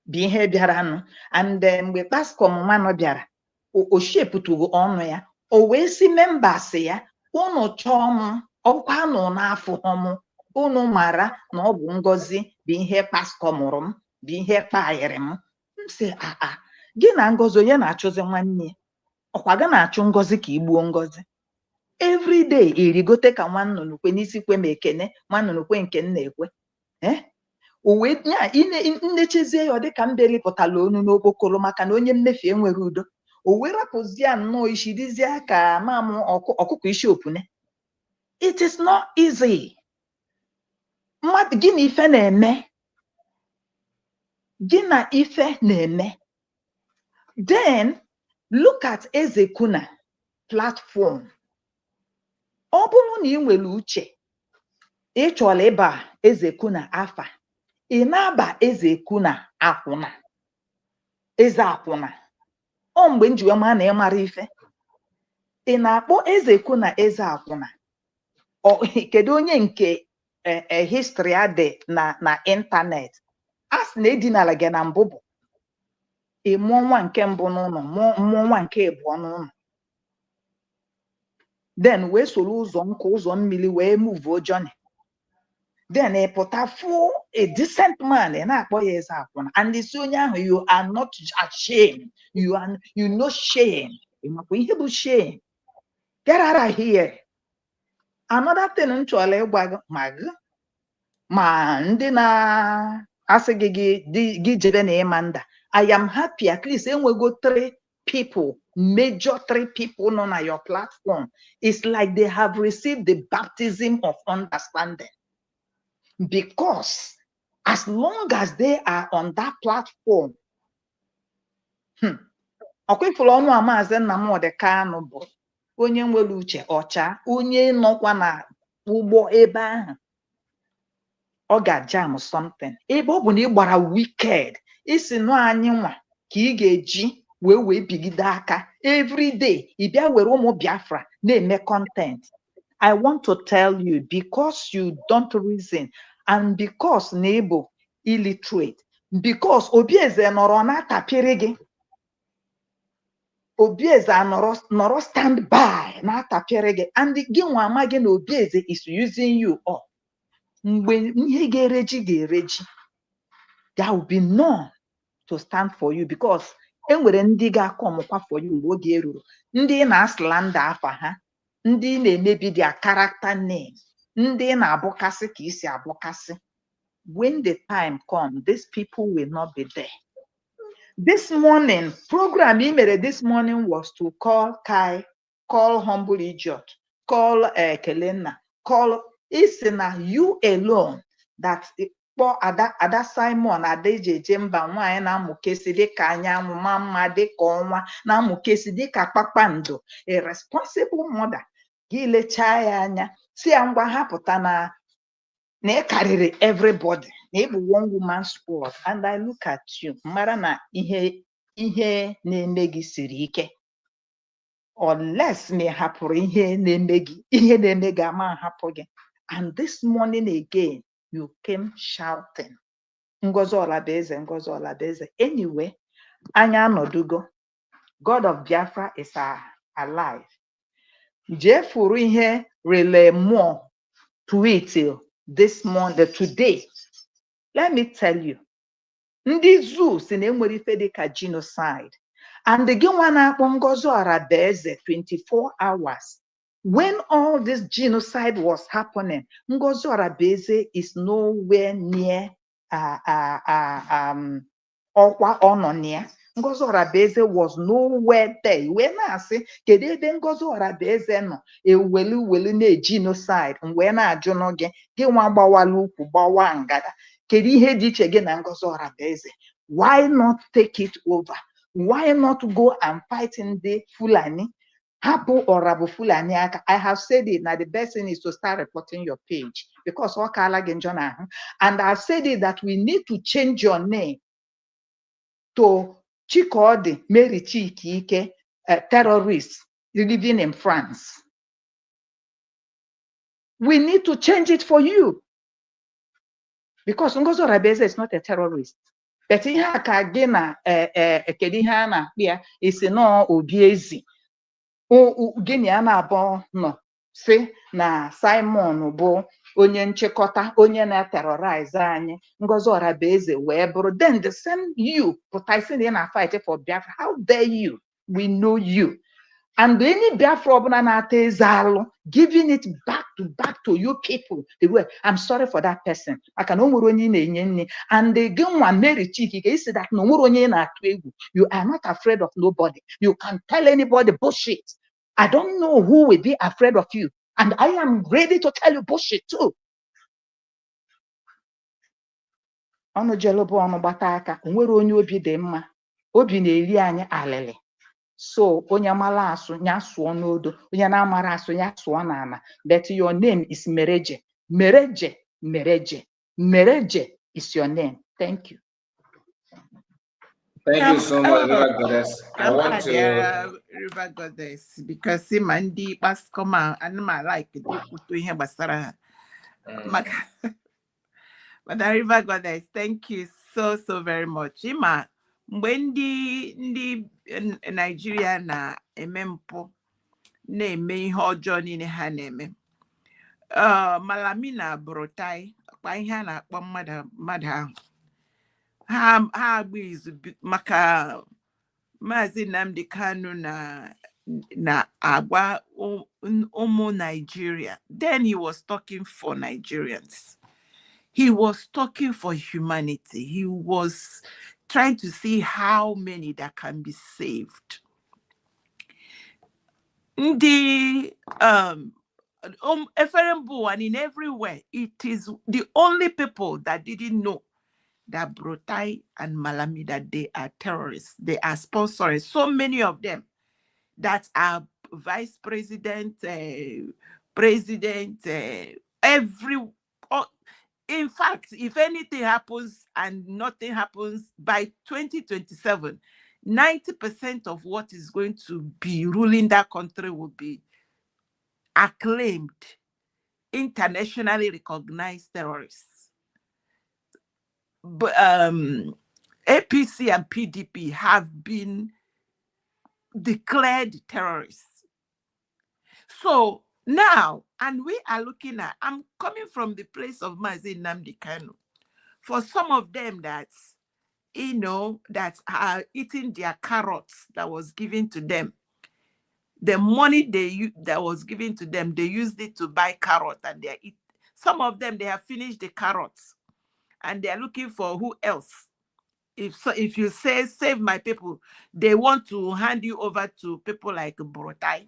bụ ihe bịaranụ, and mgbe Pascom nwanọ bịara o shepụtụgo ọnụ ya, o wee si membas ya unu chọọ m ọkwa nọ n'afọ ọmụ, unu mara na ọ bụ ngọzi bụ ihe Pascom mụrụ m, bụ ihe kpayịrị m. Sị gị na ngọzi onye na-achụzi nwanne ya? Ọkwa gị na-achụ ngọzi ka igbuo ngọzi? Everyday erigote ka nwannụnụkwe n'isi kwe ma ekene nwannụnụkwe nke nna ekwe. Uwe nya nnechezie ya ọ dịka mberi pụtala onu n'okpokolo maka na onye mmefu enwere udo. O wee rapụzie nnọọ isi dizie ka mamụ ọkụkọ isi opune. It is not easy. Mmadụ gị na ife na-eme, gị na ife na-eme. Then look at Ezekuna platform. Ọ bụrụ na ị nwere uche ị chọrọ ịba Ezekuna afa, ị na-aba Ezekuna akwụna, eze akwụna. Ọ mgbe njiwe ma na ịmara ife ị na-akpọ Ezekuna eze akwụna. Kedu onye nke history dị na ịntanet a sị na edinala gị na mbụbụ, ị mụọ nwa nke mbụ n'ụlọ, mụọ nwa nke abụọ n'ụlọ, then wee soro ụzọ mmiri wee move journey, then ị pụta full a decent man ị na-akpọ ya eze akwụna, and isi onye ahụ you are not ashamed, you know shame. Ị makwa ihe bụ shame? Get out of here. Another thing m chọrọ ịgwa gị ma ndị na-asị gị jebe na ịma nda, I am happy at least enwego 3 people, major 3 people nọ na your platform. It's like they have received the baptism of understanding, because as long as they are on that platform, ọkwefụrụ ọnụ a Maazị Nnamdi Kanu bụ onye nwere uche ọcha, onye nọkwa na ụgbọ ebe ahụ, ọ ga-jam something. Ebe ọ bụ na ị gbara wicked, isi nọ anyị nwa ka ị ga-eji wee bigide aka everyday ị bịa were ụmụ Biafra na-eme content. I want to tell you, because you don't reason and because na ịbụ illiterate, because Obieze nọrọ na-atapịrị gị, Obieze nọrọ stand by na-atapịrị gị, and gị nwa amaghị na Obieze is using you up. Mgbe ihe ga-ereji, there will be none to stand for you, because enwere ndị ga-akọ ọmụkwa for you mgbe oge eruru, ndị na-aslanda afa ha, ndị na-emebi their character name, ndị na-abụkasị ka isi abụkasị. When the time comes, these people will not be there. This morning, program I made this morning was to call Kai, call Humble Idiot, call Kelena, call Isina, you alone, that kpọ Ada Simon Adejeje Mba nwanyị na-amụkesi dịka anyanwụ ma mma dịka ọnwa, na-amụkesi dịka kpakpando, a responsible mother. Gị lechaa ya anya si ya ngwa hapụta na ị karịrị everybody, na ị bụ one woman sport, and I look at you mara na ihe ihe na-eme gị siri ike, unless na ị hapụrụ ihe na-eme gị, ihe na-eme gị ama hapụ gị. And this morning again, you came shouting, Ngozi Olabeze, Ngozi Olabeze. Anyway, anya anọdugo. God of Biafra is alive. Jee furu ihe relay more to it till this morning, today. Let me tell you, ndị zoo si na enwere ife dịka genocide. And gị nwa na-akpọ Ngozi Olabeze 24 hours. When all this genocide was happening, Ngozi Olabeze is nowhere near ọkwa ọ nọ na. Ngozi Olabeze was nowhere there. Wee na-asị kedu ebe Ngozi Olabeze nọ ewelu na genocide, wee na-ajụ nụ gị nwa gbawala ukwu gbawa ngada, kedu ihe dị iche gị na Ngozi Olabeze? Why not take it over? Why not go and fight in the Fulani? Hapu or Rabu Fulani aka. I have said it. Now the best thing is to start reporting your page, because and I've said it that we need to change your name to Chikodi Mary Chikike, a terrorist living in France. We need to change it for you, because Ngozi Olabeze is not a terrorist. But ihe aka gị na kedu ihe a na-akpị ya isi nọ obi ezi gịnị a na-abụ nọ si na Simon bụ onye nchịkọta, onye na-terrorize anyị, Ngozi Olabeze wee bụrụ, then the same you pụta isi na ị na-fight for Biafra. How dare you? We know you. And any Biafra ọbụla na-ata eze alụ, giving it back to you people. The way, I'm sorry for that person. Maka na o nwere onye na-enye nne. And gị nwa Mary Chikike, you say that na o nwere onye na-atụ egwu. You are not afraid of nobody. You can tell anybody bullshit. I don't know who will be afraid of you. And I am ready to tell you bullshit too. Ọnụ jelobo ọnụ gbata aka, o nwere onye obi dị mma. Obi na-eri anyị alịlị. So onye amala asụ nya sụọ n'odo, onye na-amara asụ ya sụọ n'ala. But your name is Mereje. Mereje, Mereje. Mereje is your name. Thank you. Thank you so much, River Goddess. I want to River Goddess, because Mandi Pascoma and my like to him basara. But the River Goddess, thank you so very much. Ima when the Nigeria na emempo na-eme ihe ọjọọ niile ha na-eme. Malamina Brotai, kwa ihe a na-akpọ mmadụ ahụ. Ha agba izu maka Maazị Nnamdi Kanu na agba ụmụ Nigeria. Then he was talking for Nigerians. He was talking for humanity. He was trying to see how many that can be saved. The Eferembu, and in everywhere, it is the only people that didn't know that Brotai and Malami, that they are terrorists. They are sponsoring so many of them that are vice president, president, in fact, if anything happens and nothing happens by 2027, 90% of what is going to be ruling that country will be acclaimed, internationally recognized terrorists. But APC and PDP have been declared terrorists. So now, and we are looking at, I'm coming from the place of Mazi Nnamdi Kanu. For some of them that, that are eating their carrots that was given to them, the money that was given to them, they used it to buy carrots, and they eat. Some of them, they have finished the carrots and they're looking for who else. If you say, save my people, they want to hand you over to people like Brotai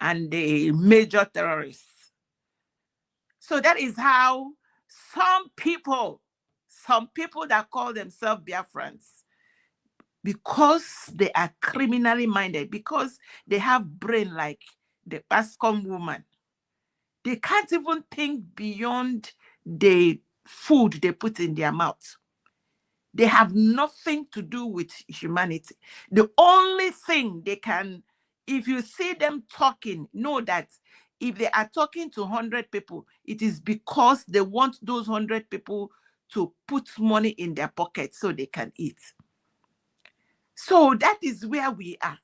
and the major terrorists. So that is how some people that call themselves Biafrans, because they are criminally minded, because they have brain like the Bascom woman, they can't even think beyond the food they put in their mouth. They have nothing to do with humanity. The only thing they can, if you see them talking, know that if they are talking to 100 people, it is because they want those 100 people to put money in their pocket so they can eat. So that is where we are.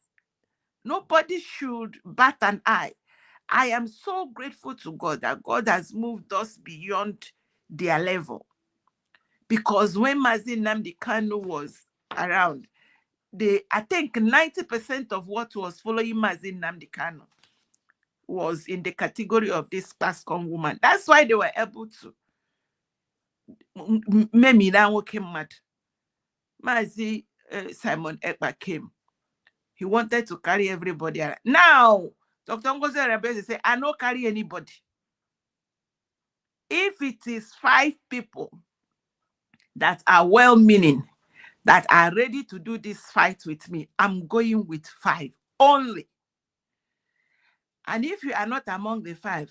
Nobody should bat an eye. I am so grateful to God that God has moved us beyond their level. Because when Mazi Nnamdi Kanu was around, I think 90% of what was following Mazi Nnamdi Kanu was in the category of this Pascon woman. That's why they were able to Mazi Simon Ekpa came. He wanted to carry everybody around. Now, Dr. Ngozi Arabese said, I don't carry anybody. If it is 5 people that are well-meaning, that are ready to do this fight with me, I'm going with 5 only. And if you are not among the 5,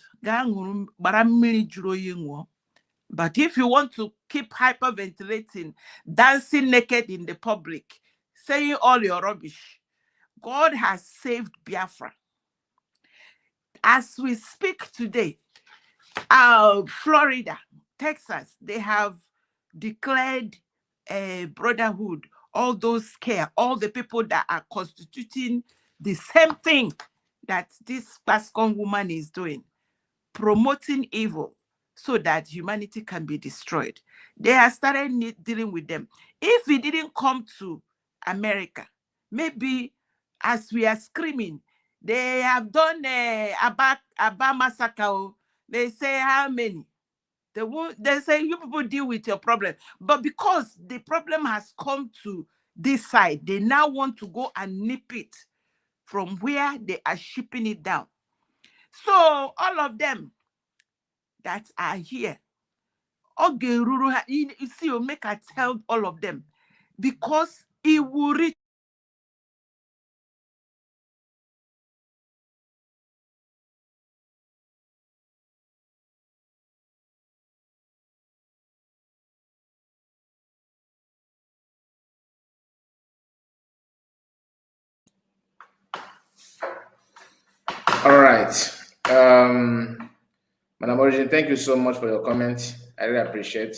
but if you want to keep hyperventilating, dancing naked in the public, saying all your rubbish, God has saved Biafra. As we speak today, Florida, Texas, they have declared a brotherhood, all those care, all the people that are constituting the same thing that this Pascon woman is doing, promoting evil so that humanity can be destroyed. They have started dealing with them. If we didn't come to America, maybe as we are screaming, they have done a Aba massacre. They say how many? They say you people deal with your problem. But because the problem has come to this side, they now want to go and nip it from where they are shipping it down. So all of them that are here, you see, you make a tell all of them, because it will reach. All right. Madam Origin, thank you so much for your comment. I really appreciate.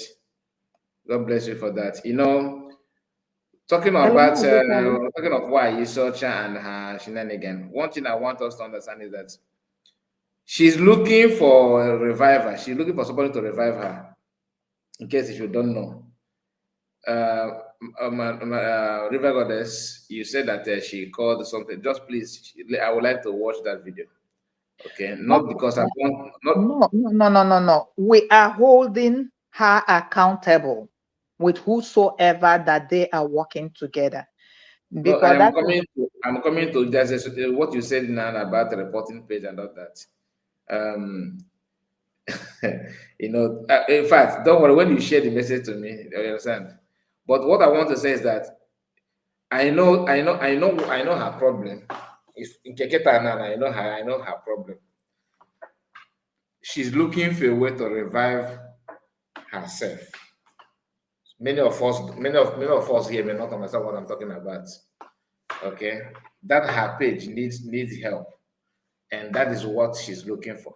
God bless you for that. You know, talking about talking of why Isocha and her shenanigan, one thing I want us to understand is that she's looking for a reviver. She's looking for somebody to revive her. In case if you don't know, River Goddess, you said that she called something. Just please, I would like to watch that video. Okay, not because I want. No. We are holding her accountable with whosoever that they are working together. Because I'm coming to just what you said now about the reporting page and all that. You know, in fact, don't worry when you share the message to me. You understand? But what I want to say is that I know her problem. If in Keketa Nana, I know her problem. She's looking for a way to revive herself. Many of us here may not understand what I'm talking about. Okay, that her page needs help, and that is what she's looking for.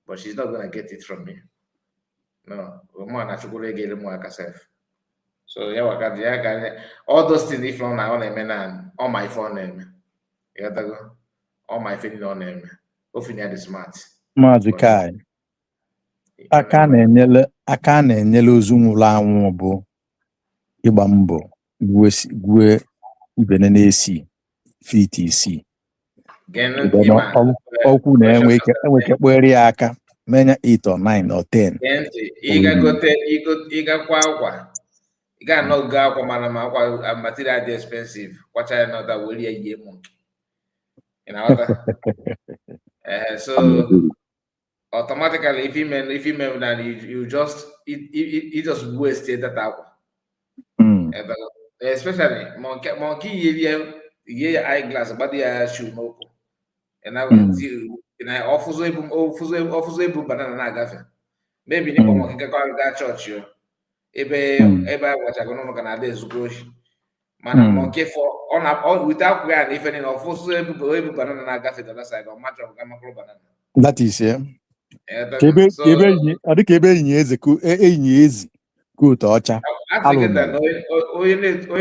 But she's not gonna get it from me. No, so yeah, all those things if on my own and on my phone name. You gotta go. All my feeling on name. Hopefully the smart. Maazị Kai, aka na-enyere ozu nwụrụ anwụ bụ ịgba mbọ gwue ibene na-esi fit isi. Okwu na-enwe ike kpere ya aka menya 8 or 9 or 10. Ịgakwa akwa. Ị ga-anọgo akwa mana ma akwa material dị expensive. Kwacha ya na that were ye monkey. You know that? So automatically if you remember that you just waste that aqua. Especially monkey ye eyeglass but the shoe no. And I will banana na gafe. Maybe you monkey can call that church you. ebe agwachago n'ụlọ ka na-ada ezugbo oshi mana nke for without prayer na ife niile ọfụsụ ebu banana na-agafe the other side ọ match of gamakụrụ banana. That is yeah. Ọ dị ka ebe enyi ezi kotu ọcha. Onye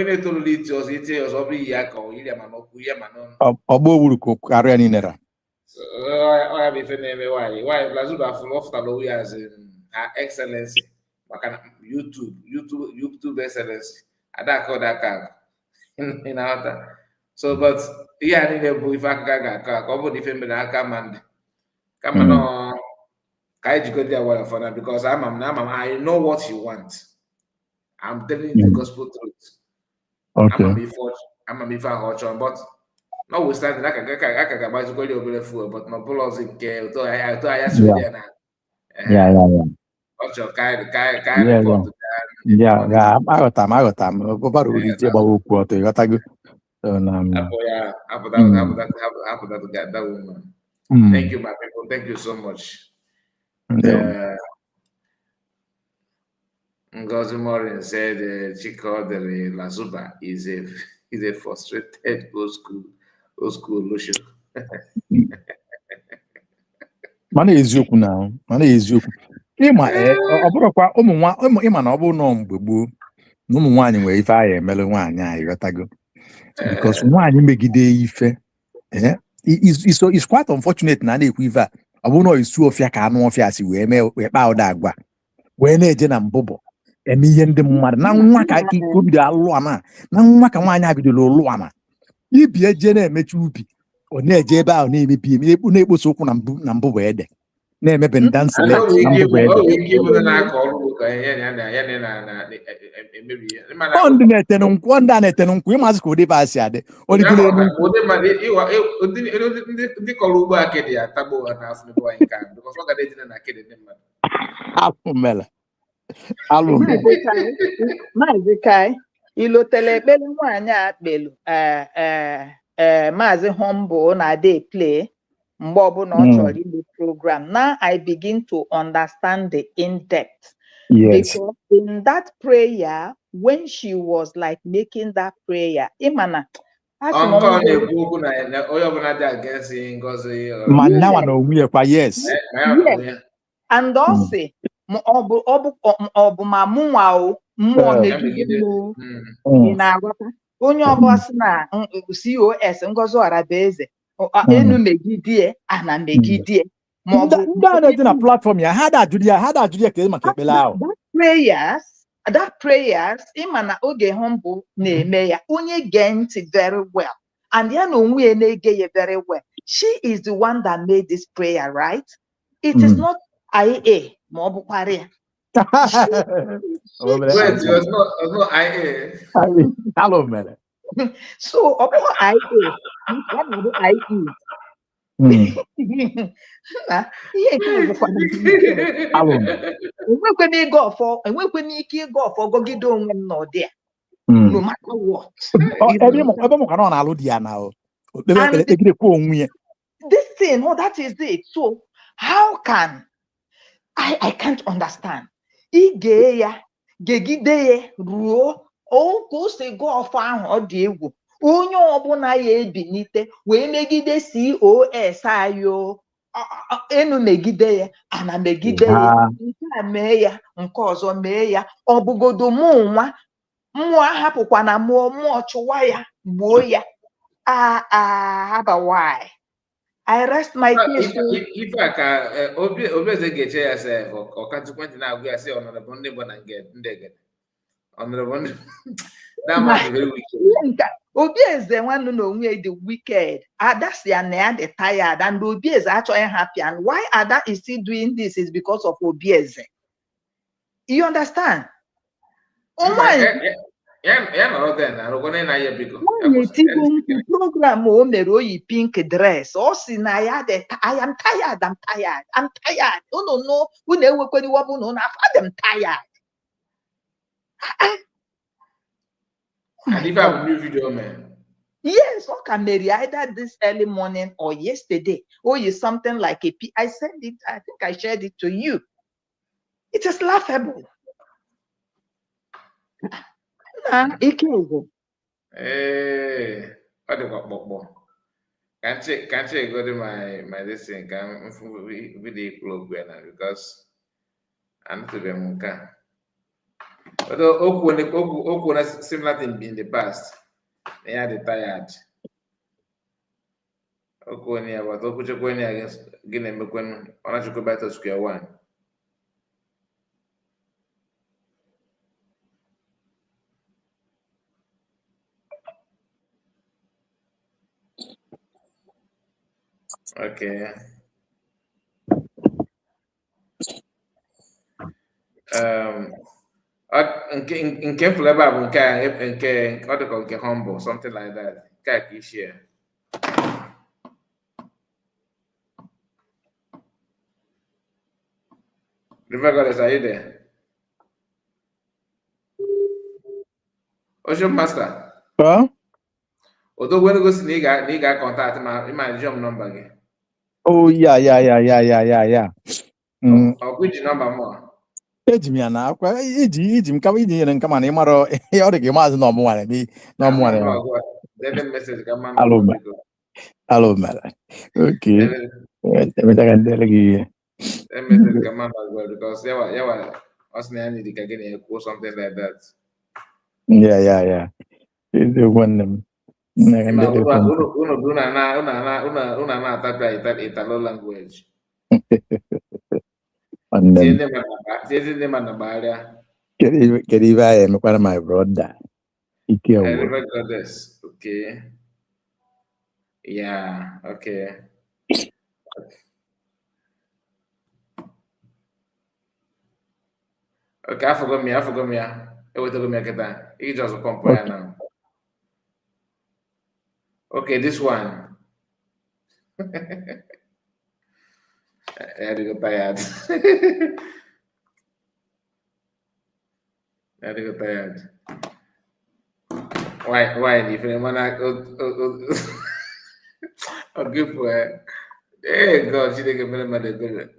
na-etolulu iti ọzọ iti ọzọ ọ bụ iyi aka ọ yiri ma n'okwu ihe ma n'ọnụ. Ọgba owuru ka karịa niile ra. Ọ ya bụ ife na-eme nwaanyị Lazuba fụrụ ọfụtala owu ya her excellency maka na YouTube excellency adaka ịna-aghọta. So but ihe a niile bụ ife aka ga-akọ ọ bụ na ife mere aka ma ndị kama na ka anyị jikọta ya waya for now because I know what you want. I'm telling you the gospel truth. Okay. I'm a mifa hochon, but notwithstanding, I can buy to call you over fuel, but no pull in care. I swear there now. Yeah. Ocho, kind report. Yeah. I got time. About it about what you got to go. After that to get that woman. Thank you, my people. Thank you so much. Ngozi Morin said Chiko de Lazuba is a frustrated old school Lucio. Mana eziokwu na ịma ọ bụrụkwa ịma na ọ bụ nọ mgbe gboo na ụmụ nwaanyị nwere ife ahụ emere nwaanyị anyị ghọtago because nwaanyị megide ife it's quite unfortunate na na-ekwu ife a ọ bụ na isu ọfịa ka anụ ọfịa si wee kpaa ụda agwa wee na-eje na mbụbọ eme ihe ndị mmadụ na nwa ka bido alụ ana na nwa ka nwaanyị abidoro ụlụ ana ibi eje na-emechi ubi ọ na-eje ebe ahụ na-emebi na-ekposa ụkwụ na mbụbọ ede na-emebe ndansi na mbụbọ ede ọ ndị na-etenu nkwụ ịmazị ka ụdịbe asị adị ndị kọrọ ugbo akịdị ya tagbo ha n'afọ n'ebe anyị ka because ọ ga na-ejina na akịdị ndị mmadụ Maazị Kai ilotele ekpere nwaanyị a kpelu Maazị Humble na-ade play mgbe ọbụla ọ chọrọ ime program. Now I begin to understand the in-depth. Yes. Because in that prayer, when she was like making that prayer, Imana, yes. And also, onye ọbọsị na COS Ngozi Orabaeze enu megidie ana megidie ndị na platform ya ha da ajụrụ ya ka maka ekpele ahụ that prayers ịma na oge Humble na-eme ya onye gee ntị very well and ya na onwe ya na-ege ya very well. She is the one that made this prayer, right? It is not IA ma ọ bụkwara ya. Wait, it was not IA. Hello, man. So, open IA. What do IE? Enwekwe n'ike ịga ọfọ gọgide onwe m n'ọdị a. No matter what. Ebe mụ ka nọ na-alụ di ya na o. Ekpegide kwa onwe ya. This thing, that is it. So, how can I can't understand. Ige ya gegide ya ruo o ka o si go ọfọ ahụ ọ dị egwu onye ọbụla ya ebinite wee megide COS ayo enu megide ya ana megide ya nke a mee ya nke ọzọ mee ya ọ bụgodo mmụọ ahapụkwa na mmụọ chụwa ya gbuo ya why I rest my case. If I can, Obieze get yourself or can't you point now? We are saying on the Monday when I get on the one that might be very wicked. Obieze one no the wicked. That's the the tired, and Obieze actually happy. And why Ada is still doing this is because of Obieze. You understand? Oh my. Program o mere oyi pink dress o si na ya de I am tired. Unu no unu ewekwani wobu no na I'm tired. And if I have a new video, man. Yes, okay, maybe either this early morning or yesterday. Or you something like a P. I said it, I think I shared it to you. It is laughable. Ike Hey, what the fuck? Can't you go to my this thing? Can video club because I'm to be munka. Although Oku similar thing in the past. They had the tired. Oku ni about Oku Chokweni against Guinea Mekwen. Ona should go back to square one. Okay. In Ken Fleba, in what they call humble, something like that. Kaki share. River Goddess, are you there? Ocean Master. Huh? Although when you go see nigga contact my jump number again. Oh, yeah. Or which number more? Eji m ya na akwa iji m kama iji nyere nkama na ịmara ihe ọ dị ka maazị na ọmụnwara na ọmụnwara ya. Then message come on. Alo mara. Okay. Emetaga ndele gị ihe. Then message come on as well because yeah, us na need to get a quote something like that. Yeah. Eziokwu nwanne m. Una na type Italo language. Tiene mana baria. Kedu ibe anyị emekwara my brother? Ike River Goddess. Okay. Yeah, okay. Okay, I forgot me. I will tell me that. He just pump now. Okay, this one. I had to go tired. Why? If you wanna good for her. Hey God, she didn't get me.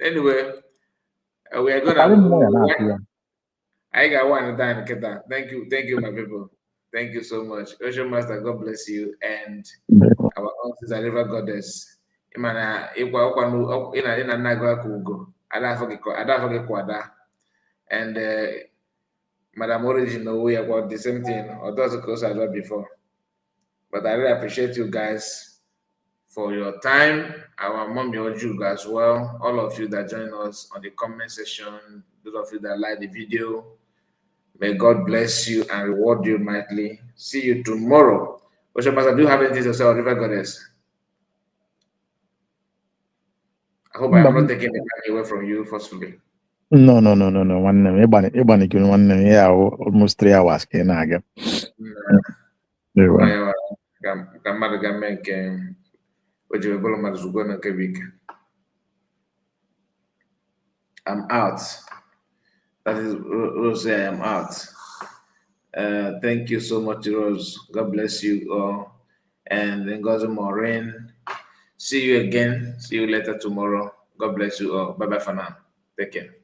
Anyway, we are gonna. I got one time, Keta. Thank you, my people. Thank you so much. Ocean Master, God bless you. And our aunties are River Goddess. Imana, ina nagwa kugo. Ada forget kwada. And Madam Origin, we about the same thing. Or those close I did before. But I really appreciate you guys for your time. Our mom, your Jude as well. All of you that join us on the comment section. Those of you that like the video. May God bless you and reward you mightily. See you tomorrow. Ocean Master, do you have anything to say, River Goddess? I hope I am not taking the time away from you forcefully. No. One name. Ebani kunu one name. Yeah, almost 3 hours. Can I get? I'm out. That is Rose. I am out. Thank you so much, Rose. God bless you all. And then God's Maureen. See you again. See you later tomorrow. God bless you all. Bye bye for now. Take care.